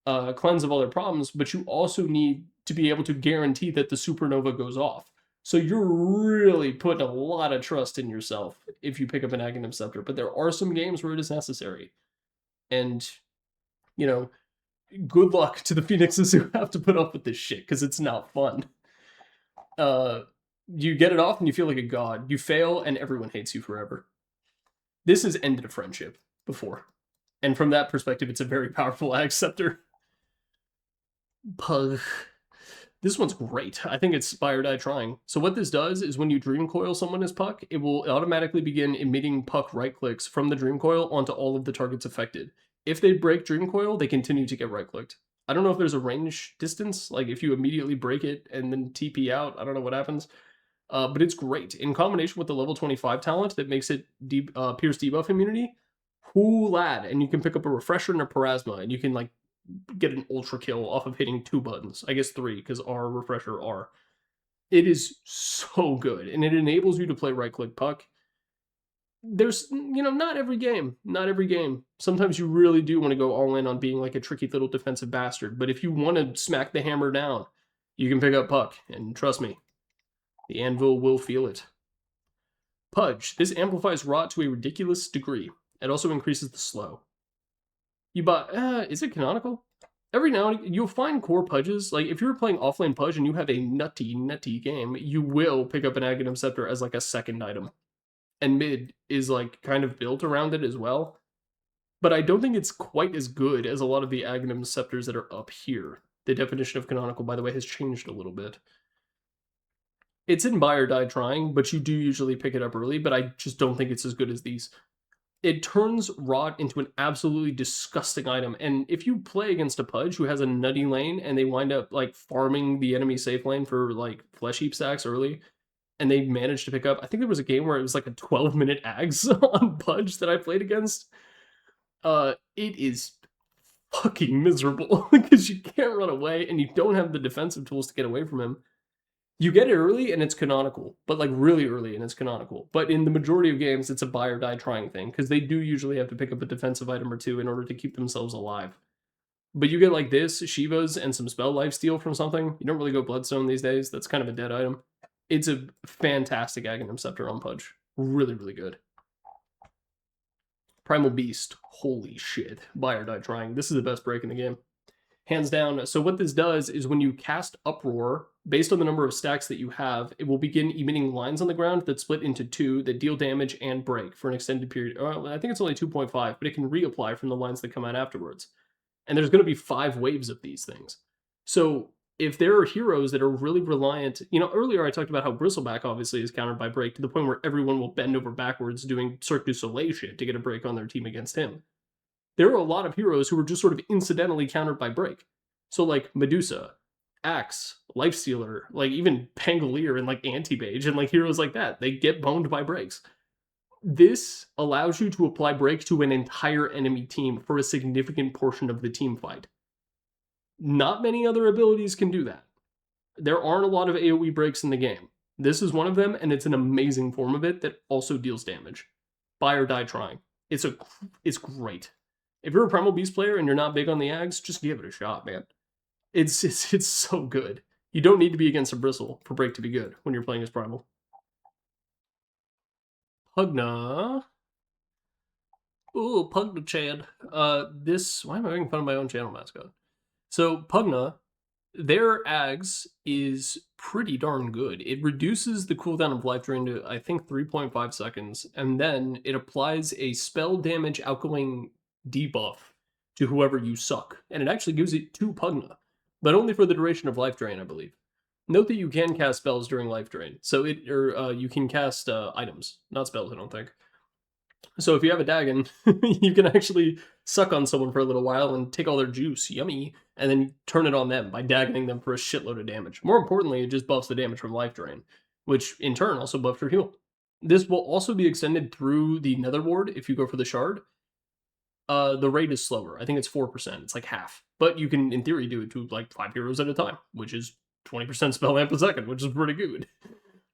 of all their problems, but you also need to be able to guarantee that the supernova goes off. So you're really putting a lot of trust in yourself if you pick up an Aghanim Scepter. But there are some games where it is necessary. And, you know, good luck to the Phoenixes who have to put up with this shit, because it's not fun. You get it off and you feel like a god. You fail and everyone hates you forever. This has ended a friendship before. And from that perspective, it's a very powerful Ag Scepter. Pug. This one's great. I think it's Spire Die Trying. So what this does is when you Dream Coil someone as Puck, it will automatically begin emitting Puck right clicks from the Dream Coil onto all of the targets affected. If they break Dream Coil, they continue to get right clicked. I don't know if there's a range distance, like if you immediately break it and then TP out, I don't know what happens. But it's great. In combination with the level 25 talent that makes it Pierce debuff immunity, whoo lad, and you can pick up a Refresher and a Parasma, and you can like get an ultra kill off of hitting 2 buttons. I guess 3, because R, Refresher, R. It is so good, and it enables you to play right-click Puck. There's, you know, not every game. Not every game. Sometimes you really do want to go all in on being like a tricky little defensive bastard. But if you want to smack the hammer down, you can pick up Puck. And trust me, the anvil will feel it. Pudge. This amplifies rot to a ridiculous degree. It also increases the slow. You buy, is it canonical? Every now and again, you'll find core Pudges. Like, if you're playing offlane Pudge and you have a nutty game, you will pick up an Aghanim Scepter as like a second item. And mid is like kind of built around it as well. But I don't think it's quite as good as a lot of the Aghanim Scepters that are up here. The definition of canonical, by the way, has changed a little bit. It's in buy or die trying, but you do usually pick it up early, but I just don't think it's as good as these. It turns rot into an absolutely disgusting item, and if you play against a Pudge who has a nutty lane and they wind up like farming the enemy safe lane for like flesh heap stacks early, and they managed to pick up, I think there was a game where it was like a 12-minute Ags on Pudge that I played against. It is fucking miserable because you can't run away and you don't have the defensive tools to get away from him. You get it early and it's canonical, but like really early and it's canonical. But in the majority of games, it's a buy or die trying thing because they do usually have to pick up a defensive item or two in order to keep themselves alive. But you get like this, Shivas, and some spell lifesteal from something. You don't really go Bloodstone these days. That's kind of a dead item. It's a fantastic Aghanim Scepter on Pudge. Really, really good. Primal Beast. Holy shit. Buy or die trying. This is the best break in the game. Hands down. So what this does is when you cast Uproar, based on the number of stacks that you have, it will begin emitting lines on the ground that split into two that deal damage and break for an extended period. I think it's only 2.5, but it can reapply from the lines that come out afterwards. And there's going to be 5 waves of these things. So if there are heroes that are really reliant, you know, earlier I talked about how Bristleback obviously is countered by break to the point where everyone will bend over backwards doing Cirque du Soleil shit to get a break on their team against him. There are a lot of heroes who are just sort of incidentally countered by break. So like Medusa, Axe, Lifestealer, like even Pangolier and like Anti-Mage and like heroes like that, they get boned by breaks. This allows you to apply break to an entire enemy team for a significant portion of the team fight. Not many other abilities can do that. There aren't a lot of AoE breaks in the game. This is one of them, and it's an amazing form of it that also deals damage. Buy or die trying. It's great. If you're a Primal Beast player and you're not big on the Ags, just give it a shot, man. It's so good. You don't need to be against a Bristle for break to be good when you're playing as Primal. Pugna. Ooh, Pugna Chan. Why am I making fun of my own channel mascot? So Pugna, their Ags is pretty darn good. It reduces the cooldown of life drain to, I think, 3.5 seconds, and then it applies a spell damage alkaline debuff to whoever you suck. And it actually gives it to Pugna, but only for the duration of life drain, I believe. Note that you can cast spells during life drain. So you can cast items, not spells, I don't think. So if you have a Dagon, you can actually suck on someone for a little while and take all their juice, yummy, and then turn it on them by Dagoning them for a shitload of damage. More importantly, it just buffs the damage from life drain, which in turn also buffs your heal. This will also be extended through the Nether Ward if you go for the Shard. The rate is slower. I think it's 4%. It's like half. But you can, in theory, do it to like 5 heroes at a time, which is 20% spell amp a second, which is pretty good.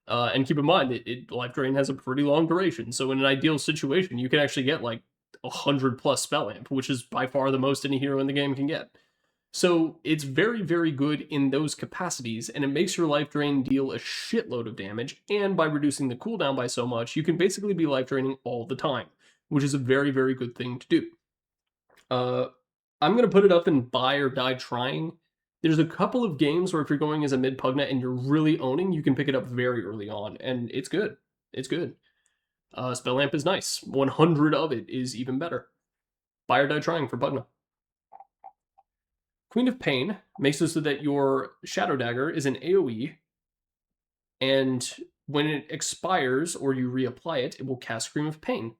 And keep in mind, life drain has a pretty long duration. So in an ideal situation, you can actually get like 100 plus spell amp, which is by far the most any hero in the game can get. So it's very, very good in those capacities, and it makes your life drain deal a shitload of damage. And by reducing the cooldown by so much, you can basically be life draining all the time, which is a very, very good thing to do. I'm going to put it up in buy or die trying. There's a couple of games where if you're going as a mid Pugna and you're really owning, you can pick it up very early on, and it's good. It's good. Spell Amp is nice. 100 of it is even better. Buy or die trying for Pugna. Queen of Pain makes it so that your Shadow Dagger is an AoE, and when it expires or you reapply it, it will cast Scream of Pain.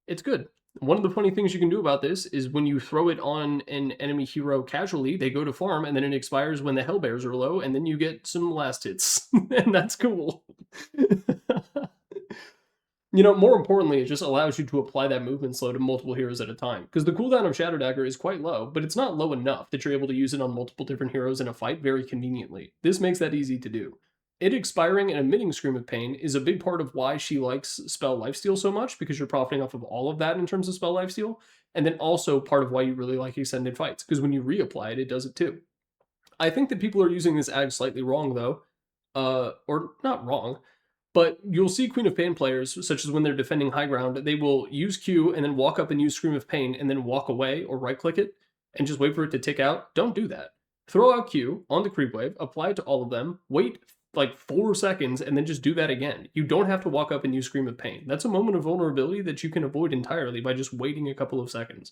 It's good. One of the funny things you can do about this is when you throw it on an enemy hero casually, they go to farm, and then it expires when the Hellbears are low, and then you get some last hits. And that's cool. You know, more importantly, it just allows you to apply that movement slow to multiple heroes at a time. Because the cooldown of Shadow Dagger is quite low, but it's not low enough that you're able to use it on multiple different heroes in a fight very conveniently. This makes that easy to do. It expiring and emitting Scream of Pain is a big part of why she likes spell lifesteal so much, because you're profiting off of all of that in terms of spell lifesteal, and then also part of why you really like Extended Fights, because when you reapply it, it does it too. I think that people are using this ag slightly wrong though, or not wrong, but you'll see Queen of Pain players, such as when they're defending high ground, they will use Q and then walk up and use Scream of Pain and then walk away or right click it and just wait for it to tick out. Don't do that. Throw out Q on the creep wave, apply it to all of them, wait like 4 seconds, and then just do that again. You don't have to walk up and use Scream of Pain. That's a moment of vulnerability that you can avoid entirely by just waiting a couple of seconds.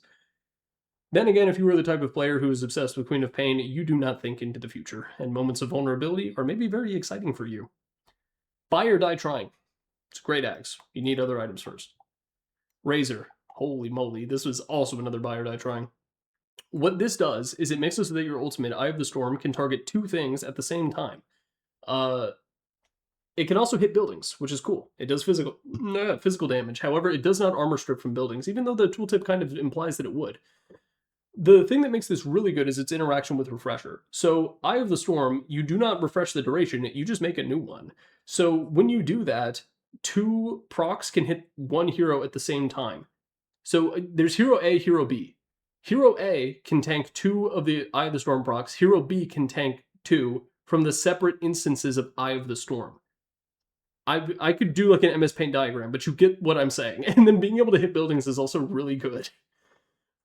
Then again, if you are the type of player who is obsessed with Queen of Pain, you do not think into the future, and moments of vulnerability are maybe very exciting for you. Buy or die trying. It's great axe. You need other items first. Razor. Holy moly, this was also another buy or die trying. What this does is it makes it so that your ultimate, Eye of the Storm, can target 2 things at the same time. It can also hit buildings, which is cool. It does physical damage. However, it does not armor strip from buildings, even though the tooltip kind of implies that it would. The thing that makes this really good is its interaction with Refresher. So, Eye of the Storm, you do not refresh the duration, you just make a new one. So, when you do that, 2 procs can hit 1 hero at the same time. So, there's Hero A, Hero B. Hero A can tank 2 of the Eye of the Storm procs, Hero B can tank 2 from the separate instances of Eye of the Storm. I could do like an MS Paint diagram, but you get what I'm saying. And then being able to hit buildings is also really good.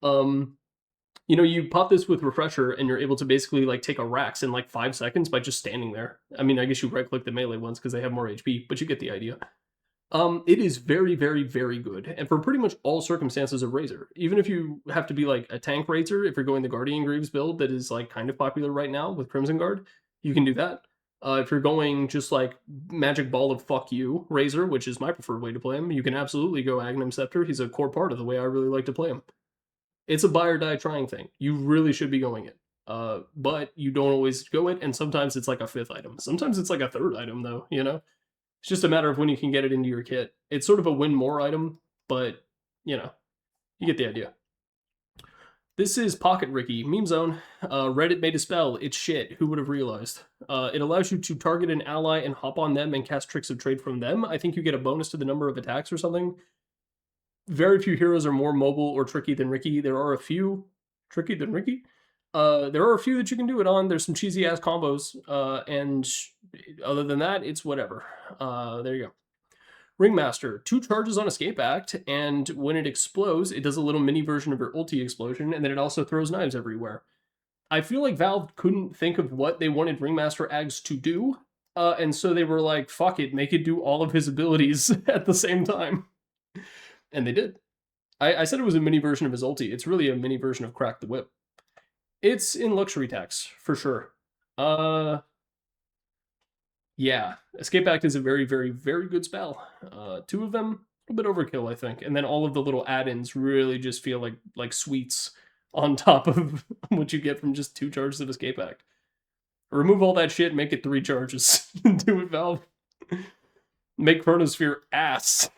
You know, you pop this with Refresher and you're able to basically like take a Rax in like 5 seconds by just standing there. I mean, I guess you right click the melee ones because they have more HP, but you get the idea. It is very, very, very good. And for pretty much all circumstances of Razor, even if you have to be like a tank Razor, if you're going the Guardian Greaves build that is like kind of popular right now with Crimson Guard, you can do that. If you're going just like Magic Ball of Fuck You Razor, which is my preferred way to play him, you can absolutely go Aghanim Scepter. He's a core part of the way I really like to play him. It's a buy or die trying thing. You really should be going it. But you don't always go it, and sometimes it's like a 5th item. Sometimes it's like a 3rd item, though, you know? It's just a matter of when you can get it into your kit. It's sort of a win more item, but, you know, you get the idea. This is Pocket Ricky, Meme Zone. Reddit made a spell. It's shit. Who would have realized? It allows you to target an ally and hop on them and cast Tricks of Trade from them. I think you get a bonus to the number of attacks or something. Very few heroes are more mobile or tricky than Ricky. There are a few tricky than Ricky. There are a few that you can do it on. There's some cheesy ass combos, and other than that, it's whatever. There you go. Ringmaster, 2 charges on Escape Act, and when it explodes, it does a little mini version of your ulti explosion, and then it also throws knives everywhere. I feel like Valve couldn't think of what they wanted Ringmaster Ags to do, and so they were like, fuck it, make it do all of his abilities at the same time. And they did. I said it was a mini version of his ulti. It's really a mini version of Crack the Whip. It's in luxury tax, for sure. Yeah. Escape Act is a very, very, very good spell. 2 of them, a bit overkill, I think. And then all of the little add-ins really just feel like sweets on top of what you get from just 2 charges of Escape Act. Remove all that shit, make it 3 charges. Do it, Valve. Make Chronosphere ass.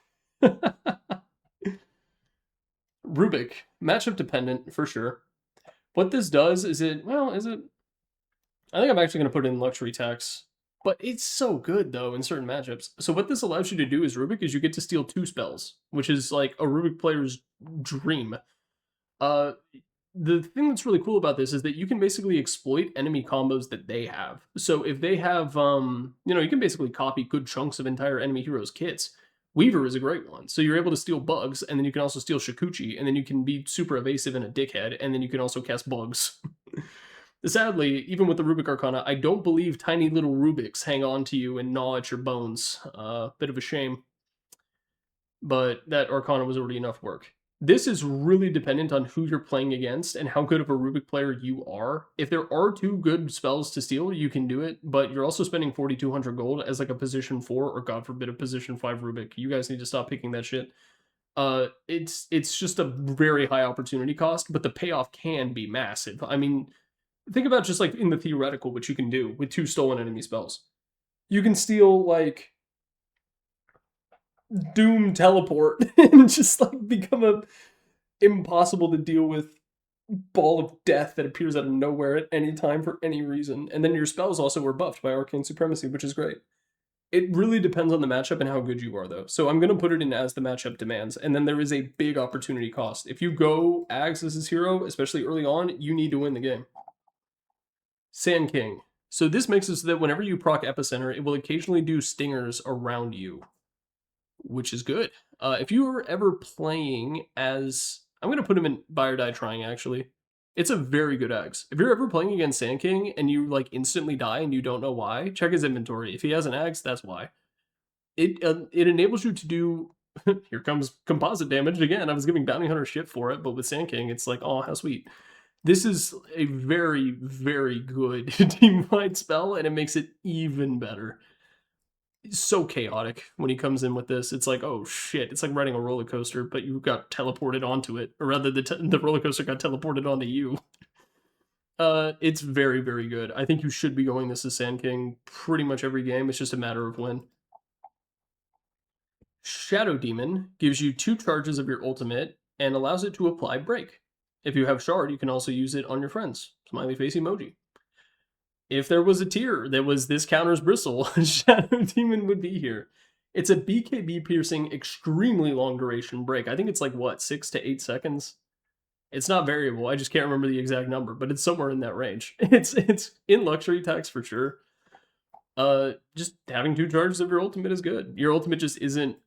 Rubik, matchup dependent for sure. What this does is I think I'm actually going to put it in luxury tax, but it's so good though in certain matchups. So what this allows you to do is Rubik is you get to steal 2 spells, which is like a Rubik player's dream. The thing that's really cool about this is that you can basically exploit enemy combos that they have. So if they have, you can basically copy good chunks of entire enemy heroes' kits. Weaver is a great one. So you're able to steal bugs, and then you can also steal Shikuchi, and then you can be super evasive and a dickhead, and then you can also cast bugs. Sadly, even with the Rubik Arcana, I don't believe tiny little Rubiks hang on to you and gnaw at your bones. Bit of a shame. But that Arcana was already enough work. This is really dependent on who you're playing against and how good of a Rubik player you are. If there are 2 good spells to steal, you can do it, but you're also spending 4,200 gold as like a position 4 or God forbid a position 5 Rubik. You guys need to stop picking that shit. It's just a very high opportunity cost, but the payoff can be massive. I mean, think about just like in the theoretical what you can do with 2 stolen enemy spells. You can steal like Doom teleport and just like become a impossible to deal with ball of death that appears out of nowhere at any time for any reason. And then your spells also were buffed by Arcane Supremacy, which is great. It really depends on the matchup and how good you are, though. So I'm going to put it in as the matchup demands. And then there is a big opportunity cost. If you go Ags as his hero, especially early on, you need to win the game. Sand King. So this makes it so that whenever you proc Epicenter, it will occasionally do stingers around you, which is good. If you were ever playing as... I'm going to put him in Buy or Die Trying, actually. It's a very good Ags. If you're ever playing against Sand King and you like instantly die and you don't know why, check his inventory. If he has an Ags, that's why. It enables you to do... Here comes composite damage again. I was giving Bounty Hunter shit for it, but with Sand King, it's like, oh, how sweet. This is a very, very good team-wide spell, and it makes it even better. It's so chaotic when he comes in with this. It's like, oh shit, it's like riding a roller coaster, but you got teleported onto it. Or rather, the roller coaster got teleported onto you. It's very, very good. I think you should be going this as Sand King pretty much every game. It's just a matter of when. Shadow Demon gives you 2 charges of your ultimate and allows it to apply Break. If you have Shard, you can also use it on your friends. Smiley face emoji. If there was a tier that was this counters Bristle, Shadow Demon would be here. It's a BKB piercing, extremely long duration break. I think it's like, what, 6 to 8 seconds? It's not variable. I just can't remember the exact number, but it's somewhere in that range. It's in luxury tax for sure. Just having 2 charges of your ultimate is good. Your ultimate just isn't...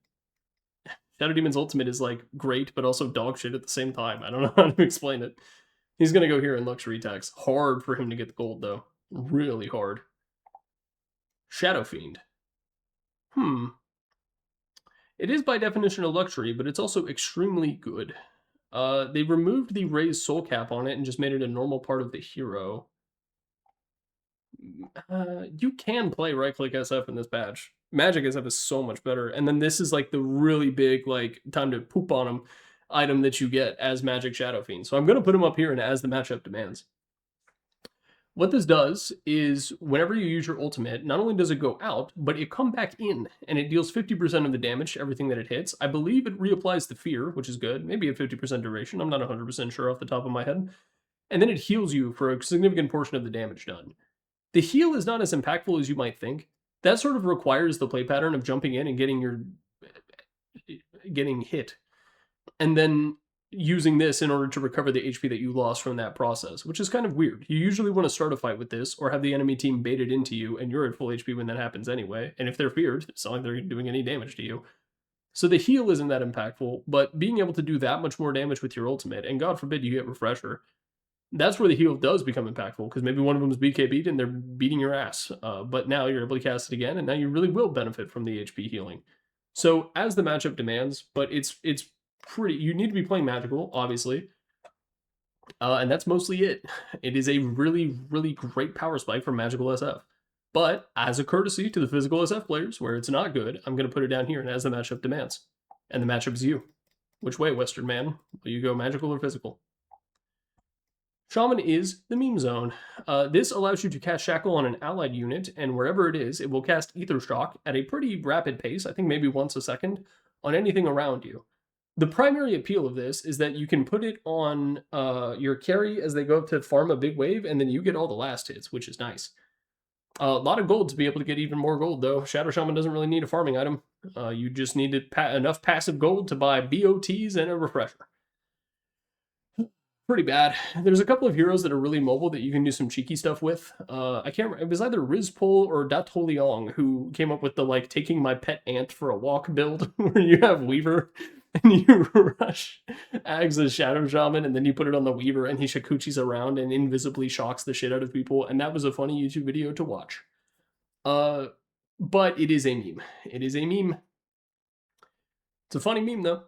Shadow Demon's ultimate is like great, but also dog shit at the same time. I don't know how to explain it. He's going to go here in luxury tax. Hard for him to get the gold, though. Really hard. Shadow Fiend. It is by definition a luxury, but it's also extremely good. They removed the raised soul cap on it and just made it a normal part of the hero. You can play right-click SF in this patch. Magic SF is so much better. And then this is like the really big, like, time to poop on him item that you get as Magic Shadow Fiend. So I'm going to put him up here and as the matchup demands. What this does is whenever you use your ultimate, not only does it go out, but it comes back in and it deals 50% of the damage to everything that it hits. I believe it reapplies the fear, which is good. Maybe a 50% duration. I'm not 100% sure off the top of my head. And then it heals you for a significant portion of the damage done. The heal is not as impactful as you might think. That sort of requires the play pattern of jumping in and getting hit. And then using this in order to recover the HP that you lost from that process, which is kind of weird. You usually want to start a fight with this or have the enemy team baited into you and you're at full HP when that happens anyway. And if they're feared, it's not like they're doing any damage to you. So the heal isn't that impactful, but being able to do that much more damage with your ultimate, and God forbid you get Refresher, that's where the heal does become impactful, because maybe one of them is BKB'd and they're beating your ass. But now you're able to cast it again, and now you really will benefit from the HP healing. So as the matchup demands, but it's pretty... You need to be playing magical, obviously. And that's mostly it. It is a really, really great power spike for magical SF. But as a courtesy to the physical SF players, where it's not good, I'm going to put it down here and as the matchup demands. And the matchup is you. Which way, Western man? Will you go magical or physical? Shaman is the meme zone. This allows you to cast Shackle on an allied unit, and wherever it is, it will cast Ether Shock at a pretty rapid pace, I think maybe once a second, on anything around you. The primary appeal of this is that you can put it on your carry as they go up to farm a big wave, and then you get all the last hits, which is nice. A lot of gold to be able to get even more gold, though. Shadow Shaman doesn't really need a farming item. You just need enough passive gold to buy BOTs and a refresher. Pretty bad. There's a couple of heroes that are really mobile that you can do some cheeky stuff with. I can't remember. It was either Rizpol or Datoliong who came up with the, like, taking my pet ant for a walk build, where you have Weaver and you rush Ags as Shadow Shaman, and then you put it on the Weaver and he shakuchis around and invisibly shocks the shit out of people, and that was a funny YouTube video to watch. But it is a meme. It is a meme. It's a funny meme, though.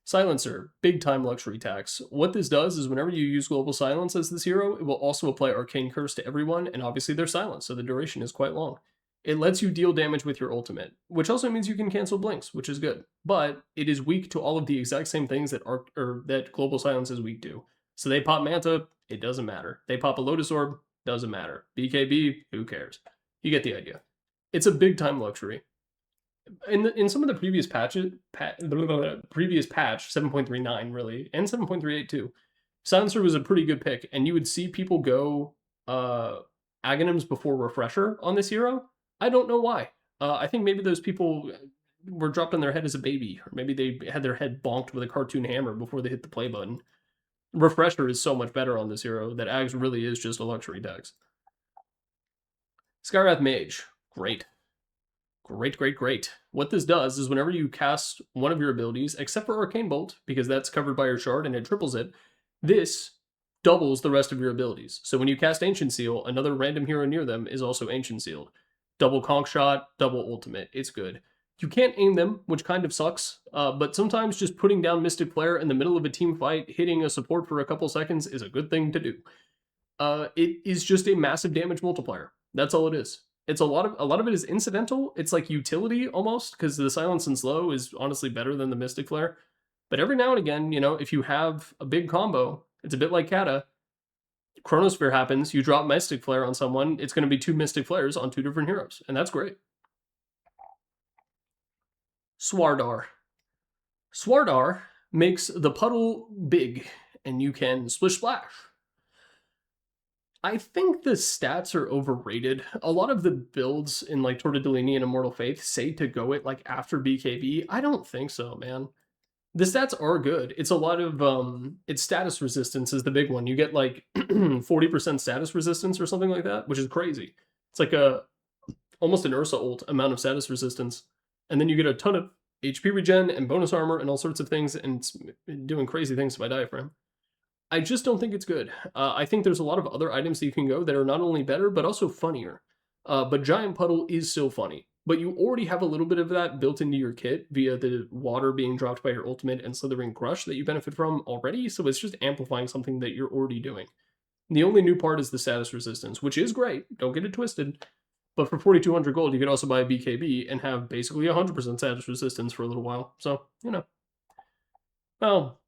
Silencer, big time luxury tax. What this does is whenever you use Global Silence as this hero, it will also apply Arcane Curse to everyone, and obviously they're silenced, so the duration is quite long. It lets you deal damage with your ultimate, which also means you can cancel blinks, which is good. But it is weak to all of the exact same things that that Global Silence is weak to. So they pop Manta, it doesn't matter. They pop a Lotus Orb, doesn't matter. BKB, who cares? You get the idea. It's a big time luxury. In some of the previous patches, previous patch 7.39 really, and 7.38 too, Silencer was a pretty good pick, and you would see people go Aghanims before Refresher on this hero. I don't know why. I think maybe those people were dropped on their head as a baby, or maybe they had their head bonked with a cartoon hammer before they hit the play button. Refresher is so much better on this hero that Ags really is just a luxury dex. Skywrath Mage. Great. Great, great, great. What this does is whenever you cast one of your abilities, except for Arcane Bolt, because that's covered by your shard and it triples it, this doubles the rest of your abilities. So when you cast Ancient Seal, another random hero near them is also Ancient Sealed. Double Conch Shot, double Ultimate. It's good. You can't aim them, which kind of sucks, but sometimes just putting down Mystic Flare in the middle of a team fight, hitting a support for a couple seconds is a good thing to do. It is just a massive damage multiplier. That's all it is. It's a lot of it is incidental. It's like utility almost, because the Silence and Slow is honestly better than the Mystic Flare. But every now and again, you know, if you have a big combo, it's a bit like Kata. Chronosphere happens, you drop Mystic Flare on someone, it's going to be 2 Mystic Flares on 2 different heroes, and that's great. Swardar. Swardar makes the puddle big, and you can splish splash. I think the stats are overrated. A lot of the builds in like Tortellini and Immortal Faith say to go it like after BKB. I don't think so, man. The stats are good. It's a lot of it's status resistance is the big one. You get like 40% status resistance or something like that, which is crazy. It's like a almost an Ursa ult amount of status resistance. And then you get a ton of HP regen and bonus armor and all sorts of things, and it's doing crazy things to my diaphragm. I just don't think it's good. I think there's a lot of other items that you can go that are not only better, but also funnier. But Giant Puddle is still funny. But you already have a little bit of that built into your kit via the water being dropped by your ultimate and Slithering Crush that you benefit from already, so it's just amplifying something that you're already doing. The only new part is the status resistance, which is great, don't get it twisted, but for 4,200 gold you could also buy a BKB and have basically 100% status resistance for a little while, so, you know. Well,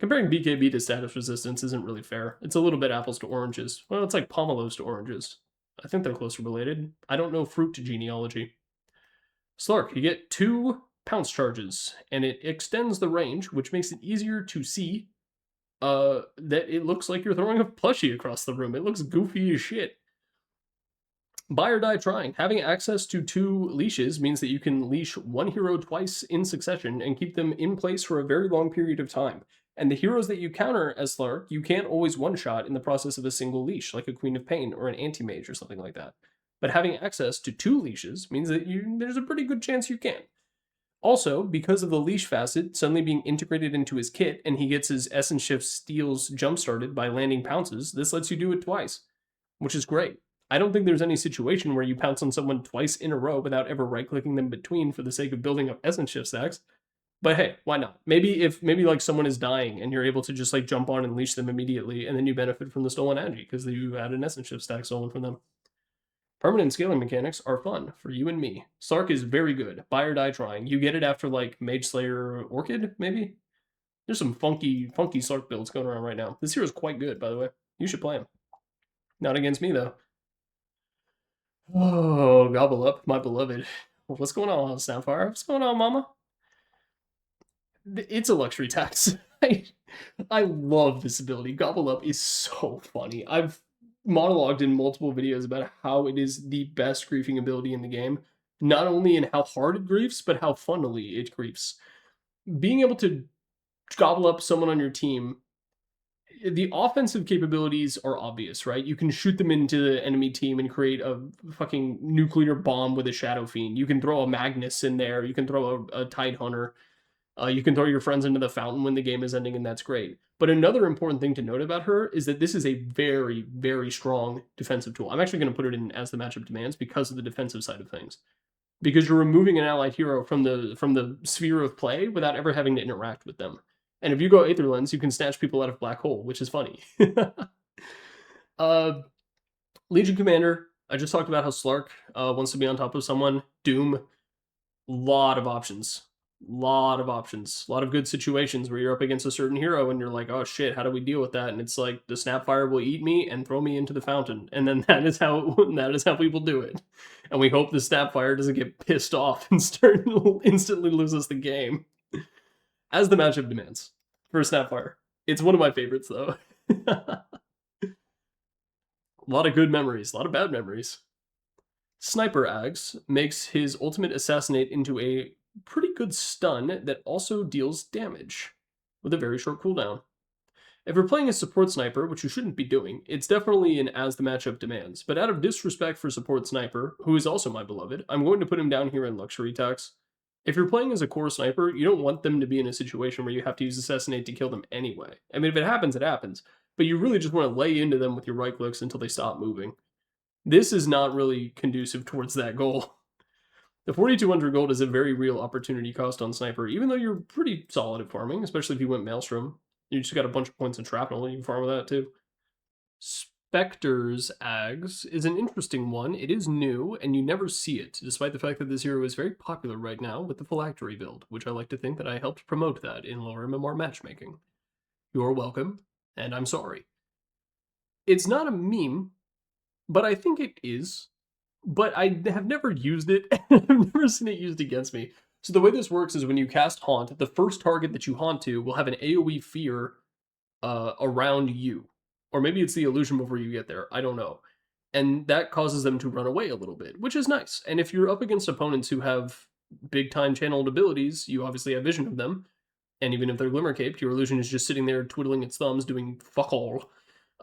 comparing BKB to status resistance isn't really fair. It's a little bit apples to oranges. Well, it's like pomelos to oranges. I think they're closely related. I don't know fruit genealogy. Slark, you get 2 pounce charges, and it extends the range, which makes it easier to see that it looks like you're throwing a plushie across the room. It looks goofy as shit. Buy or die trying. Having access to 2 leashes means that you can leash one hero twice in succession and keep them in place for a very long period of time. And the heroes that you counter as Slark, you can't always one-shot in the process of a single leash, like a Queen of Pain or an Anti-Mage or something like that. But having access to 2 leashes means that there's a pretty good chance you can. Also, because of the leash facet suddenly being integrated into his kit, and he gets his Essence Shift steals jump-started by landing pounces, this lets you do it twice, which is great. I don't think there's any situation where you pounce on someone twice in a row without ever right-clicking them between for the sake of building up Essence Shift stacks. But hey, why not? Maybe like someone is dying and you're able to just like jump on and leash them immediately, and then you benefit from the stolen energy because you had an Essence Shift stack stolen from them. Permanent scaling mechanics are fun for you and me. Sark is very good. Buy or die trying. You get it after like Mage Slayer Orchid, maybe? There's some funky Sark builds going around right now. This hero's quite good, by the way. You should play him. Not against me, though. Oh, gobble up, my beloved. What's going on, Sapphire? What's going on, mama? It's a luxury tax. I love this ability. Gobble up is so funny. I've monologued in multiple videos about how it is the best griefing ability in the game. Not only in how hard it griefs, but how funnily it griefs. Being able to gobble up someone on your team, the offensive capabilities are obvious, right? You can shoot them into the enemy team and create a fucking nuclear bomb with a Shadow Fiend. You can throw a Magnus in there. You can throw a Tide Hunter. You can throw your friends into the fountain when the game is ending, and that's great. But another important thing to note about her is that this is a very, very strong defensive tool. I'm actually going to put it in as the matchup demands because of the defensive side of things. Because you're removing an allied hero from the sphere of play without ever having to interact with them. And if you go Aether Lens, you can snatch people out of Black Hole, which is funny. Legion Commander, I just talked about how Slark wants to be on top of someone. Doom, lot of options. A lot of good situations where you're up against a certain hero and you're like, oh shit, how do we deal with that? And it's like the Snapfire will eat me and throw me into the fountain, and then that is how people do it. And we hope the Snapfire doesn't get pissed off and instantly loses the game. As the matchup demands for Snapfire, it's one of my favorites though. A lot of good memories, a lot of bad memories. Sniper Ags makes his ultimate assassinate into a pretty good stun that also deals damage with a very short cooldown. If you're playing a support sniper, which you shouldn't be doing, it's definitely an as the matchup demands. But out of disrespect for support sniper, who is also my beloved, I'm going to put him down here in luxury tax. If you're playing as a core sniper, you don't want them to be in a situation where you have to use assassinate to kill them anyway. I mean, if it happens, it happens. But you really just want to lay into them with your right clicks until they stop moving. This is not really conducive towards that goal. The 4,200 gold is a very real opportunity cost on Sniper, even though you're pretty solid at farming, especially if you went Maelstrom. You just got a bunch of points in Shrapnel, and you can farm with that too. Spectre's Ags is an interesting one. It is new, and you never see it, despite the fact that this hero is very popular right now with the Phylactery build, which I like to think that I helped promote that in lower MMR matchmaking. You're welcome, and I'm sorry. It's not a meme, but I think it is. But I have never used it, and I've never seen it used against me. So the way this works is when you cast Haunt, the first target that you haunt to will have an AoE fear around you. Or maybe it's the illusion before you get there, I don't know. And that causes them to run away a little bit, which is nice. And if you're up against opponents who have big-time channeled abilities, you obviously have vision of them. And even if they're Glimmer-caped, your illusion is just sitting there twiddling its thumbs doing fuck all.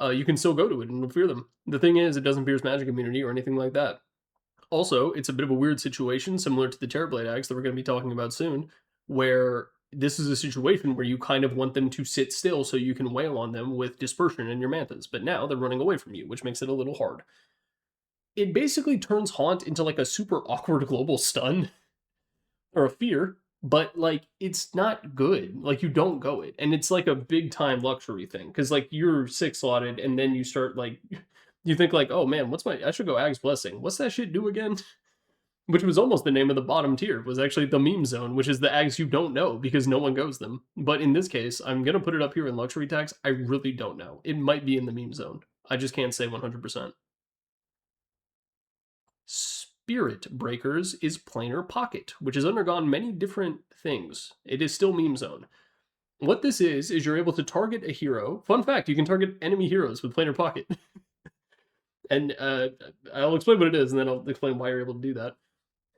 You can still go to it and fear them. The thing is, it doesn't pierce magic immunity or anything like that. Also, it's a bit of a weird situation, similar to the Terrorblade Axe that we're going to be talking about soon, where this is a situation where you kind of want them to sit still so you can wail on them with Dispersion in your mantas, but now they're running away from you, which makes it a little hard. It basically turns Haunt into like a super awkward global stun, or a fear, but like it's not good. Like you don't go it, and it's like a big time luxury thing, because like you're 6 slotted, and then you start like... You think like, oh man, I should go Ag's Blessing. What's that shit do again? Which was almost the name of the bottom tier, was actually the meme zone, which is the Ags you don't know because no one goes them. But in this case, I'm going to put it up here in luxury tax. I really don't know. It might be in the meme zone. I just can't say 100%. Spirit Breakers is Planar Pocket, which has undergone many different things. It is still meme zone. What this is you're able to target a hero. Fun fact, you can target enemy heroes with Planar Pocket. And I'll explain what it is, and then I'll explain why you're able to do that.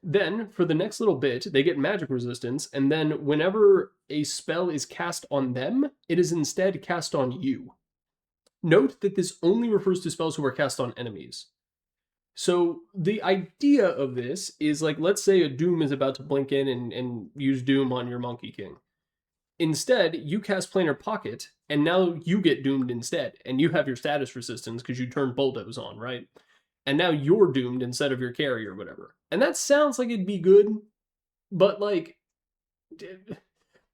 Then, for the next little bit, they get magic resistance, and then whenever a spell is cast on them, it is instead cast on you. Note that this only refers to spells who are cast on enemies. So the idea of this is like, let's say a Doom is about to blink in and use Doom on your Monkey King. Instead, you cast Planar Pocket, and now you get doomed instead, and you have your status resistance because you turned Bulldoze on, right? And now you're doomed instead of your carry or whatever. And that sounds like it'd be good, but like,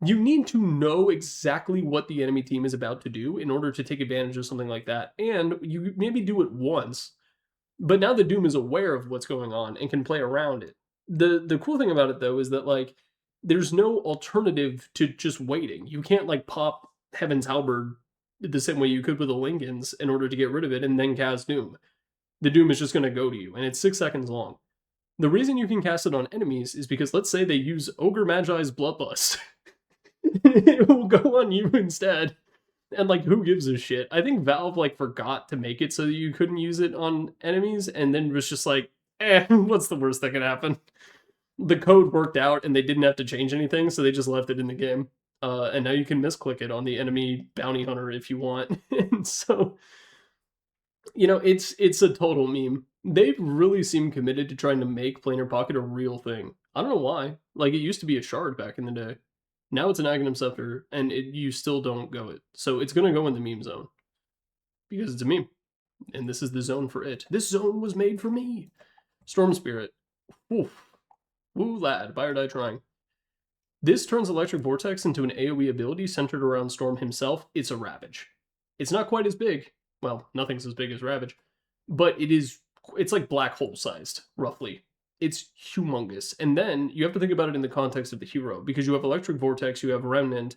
you need to know exactly what the enemy team is about to do in order to take advantage of something like that. And you maybe do it once, but now the Doom is aware of what's going on and can play around it. The cool thing about it, though, is that like, there's no alternative to just waiting. You can't like pop Heaven's Halberd the same way you could with the Lincolns in order to get rid of it and then cast Doom. The Doom is just going to go to you, and it's 6 seconds long. The reason you can cast it on enemies is because let's say they use Ogre Magi's Bloodlust. It will go on you instead. And like, who gives a shit? I think Valve like forgot to make it so that you couldn't use it on enemies, and then was just like, what's the worst that can happen? The code worked out and they didn't have to change anything, so they just left it in the game. And now you can misclick it on the enemy bounty hunter if you want. And so, you know, it's a total meme. They really seem committed to trying to make Planar Pocket a real thing. I don't know why. Like, it used to be a shard back in the day. Now it's an Aghanim Scepter, and you still don't go it. So it's going to go in the meme zone. Because it's a meme. And this is the zone for it. This zone was made for me. Storm Spirit. Oof. Woo lad, buy or die trying. This turns Electric Vortex into an AoE ability centered around Storm himself. It's a Ravage. It's not quite as big. Well, nothing's as big as Ravage. But it's like black hole sized, roughly. It's humongous. And then you have to think about it in the context of the hero, because you have Electric Vortex, you have Remnant,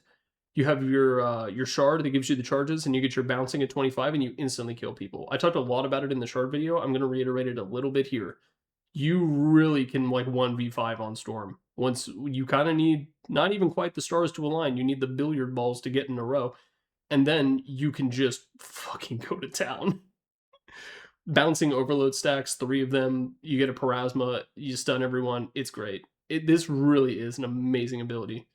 you have your Shard that gives you the charges, and you get your bouncing at 25, and you instantly kill people. I talked a lot about it in the Shard video. I'm going to reiterate it a little bit here. You really can like 1v5 on Storm. Once you kind of need not even quite the stars to align, you need the billiard balls to get in a row. and then you can just fucking go to town. Bouncing overload stacks, 3 of them, you get a Parasma, you stun everyone, it's great. This really is an amazing ability.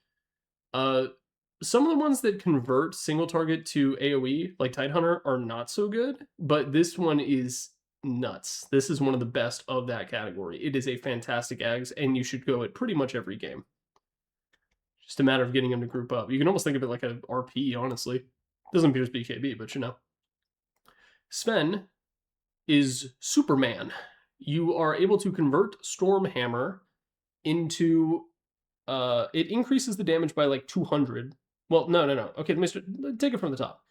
Some of the ones that convert single target to AoE, like Tidehunter, are not so good, but this one is nuts. This is one of the best of that category. It is a fantastic Ags, and you should go at pretty much every game. Just a matter of getting them to group up. You can almost think of it like a RP, honestly. Doesn't pierce BKB, but you know. Sven is Superman. You are able to convert Stormhammer into... it increases the damage by like 200. Well, no. Okay, take it from the top.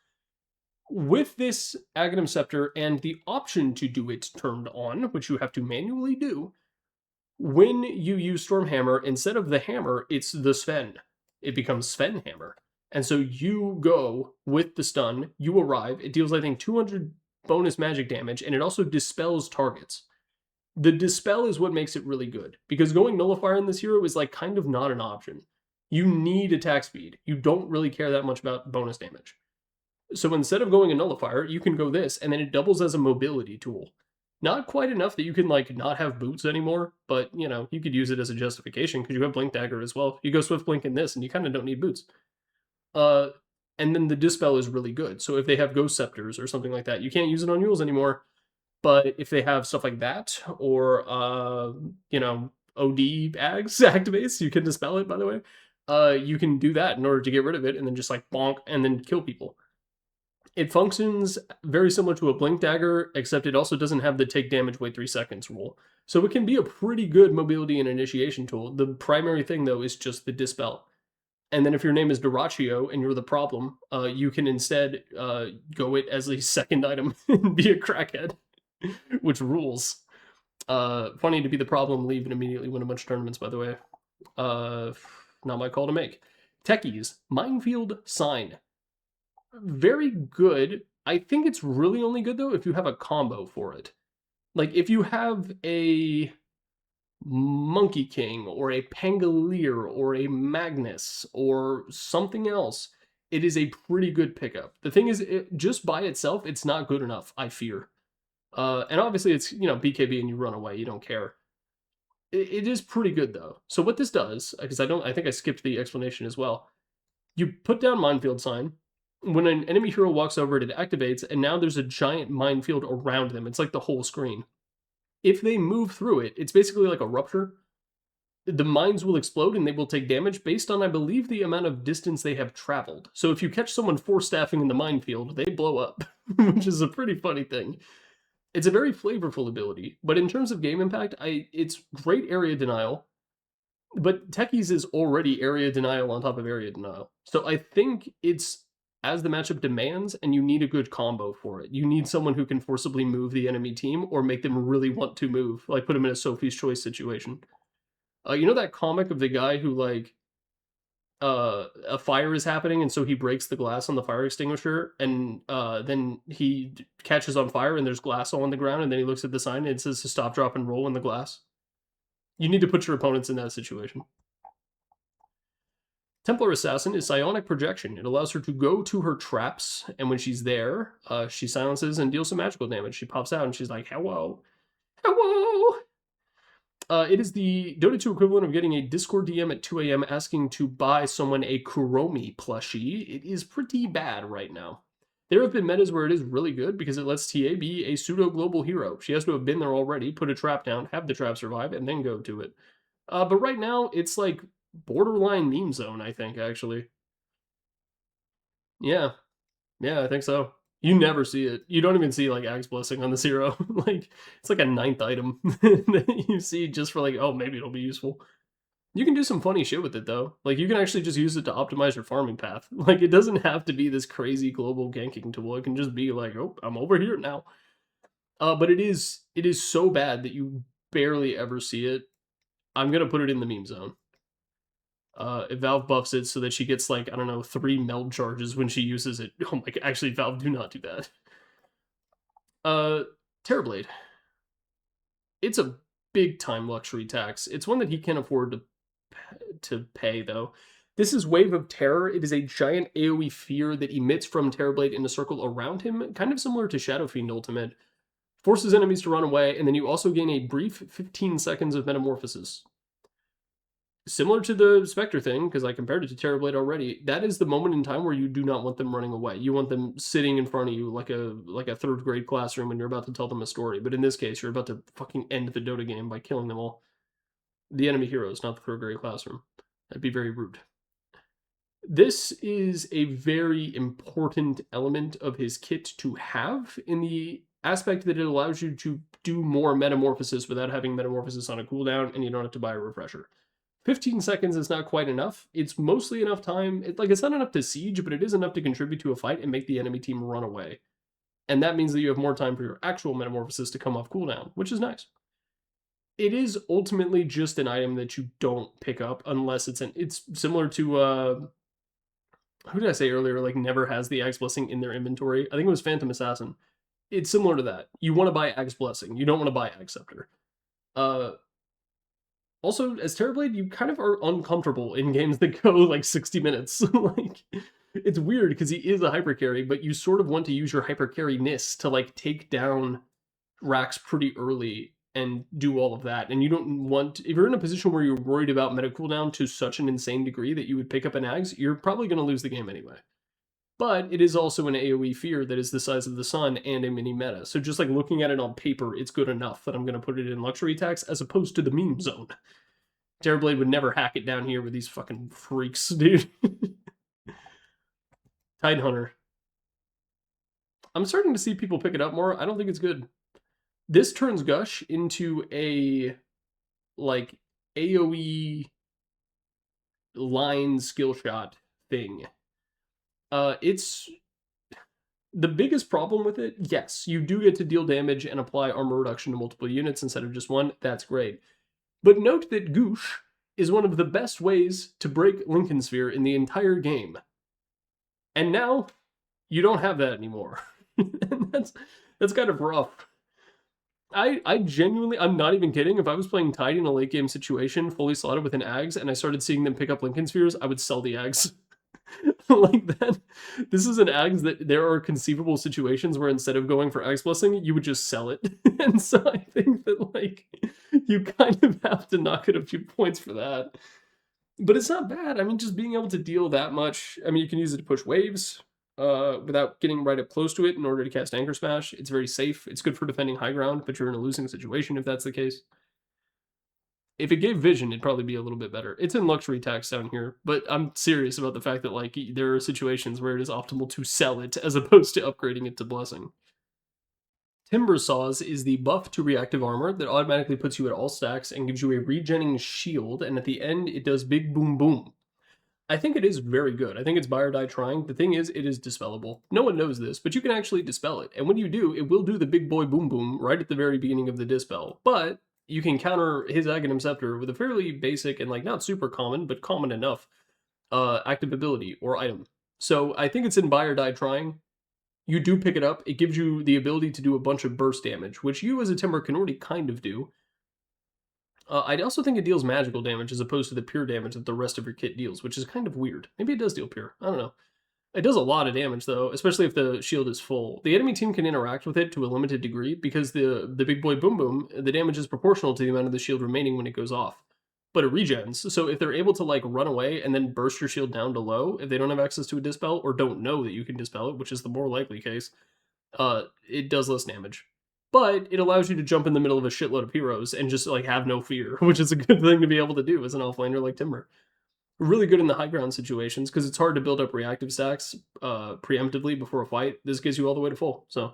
With this Aghanim Scepter and the option to do it turned on, which you have to manually do, when you use Stormhammer, instead of the hammer, it's the Sven. It becomes Sven Hammer. And so you go with the stun, you arrive, it deals, I think, 200 bonus magic damage, and it also dispels targets. The dispel is what makes it really good, because going Nullifier in this hero is like kind of not an option. You need attack speed. You don't really care that much about bonus damage. So instead of going a Nullifier, you can go this, and then it doubles as a mobility tool. Not quite enough that you can like not have boots anymore, but you know, you could use it as a justification because you have Blink Dagger as well. You go Swift Blink in this, and you kind of don't need boots. And then the Dispel is really good. So if they have Ghost Scepters or something like that, you can't use it on Mules anymore. But if they have stuff like that, or, you know, OD Ags activates, you can dispel it, by the way. You can do that in order to get rid of it, and then just like bonk, and then kill people. It functions very similar to a Blink Dagger, except it also doesn't have the take damage, wait 3 seconds rule. So it can be a pretty good mobility and initiation tool. The primary thing, though, is just the dispel. And then if your name is Duraccio and you're the problem, you can instead go it as a second item and be a crackhead, which rules. Funny to be the problem, leave, and immediately win a bunch of tournaments, by the way. Not my call to make. Techies, Minefield Sign. Very good. I think it's really only good, though, if you have a combo for it. Like, if you have a Monkey King, or a Pangolier, or a Magnus, or something else, it is a pretty good pickup. The thing is, just by itself, it's not good enough, I fear. And obviously it's, you know, BKB and you run away, you don't care. It is pretty good, though. So what this does, because I think I skipped the explanation as well. You put down Minefield Sign. When an enemy hero walks over it, it activates, and now there's a giant minefield around them. It's like the whole screen. If they move through it, it's basically like a rupture. The mines will explode and they will take damage based on, I believe, the amount of distance they have traveled. So if you catch someone force-staffing in the minefield, they blow up, which is a pretty funny thing. It's a very flavorful ability, but in terms of game impact, it's great area denial, but Techies is already area denial on top of area denial. So I think it's as the matchup demands, and you need a good combo for it. You need someone who can forcibly move the enemy team or make them really want to move, like put them in a Sophie's Choice situation. You know that comic of the guy who, like, a fire is happening, and so he breaks the glass on the fire extinguisher, and then he catches on fire, and there's glass all on the ground, and then he looks at the sign, and it says to stop, drop, and roll in the glass. You need to put your opponents in that situation. Templar Assassin is Psionic Projection. It allows her to go to her traps, and when she's there, she silences and deals some magical damage. She pops out, and she's like, hello. Hello! It is the Dota 2 equivalent of getting a Discord DM at 2 a.m. asking to buy someone a Kuromi plushie. It is pretty bad right now. There have been metas where it is really good because it lets TA be a pseudo-global hero. She has to have been there already, put a trap down, have the trap survive, and then go to it. But right now, it's like borderline meme zone, I think, actually. Yeah, I think so. You never see it. You don't even see, like, Axe Blessing on the hero. Like, it's like a 9th item that you see just for, like, oh, maybe it'll be useful. You can do some funny shit with it, though. Like, you can actually just use it to optimize your farming path. Like, it doesn't have to be this crazy global ganking tool. It can just be like, oh, I'm over here now. But it is so bad that you barely ever see it. I'm gonna put it in the meme zone. If Valve buffs it so that she gets, like, I don't know, 3 meld charges when she uses it. Oh my god, actually, Valve, do not do that. Terrorblade. It's a big-time luxury tax. It's one that he can't afford to pay, though. This is Wave of Terror. It is a giant AoE fear that emits from Terrorblade in a circle around him, kind of similar to Shadow Fiend Ultimate. Forces enemies to run away, and then you also gain a brief 15 seconds of Metamorphosis. Similar to the Scepter thing, because I compared it to Terrorblade already, that is the moment in time where you do not want them running away. You want them sitting in front of you like a third grade classroom and you're about to tell them a story. But in this case, you're about to fucking end the Dota game by killing them all. The enemy heroes, not the third grade classroom. That'd be very rude. This is a very important element of his kit to have, in the aspect that it allows you to do more Metamorphosis without having Metamorphosis on a cooldown, and you don't have to buy a refresher. 15 seconds is not quite enough. It's mostly enough time. It's not enough to siege, but it is enough to contribute to a fight and make the enemy team run away. And that means that you have more time for your actual Metamorphosis to come off cooldown, which is nice. It is ultimately just an item that you don't pick up unless it's similar to, who did I say earlier, like, never has the Axe Blessing in their inventory? I think it was Phantom Assassin. It's similar to that. You want to buy Axe Blessing. You don't want to buy Axe Scepter. Also, as Terrorblade, you kind of are uncomfortable in games that go like 60 minutes. Like, it's weird because he is a hyper carry, but you sort of want to use your hyper carry-ness to like take down racks pretty early and do all of that. And you don't want, if you're in a position where you're worried about meta cooldown to such an insane degree that you would pick up an Ags, you're probably going to lose the game anyway. But it is also an AoE fear that is the size of the sun and a mini meta. So just like looking at it on paper, it's good enough that I'm going to put it in luxury tax as opposed to the meme zone. Terrorblade would never hack it down here with these fucking freaks, dude. Tidehunter. I'm starting to see people pick it up more. I don't think it's good. This turns Gush into a, like, AoE line skill shot thing. It's the biggest problem with it. Yes, you do get to deal damage and apply armor reduction to multiple units instead of just one. That's great. But note that Goosh is one of the best ways to break Lincoln Sphere in the entire game. And now, you don't have that anymore. And that's kind of rough. I genuinely, I'm not even kidding, if I was playing Tide in a late game situation, fully slotted with an Ags, and I started seeing them pick up Lincoln Spheres, I would sell the Ags. Like that. This is an Ags that there are conceivable situations where instead of going for Ags Blessing, you would just sell it. And so I think that, like, you kind of have to knock it a few points for that. But it's not bad. I mean, just being able to deal that much. I mean, you can use it to push waves without getting right up close to it in order to cast Anchor Smash. It's very safe. It's good for defending high ground, but you're in a losing situation if that's the case. If it gave vision, it'd probably be a little bit better. It's in luxury tax down here, but I'm serious about the fact that, like, there are situations where it is optimal to sell it as opposed to upgrading it to blessing. Timber Saws is the buff to reactive armor that automatically puts you at all stacks and gives you a regenning shield, and at the end it does big boom boom. I think it is very good. I think it's buy or die trying. The thing is, it is dispellable. No one knows this, but you can actually dispel it, and when you do, it will do the big boy boom boom right at the very beginning of the dispel, but you can counter his Aghanim Scepter with a fairly basic and, like, not super common, but common enough active ability or item. So I think it's in buy or die trying. You do pick it up. It gives you the ability to do a bunch of burst damage, which you as a Timber can already kind of do. I also think it deals magical damage as opposed to the pure damage that the rest of your kit deals, which is kind of weird. Maybe it does deal pure. I don't know. It does a lot of damage, though, especially if the shield is full. The enemy team can interact with it to a limited degree because the big boy boom boom, the damage is proportional to the amount of the shield remaining when it goes off. But it regens, so if they're able to, like, run away and then burst your shield down to low, if they don't have access to a dispel or don't know that you can dispel it, which is the more likely case, it does less damage. But it allows you to jump in the middle of a shitload of heroes and just, like, have no fear, which is a good thing to be able to do as an offlaner like Timber. Really good in the high ground situations because it's hard to build up reactive stacks preemptively before a fight. This gets you all the way to full, so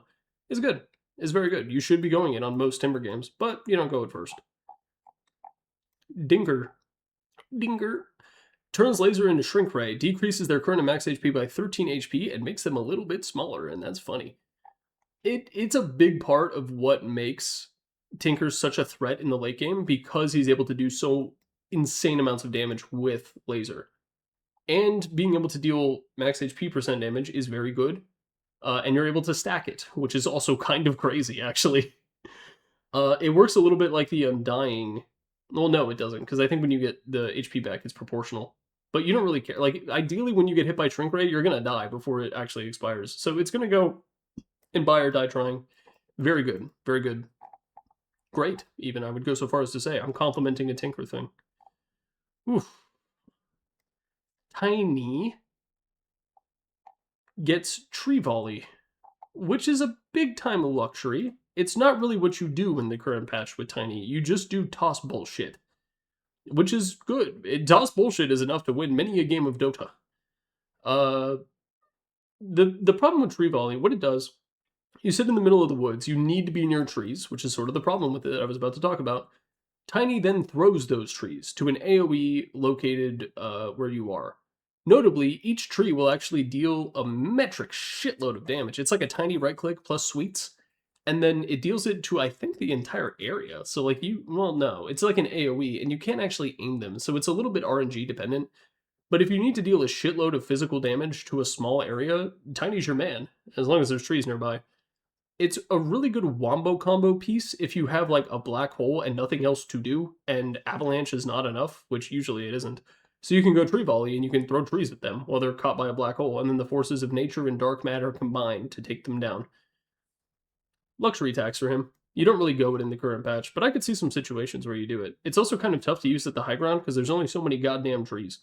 it's good. It's very good. You should be going it on most Timber games, but you don't go it first. Dinger turns laser into shrink ray, decreases their current and max HP by 13 HP and makes them a little bit smaller, and that's funny. It's a big part of what makes Tinker such a threat in the late game because he's able to do so insane amounts of damage with laser. And being able to deal max HP % damage is very good. And you're able to stack it, which is also kind of crazy, actually. It works a little bit like the Undying. Well, no, it doesn't, because I think when you get the HP back, it's proportional. but you don't really care. Like, ideally, when you get hit by Shrink Ray, you're gonna die before it actually expires. So it's gonna go and buy or die trying. Very good. Very good. Great, even. I would go so far as to say I'm complimenting a Tinker thing. Oof. Tiny gets Tree Volley, which is a big-time luxury. It's not really what you do in the current patch with Tiny. You just do toss bullshit, which is good. Toss bullshit is enough to win many a game of Dota. The problem with Tree Volley, what it does, you sit in the middle of the woods, you need to be near trees, which is sort of the problem with it that I was about to talk about. Tiny then throws those trees to an AoE located where you are. Notably, each tree will actually deal a metric shitload of damage. It's like a tiny right click plus sweets, and then it deals it to, I think, the entire area. So like well, no, it's like an AoE, and you can't actually aim them, so it's a little bit RNG dependent. But if you need to deal a shitload of physical damage to a small area, Tiny's your man, as long as there's trees nearby. It's a really good wombo combo piece if you have like a black hole and nothing else to do, and avalanche is not enough, which usually it isn't. So you can go tree volley and you can throw trees at them while they're caught by a black hole, and then the forces of nature and dark matter combine to take them down. Luxury tax for him. You don't really go it in the current patch, but I could see some situations where you do it. It's also kind of tough to use at the high ground because there's only so many goddamn trees.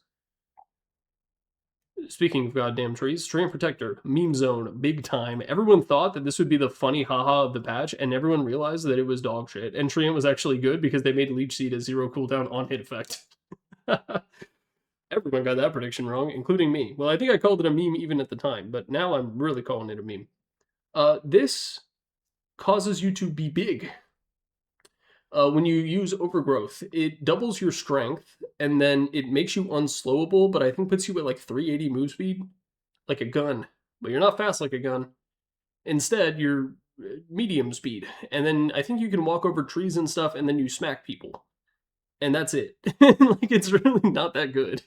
Speaking of goddamn trees, Treant Protector, meme zone, big time. Everyone thought that this would be the funny haha of the patch, and everyone realized that it was dog shit. And Treant was actually good because they made Leech Seed a 0 cooldown on hit effect. Everyone got that prediction wrong, including me. Well, I think I called it a meme even at the time, but now I'm really calling it a meme. This causes you to be big. When you use Overgrowth, it doubles your strength, and then it makes you unslowable, but I think puts you at like 380 move speed, like a gun. But you're not fast like a gun. Instead, you're medium speed, and then I think you can walk over trees and stuff, and then you smack people. And that's it. Like, it's really not that good.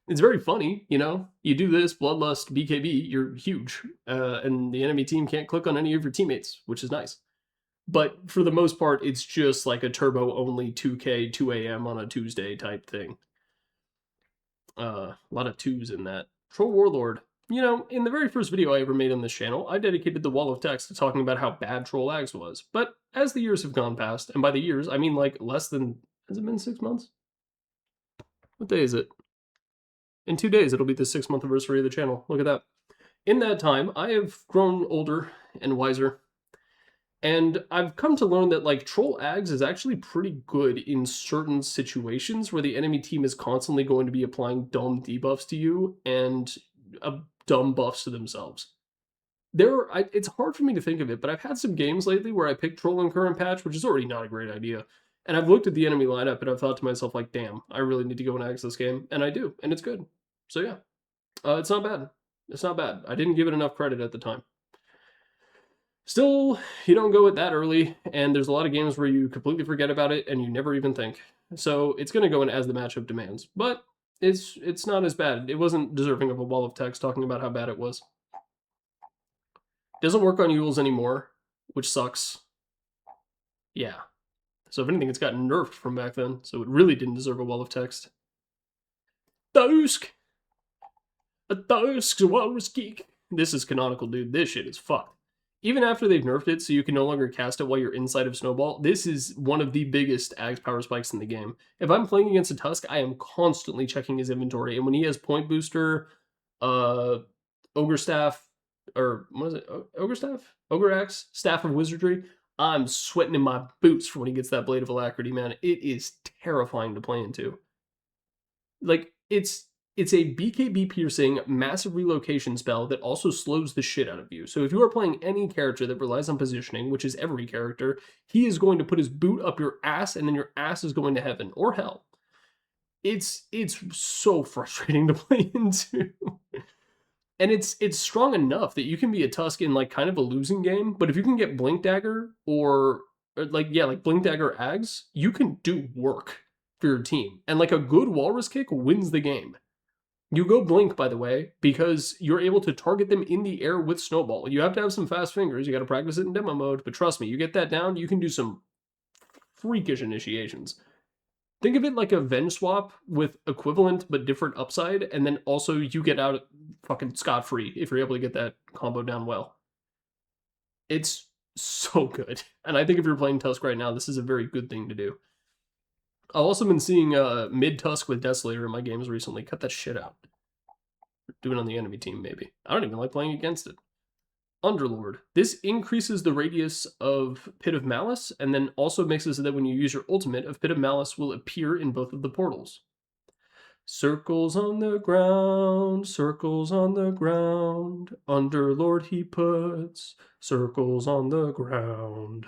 It's very funny, you know? You do this, Bloodlust, BKB, you're huge. And the enemy team can't click on any of your teammates, which is nice. But for the most part, it's just like a turbo-only 2K, 2 a.m. on a Tuesday type thing. A lot of twos in that. Troll Warlord. You know, in the very first video I ever made on this channel, I dedicated the wall of text to talking about how bad Troll Ags was. But as the years have gone past, and by the years, I mean like less than... Has it been 6 months? What day is it? In 2 days, it'll be the 6-month anniversary of the channel. Look at that. In that time, I have grown older and wiser. And I've come to learn that, like, Troll Ags is actually pretty good in certain situations where the enemy team is constantly going to be applying dumb debuffs to you and dumb buffs to themselves. It's hard for me to think of it, but I've had some games lately where I picked Troll in current patch, which is already not a great idea. And I've looked at the enemy lineup and I've thought to myself, like, damn, I really need to go and Ags this game. And I do, and it's good. So yeah, it's not bad. It's not bad. I didn't give it enough credit at the time. Still, you don't go it that early, and there's a lot of games where you completely forget about it and you never even think. So it's going to go in as the matchup demands, but it's not as bad. It wasn't deserving of a wall of text talking about how bad it was. Doesn't work on Yules anymore, which sucks. Yeah. So if anything, it's gotten nerfed from back then, so it really didn't deserve a wall of text. Tusk! A Tusk's walrus geek. This is canonical, dude. This shit is fucked. Even after they've nerfed it so you can no longer cast it while you're inside of Snowball, this is one of the biggest Ags power spikes in the game. If I'm playing against a Tusk, I am constantly checking his inventory, and when he has Point Booster, Ogre Staff, or what is it? Ogre Staff? Ogre Axe? Staff of Wizardry? I'm sweating in my boots for when he gets that Blade of Alacrity, man. It is terrifying to play into. Like, it's a BKB piercing massive relocation spell that also slows the shit out of you. So if you are playing any character that relies on positioning, which is every character, he is going to put his boot up your ass and then your ass is going to heaven or hell. It's so frustrating to play into. And it's strong enough that you can be a Tusk in like kind of a losing game, but if you can get Blink Dagger or like Blink Dagger Ags, you can do work for your team. And like a good Walrus kick wins the game. You go Blink, by the way, because you're able to target them in the air with Snowball. You have to have some fast fingers. You got to practice it in demo mode. But trust me, you get that down, you can do some freakish initiations. Think of it like a Venge swap with equivalent but different upside, and then also you get out fucking scot-free if you're able to get that combo down well. It's so good. And I think if you're playing Tusk right now, this is a very good thing to do. I've also been seeing mid-Tusk with Desolator in my games recently. Cut that shit out. Do it on the enemy team, maybe. I don't even like playing against it. Underlord. This increases the radius of Pit of Malice, and then also makes it so that when you use your ultimate, a Pit of Malice will appear in both of the portals. Circles on the ground, circles on the ground. Underlord he puts circles on the ground.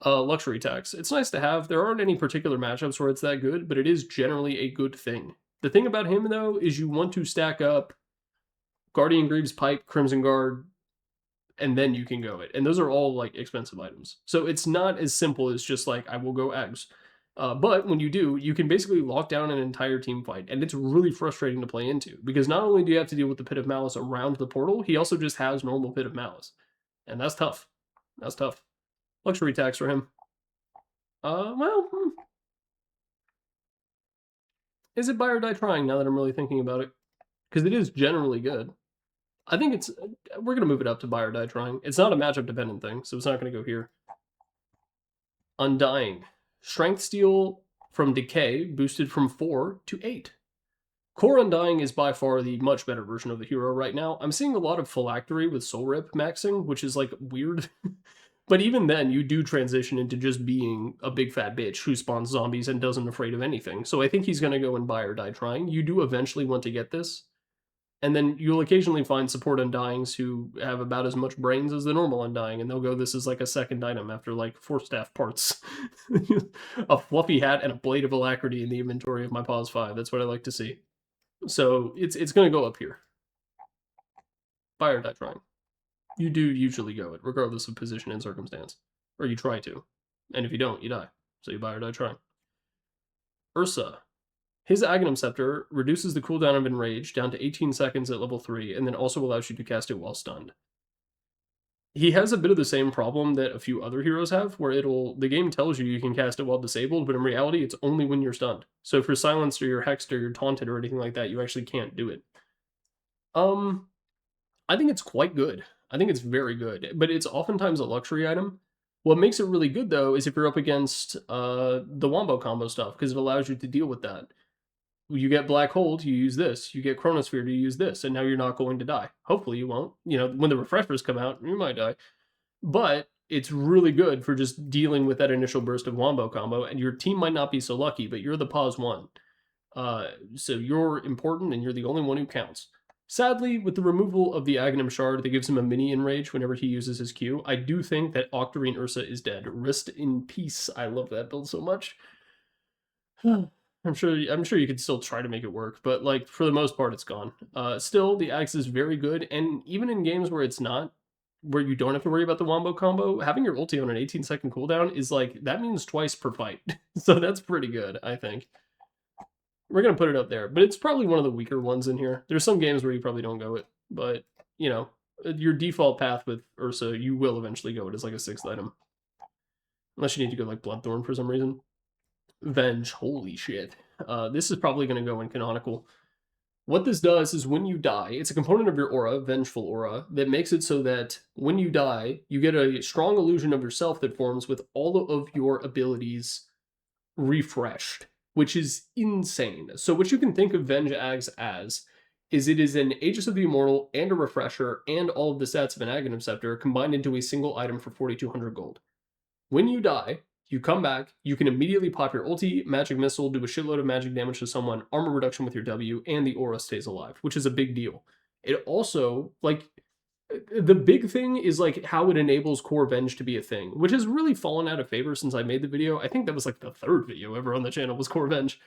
Luxury tax. It's nice to have. There aren't any particular matchups where it's that good, but it is generally a good thing. The thing about him, though, is you want to stack up Guardian Greaves Pipe, Crimson Guard, and then you can go it. And those are all, like, expensive items. So it's not as simple as just, like, I will go eggs. But when you do, you can basically lock down an entire team fight, and it's really frustrating to play into, because not only do you have to deal with the Pit of Malice around the portal, he also just has normal Pit of Malice. And that's tough. That's tough. Luxury tax for him. Is it buy or die trying now that I'm really thinking about it? Because it is generally good. I think it's... We're going to move it up to buy or die trying. It's not a matchup dependent thing, so it's not going to go here. Undying. Strength steal from decay boosted from 4 to 8. Core Undying is by far the much better version of the hero right now. I'm seeing a lot of phylactery with soul rip maxing, which is like weird. But even then, you do transition into just being a big fat bitch who spawns zombies and doesn't afraid of anything. So I think he's going to go and buy or die trying. You do eventually want to get this. And then you'll occasionally find support Undyings who have about as much brains as the normal Undying, and they'll go, this is like a second item after like 4 staff parts. A fluffy hat and a blade of alacrity in the inventory of my Pause 5. That's what I like to see. So it's going to go up here. Buy or die trying. You do usually go it, regardless of position and circumstance. Or you try to. And if you don't, you die. So you buy or die trying. Ursa. His Aghanim Scepter reduces the cooldown of Enrage down to 18 seconds at level 3, and then also allows you to cast it while stunned. He has a bit of the same problem that a few other heroes have, where the game tells you can cast it while disabled, but in reality, it's only when you're stunned. So if you're silenced or you're hexed or you're taunted or anything like that, you actually can't do it. I think it's quite good. I think it's very good, but it's oftentimes a luxury item. What makes it really good, though, is if you're up against the Wombo combo stuff, because it allows you to deal with that. You get Black Hold, you use this. You get Chronosphere, you use this, and now you're not going to die. Hopefully you won't. You know, when the refreshers come out, you might die. But it's really good for just dealing with that initial burst of Wombo combo, and your team might not be so lucky, but you're the Pause 1. So you're important, and you're the only one who counts. Sadly, with the removal of the Aghanim Shard that gives him a mini Enrage whenever he uses his Q, I do think that Octarine Ursa is dead. Rest in peace. I love that build so much. I'm sure you could still try to make it work, but like for the most part, it's gone. Still, the Axe is very good, and even in games where it's not, where you don't have to worry about the Wombo combo, having your ulti on an 18-second cooldown is like, that means twice per fight. So that's pretty good, I think. We're going to put it up there, but it's probably one of the weaker ones in here. There's some games where you probably don't go it, but, you know, your default path with Ursa, you will eventually go it as like a 6th item. Unless you need to go like Bloodthorn for some reason. Venge, holy shit. This is probably going to go in canonical. What this does is when you die, it's a component of your aura, Vengeful Aura, that makes it so that when you die, you get a strong illusion of yourself that forms with all of your abilities refreshed, which is insane. So what you can think of Venge Ags as is it is an Aegis of the Immortal and a Refresher and all of the stats of an Aghanim Scepter combined into a single item for 4,200 gold. When you die, you come back, you can immediately pop your ulti, magic missile, do a shitload of magic damage to someone, armor reduction with your W, and the aura stays alive, which is a big deal. It also, like, the big thing is like how it enables Core Venge to be a thing, which has really fallen out of favor since I made the video. I think that was like the 3rd video ever on the channel was Core Venge.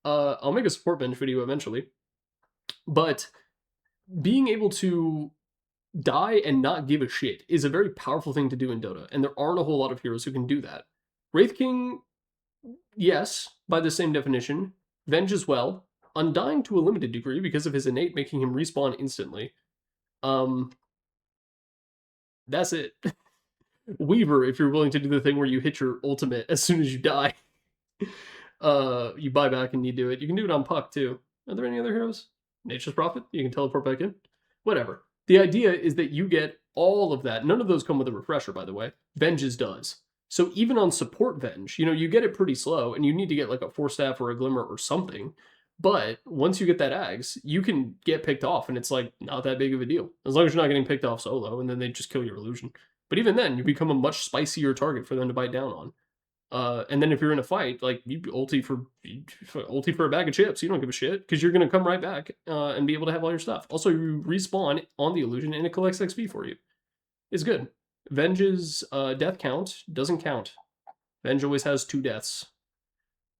I'll make a support Venge video eventually. But being able to die and not give a shit is a very powerful thing to do in Dota, and there aren't a whole lot of heroes who can do that. Wraith King, yes, by the same definition. Venge as well. Undying to a limited degree because of his innate making him respawn instantly. That's it. Weaver, if you're willing to do the thing where you hit your ultimate as soon as you die. You buy back and you do it. You can do it on Puck too. Are there any other heroes? Nature's Prophet. You can teleport back in. Whatever. The idea is that you get all of that. None of those come with a refresher, by the way. Venge's does. So even on support Venge, you get it pretty slow, and you need to get like a 4-staff or a Glimmer or something. But once you get that Ags, you can get picked off, and it's like not that big of a deal. As long as you're not getting picked off solo, and then they just kill your illusion. But even then, you become a much spicier target for them to bite down on. And then if you're in a fight, like you ulti for a bag of chips, you don't give a shit because you're gonna come right back and be able to have all your stuff. Also, you respawn on the illusion and it collects XP for you. It's good. Venge's death count doesn't count. Venge always has 2 deaths: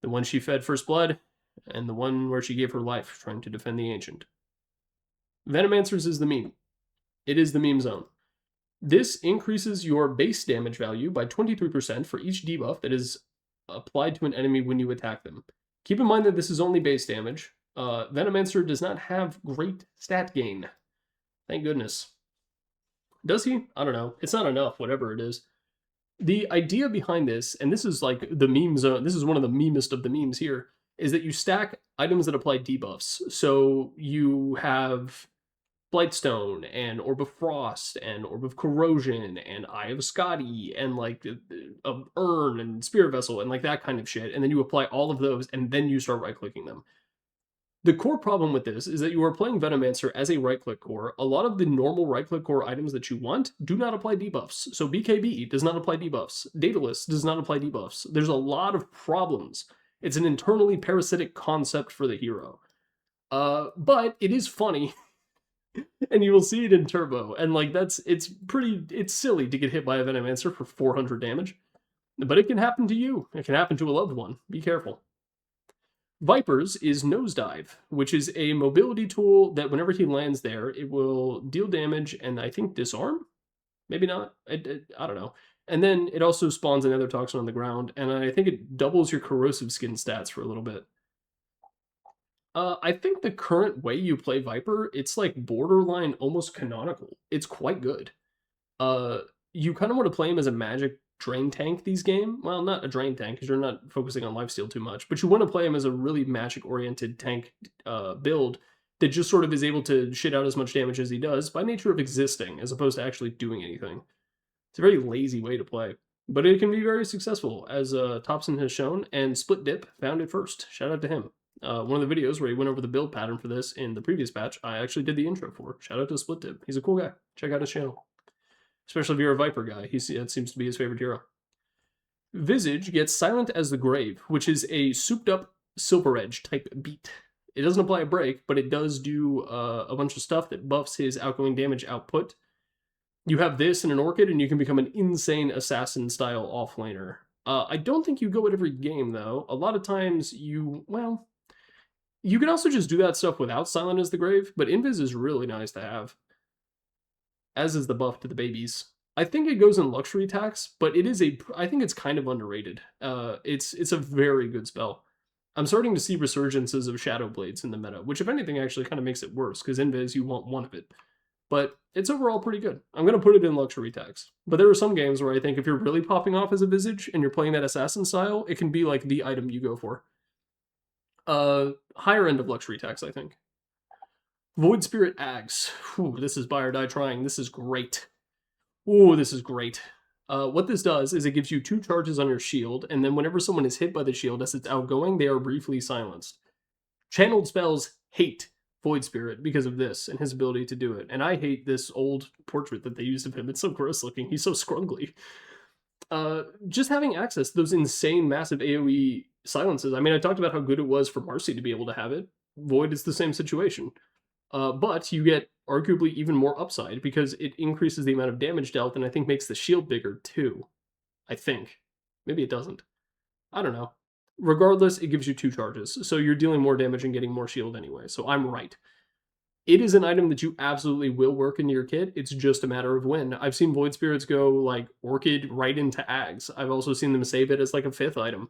the one she fed First Blood, and the one where she gave her life trying to defend the Ancient. Venomancers is the meme. It is the meme zone. This increases your base damage value by 23% for each debuff that is applied to an enemy when you attack them. Keep in mind that this is only base damage. Venomancer does not have great stat gain. Thank goodness. Does he? I don't know. It's not enough, whatever it is. The idea behind this, and this is like the meme zone, this is one of the memest of the memes here, is that you stack items that apply debuffs. So you have Blightstone, and Orb of Frost, and Orb of Corrosion, and Eye of Scotty, and like Urn, and Spirit Vessel, and like that kind of shit. And then you apply all of those, and then you start right-clicking them. The core problem with this is that you are playing Venomancer as a right-click core. A lot of the normal right-click core items that you want do not apply debuffs. So BKB does not apply debuffs. Daedalus does not apply debuffs. There's a lot of problems. It's an internally parasitic concept for the hero. But it is funny. And you will see it in Turbo, and like it's silly to get hit by a Venomancer for 400 damage. But it can happen to you. It can happen to a loved one. Be careful. Viper's is Nosedive, which is a mobility tool that whenever he lands there, it will deal damage and I think disarm? Maybe not. I don't know. And then it also spawns another toxin on the ground, and I think it doubles your corrosive skin stats for a little bit. I think the current way you play Viper, it's like borderline almost canonical. It's quite good. You kind of want to play him as a magic drain tank these game. Well, not a drain tank because you're not focusing on lifesteal too much, but you want to play him as a really magic-oriented tank build that just sort of is able to shit out as much damage as he does by nature of existing, as opposed to actually doing anything. It's a very lazy way to play, but it can be very successful, as Thompson has shown, and Split Dip found it first. Shout out to him. One of the videos where he went over the build pattern for this in the previous patch, I actually did the intro for. Shout out to Split Dip. He's a cool guy. Check out his channel. Especially if you're a Viper guy. That seems to be his favorite hero. Visage gets Silent as the Grave, which is a souped-up Silver Edge type beat. It doesn't apply a break, but it does do a bunch of stuff that buffs his outgoing damage output. You have this in an Orchid, and you can become an insane assassin-style offlaner. I don't think you go at every game, though. A lot of times you can also just do that stuff without Silent as the Grave, but Invis is really nice to have. As is the buff to the babies. I think it goes in luxury tax, but I think it's kind of underrated. It's a very good spell. I'm starting to see resurgences of Shadow Blades in the meta, which if anything actually kind of makes it worse, because Invis, you want one of it. But it's overall pretty good. I'm going to put it in luxury tax. But there are some games where I think if you're really popping off as a Visage and you're playing that assassin style, it can be like the item you go for. Higher end of luxury tax, I think. Void Spirit Ags. Ooh, this is buy or die trying. This is great. Ooh, this is great. What this does is it gives you 2 charges on your shield, and then whenever someone is hit by the shield as it's outgoing, they are briefly silenced. Channeled spells hate Void Spirit because of this and his ability to do it. And I hate this old portrait that they used of him. It's so gross looking. He's so scruggly. Just having access to those insane, massive AoE silences. I mean, I talked about how good it was for Marcy to be able to have it. Void is the same situation. But you get arguably even more upside because it increases the amount of damage dealt and I think makes the shield bigger too. I think. Maybe it doesn't. I don't know. Regardless, it gives you 2 charges, so you're dealing more damage and getting more shield anyway, so I'm right. It is an item that you absolutely will work into your kit, it's just a matter of when. I've seen Void Spirits go, like, Orchid right into Ags. I've also seen them save it as, like, a 5th item.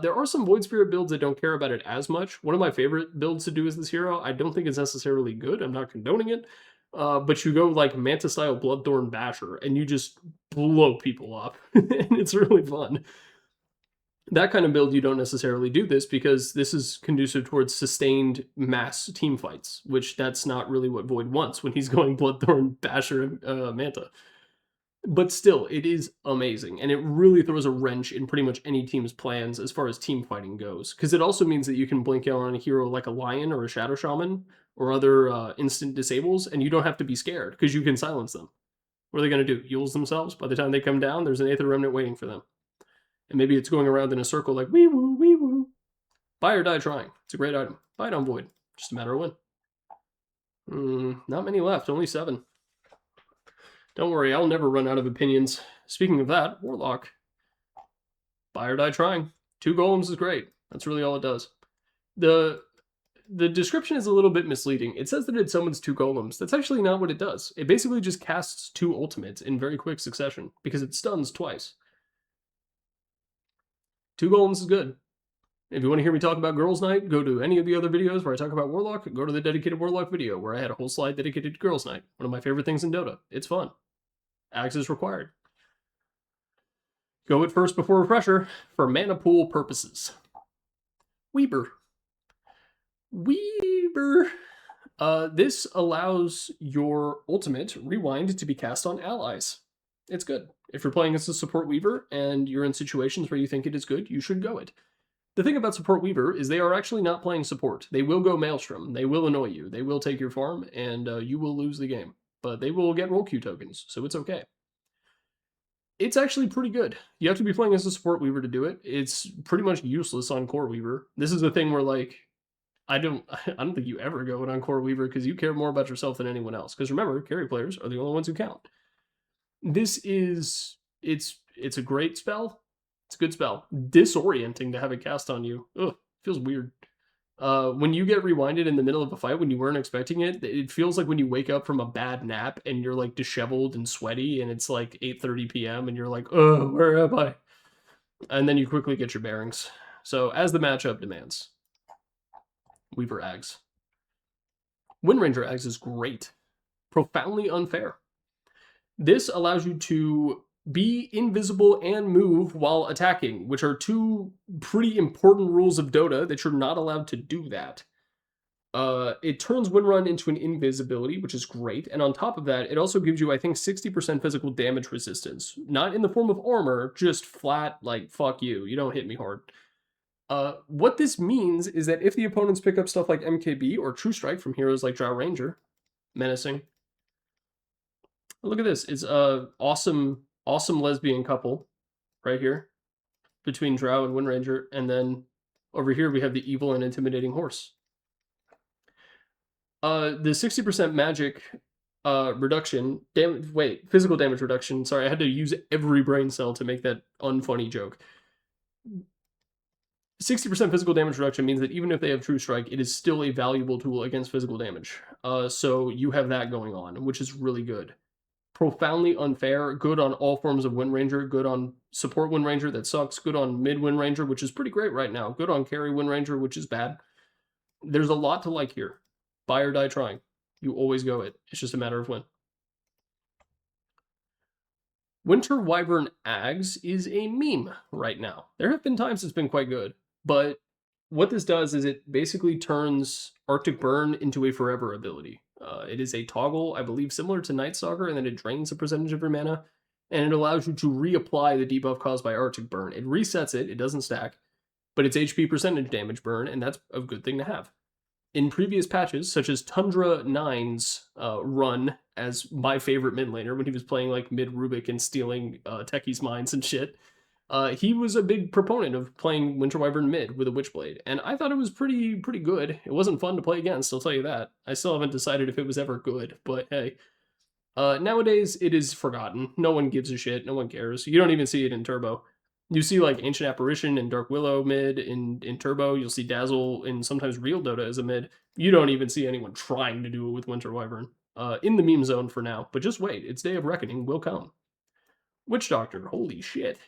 There are some Void Spirit builds that don't care about it as much. One of my favorite builds to do as this hero, I don't think it's necessarily good, I'm not condoning it, but you go, like, Manta-style Bloodthorn Basher, and you just blow people up, and it's really fun. That kind of build, you don't necessarily do this because this is conducive towards sustained mass team fights, which that's not really what Void wants when he's going Bloodthorn, Basher, Manta. But still, it is amazing, and it really throws a wrench in pretty much any team's plans as far as team fighting goes, because it also means that you can blink out on a hero like a Lion or a Shadow Shaman or other instant disables, and you don't have to be scared, because you can silence them. What are they going to do? Yules themselves? By the time they come down, there's an Aether Remnant waiting for them. And maybe it's going around in a circle like, wee woo, wee woo. Buy or die trying. It's a great item. Buy it on Void. Just a matter of when. Not many left, only 7. Don't worry, I'll never run out of opinions. Speaking of that, Warlock. Buy or die trying. 2 golems is great. That's really all it does. The description is a little bit misleading. It says that it summons 2 golems. That's actually not what it does. It basically just casts 2 ultimates in very quick succession because it stuns twice. 2 golems is good. If you want to hear me talk about Girls' Night, go to any of the other videos where I talk about Warlock. Go to the dedicated Warlock video where I had a whole slide dedicated to Girls' Night. One of my favorite things in Dota. It's fun. Axe is required. Go it first before refresher for mana pool purposes. Weaver. This allows your ultimate rewind to be cast on allies. It's good. If you're playing as a support Weaver and you're in situations where you think it is good, you should go it. The thing about support Weaver is they are actually not playing support. They will go Maelstrom. They will annoy you. They will take your farm, and you will lose the game. But they will get roll queue tokens, so it's okay. It's actually pretty good. You have to be playing as a support Weaver to do it. It's pretty much useless on core Weaver. This is the thing where, like, I don't think you ever go it on core Weaver because you care more about yourself than anyone else. Because remember, carry players are the only ones who count. This is, it's a great spell. It's a good spell. Disorienting to have it cast on you. Ugh, feels weird. When you get rewinded in the middle of a fight when you weren't expecting it, it feels like when you wake up from a bad nap and you're like disheveled and sweaty and it's like 8:30 p.m. and you're like, oh, where am I? And then you quickly get your bearings. So as the matchup demands, Weaver Ags. Windranger Ags is great. Profoundly unfair. This allows you to be invisible and move while attacking, which are 2 pretty important rules of Dota that you're not allowed to do that. It turns Windrun into an invisibility, which is great, and on top of that, it also gives you, I think, 60% physical damage resistance. Not in the form of armor, just flat, like, fuck you, you don't hit me hard. What this means is that if the opponents pick up stuff like MKB or True Strike from heroes like Drow Ranger, menacing. Look at this, it's a awesome lesbian couple right here between Drow and Windranger, and then over here we have the evil and intimidating horse. The 60% magic reduction, physical damage reduction, sorry, I had to use every brain cell to make that unfunny joke. 60% physical damage reduction means that even if they have True Strike, it is still a valuable tool against physical damage. So you have that going on, which is really good. Profoundly unfair, good on all forms of Windranger, good on support Windranger, that sucks, good on mid Windranger, which is pretty great right now, good on carry Windranger, which is bad. There's a lot to like here. Buy or die trying. You always go it. It's just a matter of when. Winter Wyvern Ags is a meme right now. There have been times it's been quite good, but what this does is it basically turns Arctic Burn into a forever ability. It is a toggle, I believe, similar to Night Stalker, and then it drains a percentage of your mana, and it allows you to reapply the debuff caused by Arctic Burn. It resets it, it doesn't stack, but it's HP percentage damage burn, and that's a good thing to have. In previous patches, such as Tundra 9's run as my favorite mid laner when he was playing like mid Rubik and stealing Techie's mines and shit, he was a big proponent of playing Winter Wyvern mid with a Witchblade, and I thought it was pretty good. It wasn't fun to play against, I'll tell you that. I still haven't decided if it was ever good, but hey. Nowadays, it is forgotten. No one gives a shit, no one cares. You don't even see it in Turbo. You see like Ancient Apparition and Dark Willow mid in Turbo. You'll see Dazzle in sometimes real Dota as a mid. You don't even see anyone trying to do it with Winter Wyvern. In the meme zone for now, but just wait. Its day of reckoning will come. Witch Doctor, holy shit.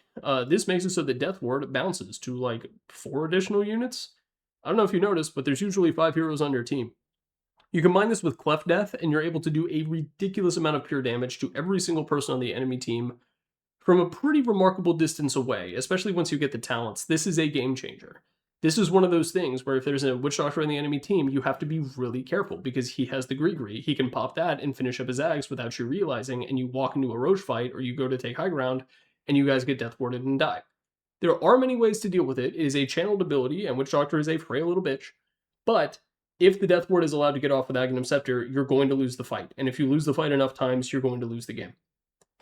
This makes it so that Death Ward bounces to like 4 additional units. I don't know if you noticed, but there's usually 5 heroes on your team. You combine this with Cleft Death, and you're able to do a ridiculous amount of pure damage to every single person on the enemy team from a pretty remarkable distance away, especially once you get the talents, this is a game changer. This is one of those things where if there's a Witch Doctor in the enemy team, you have to be really careful because he has the Gree. He can pop that and finish up his Ags without you realizing, and you walk into a Roche fight or you go to take high ground, and you guys get death warded and die. There are many ways to deal with it. It is a channeled ability, and Witch Doctor is a frail little bitch. But if the Death Ward is allowed to get off with Aghanim Scepter, you're going to lose the fight. And if you lose the fight enough times, you're going to lose the game.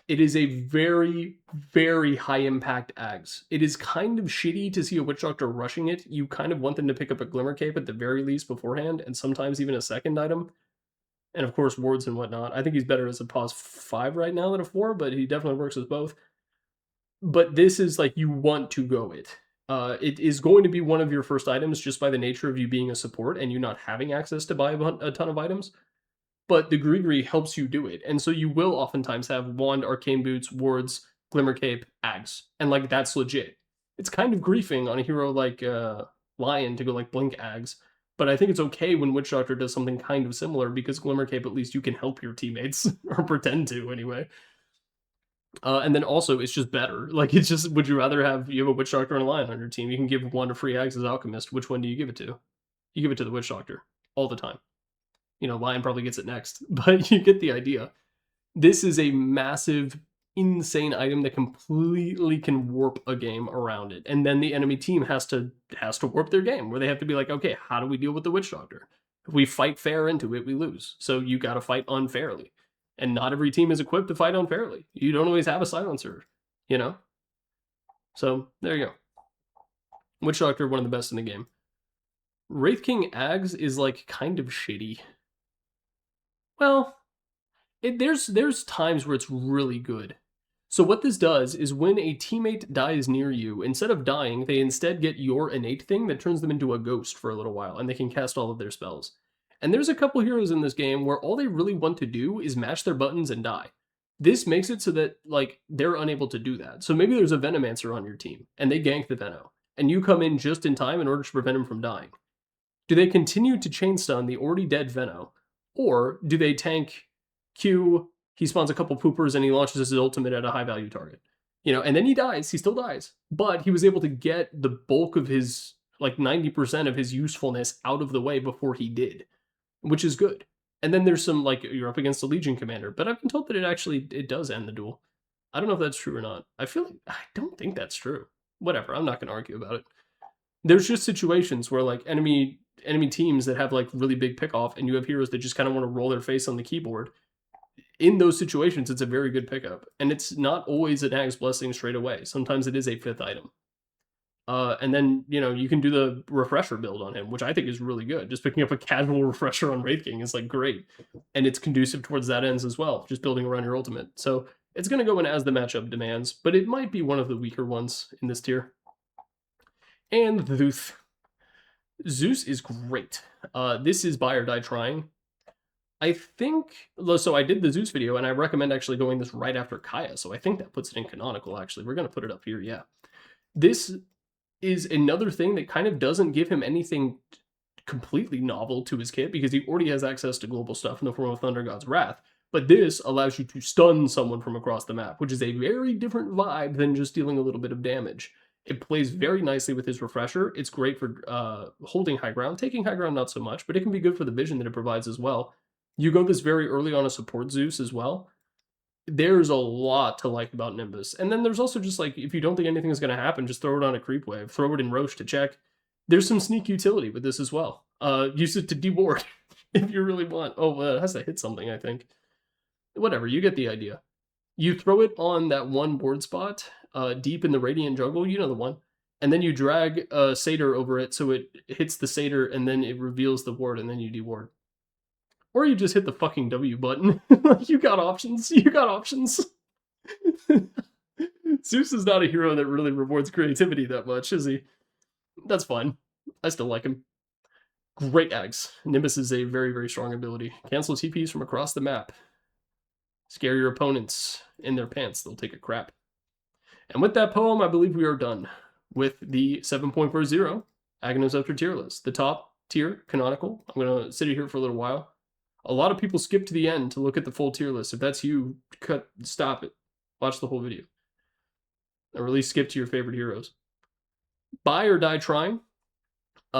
It is a very, very high impact Ags. It is kind of shitty to see a Witch Doctor rushing it. You kind of want them to pick up a Glimmer Cape at the very least beforehand, and sometimes even a second item. And of course, wards and whatnot. I think he's better as a pause 5 right now than a 4, but he definitely works as both. But this is like, you want to go it. It is going to be one of your first items just by the nature of you being a support and you not having access to buy a ton of items. But the Gree helps you do it. And so you will oftentimes have Wand, Arcane Boots, Wards, Glimmer Cape, Ags. And like, that's legit. It's kind of griefing on a hero like Lion to go like Blink Ags. But I think it's okay when Witch Doctor does something kind of similar because Glimmer Cape, at least you can help your teammates. Or pretend to, anyway. And then also, it's just better. Like, it's just, would you rather have, you have a Witch Doctor and a Lion on your team? You can give one to free Ags as Alchemist. Which one do you give it to? You give it to the Witch Doctor. All the time. You know, Lion probably gets it next. But you get the idea. This is a massive, insane item that completely can warp a game around it. And then the enemy team has to warp their game, where they have to be like, okay, how do we deal with the Witch Doctor? If we fight fair into it, we lose. So you gotta fight unfairly. And not every team is equipped to fight unfairly. You don't always have a silencer, you know? So, there you go. Witch Doctor, one of the best in the game. Wraith King Ags is, like, kind of shitty. Well, there's times where it's really good. So what this does is when a teammate dies near you, instead of dying, they instead get your innate thing that turns them into a ghost for a little while, and they can cast all of their spells. And there's a couple heroes in this game where all they really want to do is mash their buttons and die. This makes it so that, like, they're unable to do that. So maybe there's a Venomancer on your team, and they gank the Veno, and you come in just in time in order to prevent him from dying. Do they continue to chain stun the already dead Veno, or do they tank Q, he spawns a couple poopers, and he launches his ultimate at a high-value target? You know, and then he dies, he still dies. But he was able to get the bulk of his, like, 90% of his usefulness out of the way before he did. Which is good. And then there's some, like, you're up against a Legion commander, but I've been told that it does end the duel. I don't know if that's true or not. I don't think that's true. Whatever, I'm not going to argue about it. There's just situations where, like, enemy teams that have, like, really big pickoff, and you have heroes that just kind of want to roll their face on the keyboard. In those situations, it's a very good pickup. And it's not always an Ag's Blessing straight away. Sometimes it is a 5th item. And then, you know, you can do the refresher build on him, which I think is really good. Just picking up a casual refresher on Wraith King is, like, great. And it's conducive towards that ends as well, just building around your ultimate. So it's going to go in as the matchup demands, but it might be one of the weaker ones in this tier. And Zeus. Zeus is great. This is buy or die trying. I think, so I did the Zeus video, and I recommend actually going this right after Kaya, so I think that puts it in canonical, actually. We're going to put it up here, yeah. This is another thing that kind of doesn't give him anything completely novel to his kit, because he already has access to global stuff in the form of Thunder God's Wrath, but this allows you to stun someone from across the map, which is a very different vibe than just dealing a little bit of damage. It plays very nicely with his refresher. It's great for holding high ground. Taking high ground, not so much, but it can be good for the vision that it provides as well. You go this very early on a support Zeus as well. There's a lot to like about Nimbus. And then there's also just, like, if you don't think anything is going to happen, just throw it on a creep wave. Throw it in Roche to check. There's some sneak utility with this as well. Use it to deward if you really want. Oh, it has to hit something, I think. Whatever, you get the idea. You throw it on that one board spot deep in the Radiant Jungle, you know the one. And then you drag a Satyr over it so it hits the Satyr and then it reveals the ward and then you deward. Or you just hit the fucking W button. You got options. You got options. Zeus is not a hero that really rewards creativity that much, is he? That's fine. I still like him. Great Ags. Nimbus is a very, very strong ability. Cancel TPs from across the map. Scare your opponents in their pants. They'll take a crap. And with that poem, I believe we are done with the 7.40 Aghanim Scepter tier list. The top tier, canonical. I'm going to sit here for a little while. A lot of people skip to the end to look at the full tier list. If that's you, stop it. Watch the whole video. or at least skip to your favorite heroes. Buy or die trying.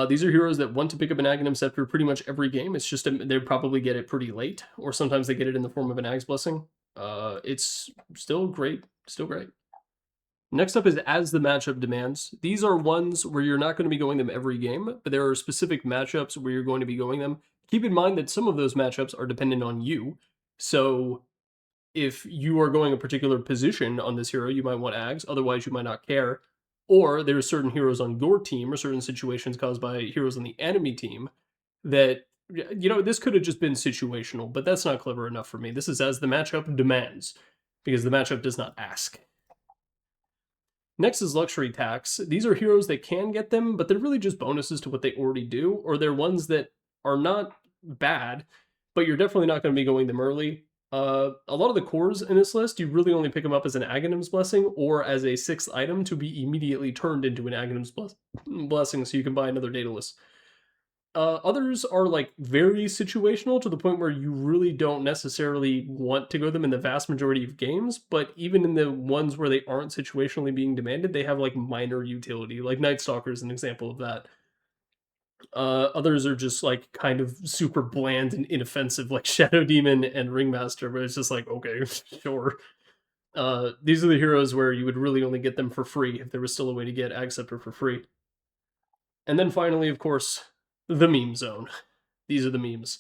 These are heroes that want to pick up an Aghanim Scepter pretty much every game. It's just they probably get it pretty late, or sometimes they get it in the form of an Ag's Blessing. It's still great, still great. Next up is As the Matchup Demands. These are ones where you're not going to be going them every game, but there are specific matchups where you're going to be going them. Keep in mind that some of those matchups are dependent on you. So if you are going a particular position on this hero, you might want Ags, otherwise you might not care. Or there are certain heroes on your team or certain situations caused by heroes on the enemy team that, you know, this could have just been situational, but that's not clever enough for me. This is As the Matchup Demands, because the matchup does not ask. Next is Luxury Tax. These are heroes that can get them, but they're really just bonuses to what they already do, or they're ones that are not bad, but you're definitely not going to be going them early. A lot of the cores in this list, you really only pick them up as an Aghanim's Blessing or as a 6th item to be immediately turned into an Aghanim's Blessing so you can buy another Daedalus. Others are like very situational to the point where you really don't necessarily want to go them in the vast majority of games, but even in the ones where they aren't situationally being demanded, they have like minor utility. Like Night Stalker is an example of that. Others are just like kind of super bland and inoffensive, like Shadow Demon and Ringmaster, but it's just like, okay, sure. These are the heroes where you would really only get them for free if there was still a way to get Ag Scepter for free. And then finally, of course, the meme zone. These are the memes.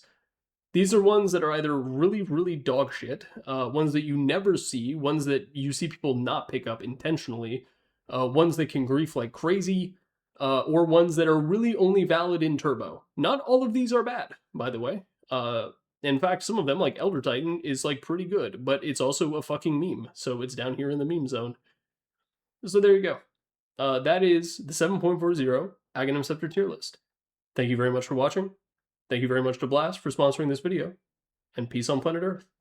These are ones that are either really, really dog shit, ones that you never see, ones that you see people not pick up intentionally, ones that can grief like crazy, or ones that are really only valid in Turbo. Not all of these are bad, by the way. In fact, some of them, like Elder Titan, is like pretty good, but it's also a fucking meme, so it's down here in the meme zone. So there you go. That is the 7.40 Aghanim Scepter tier list. Thank you very much for watching. Thank you very much to Blast for sponsoring this video, and peace on planet Earth.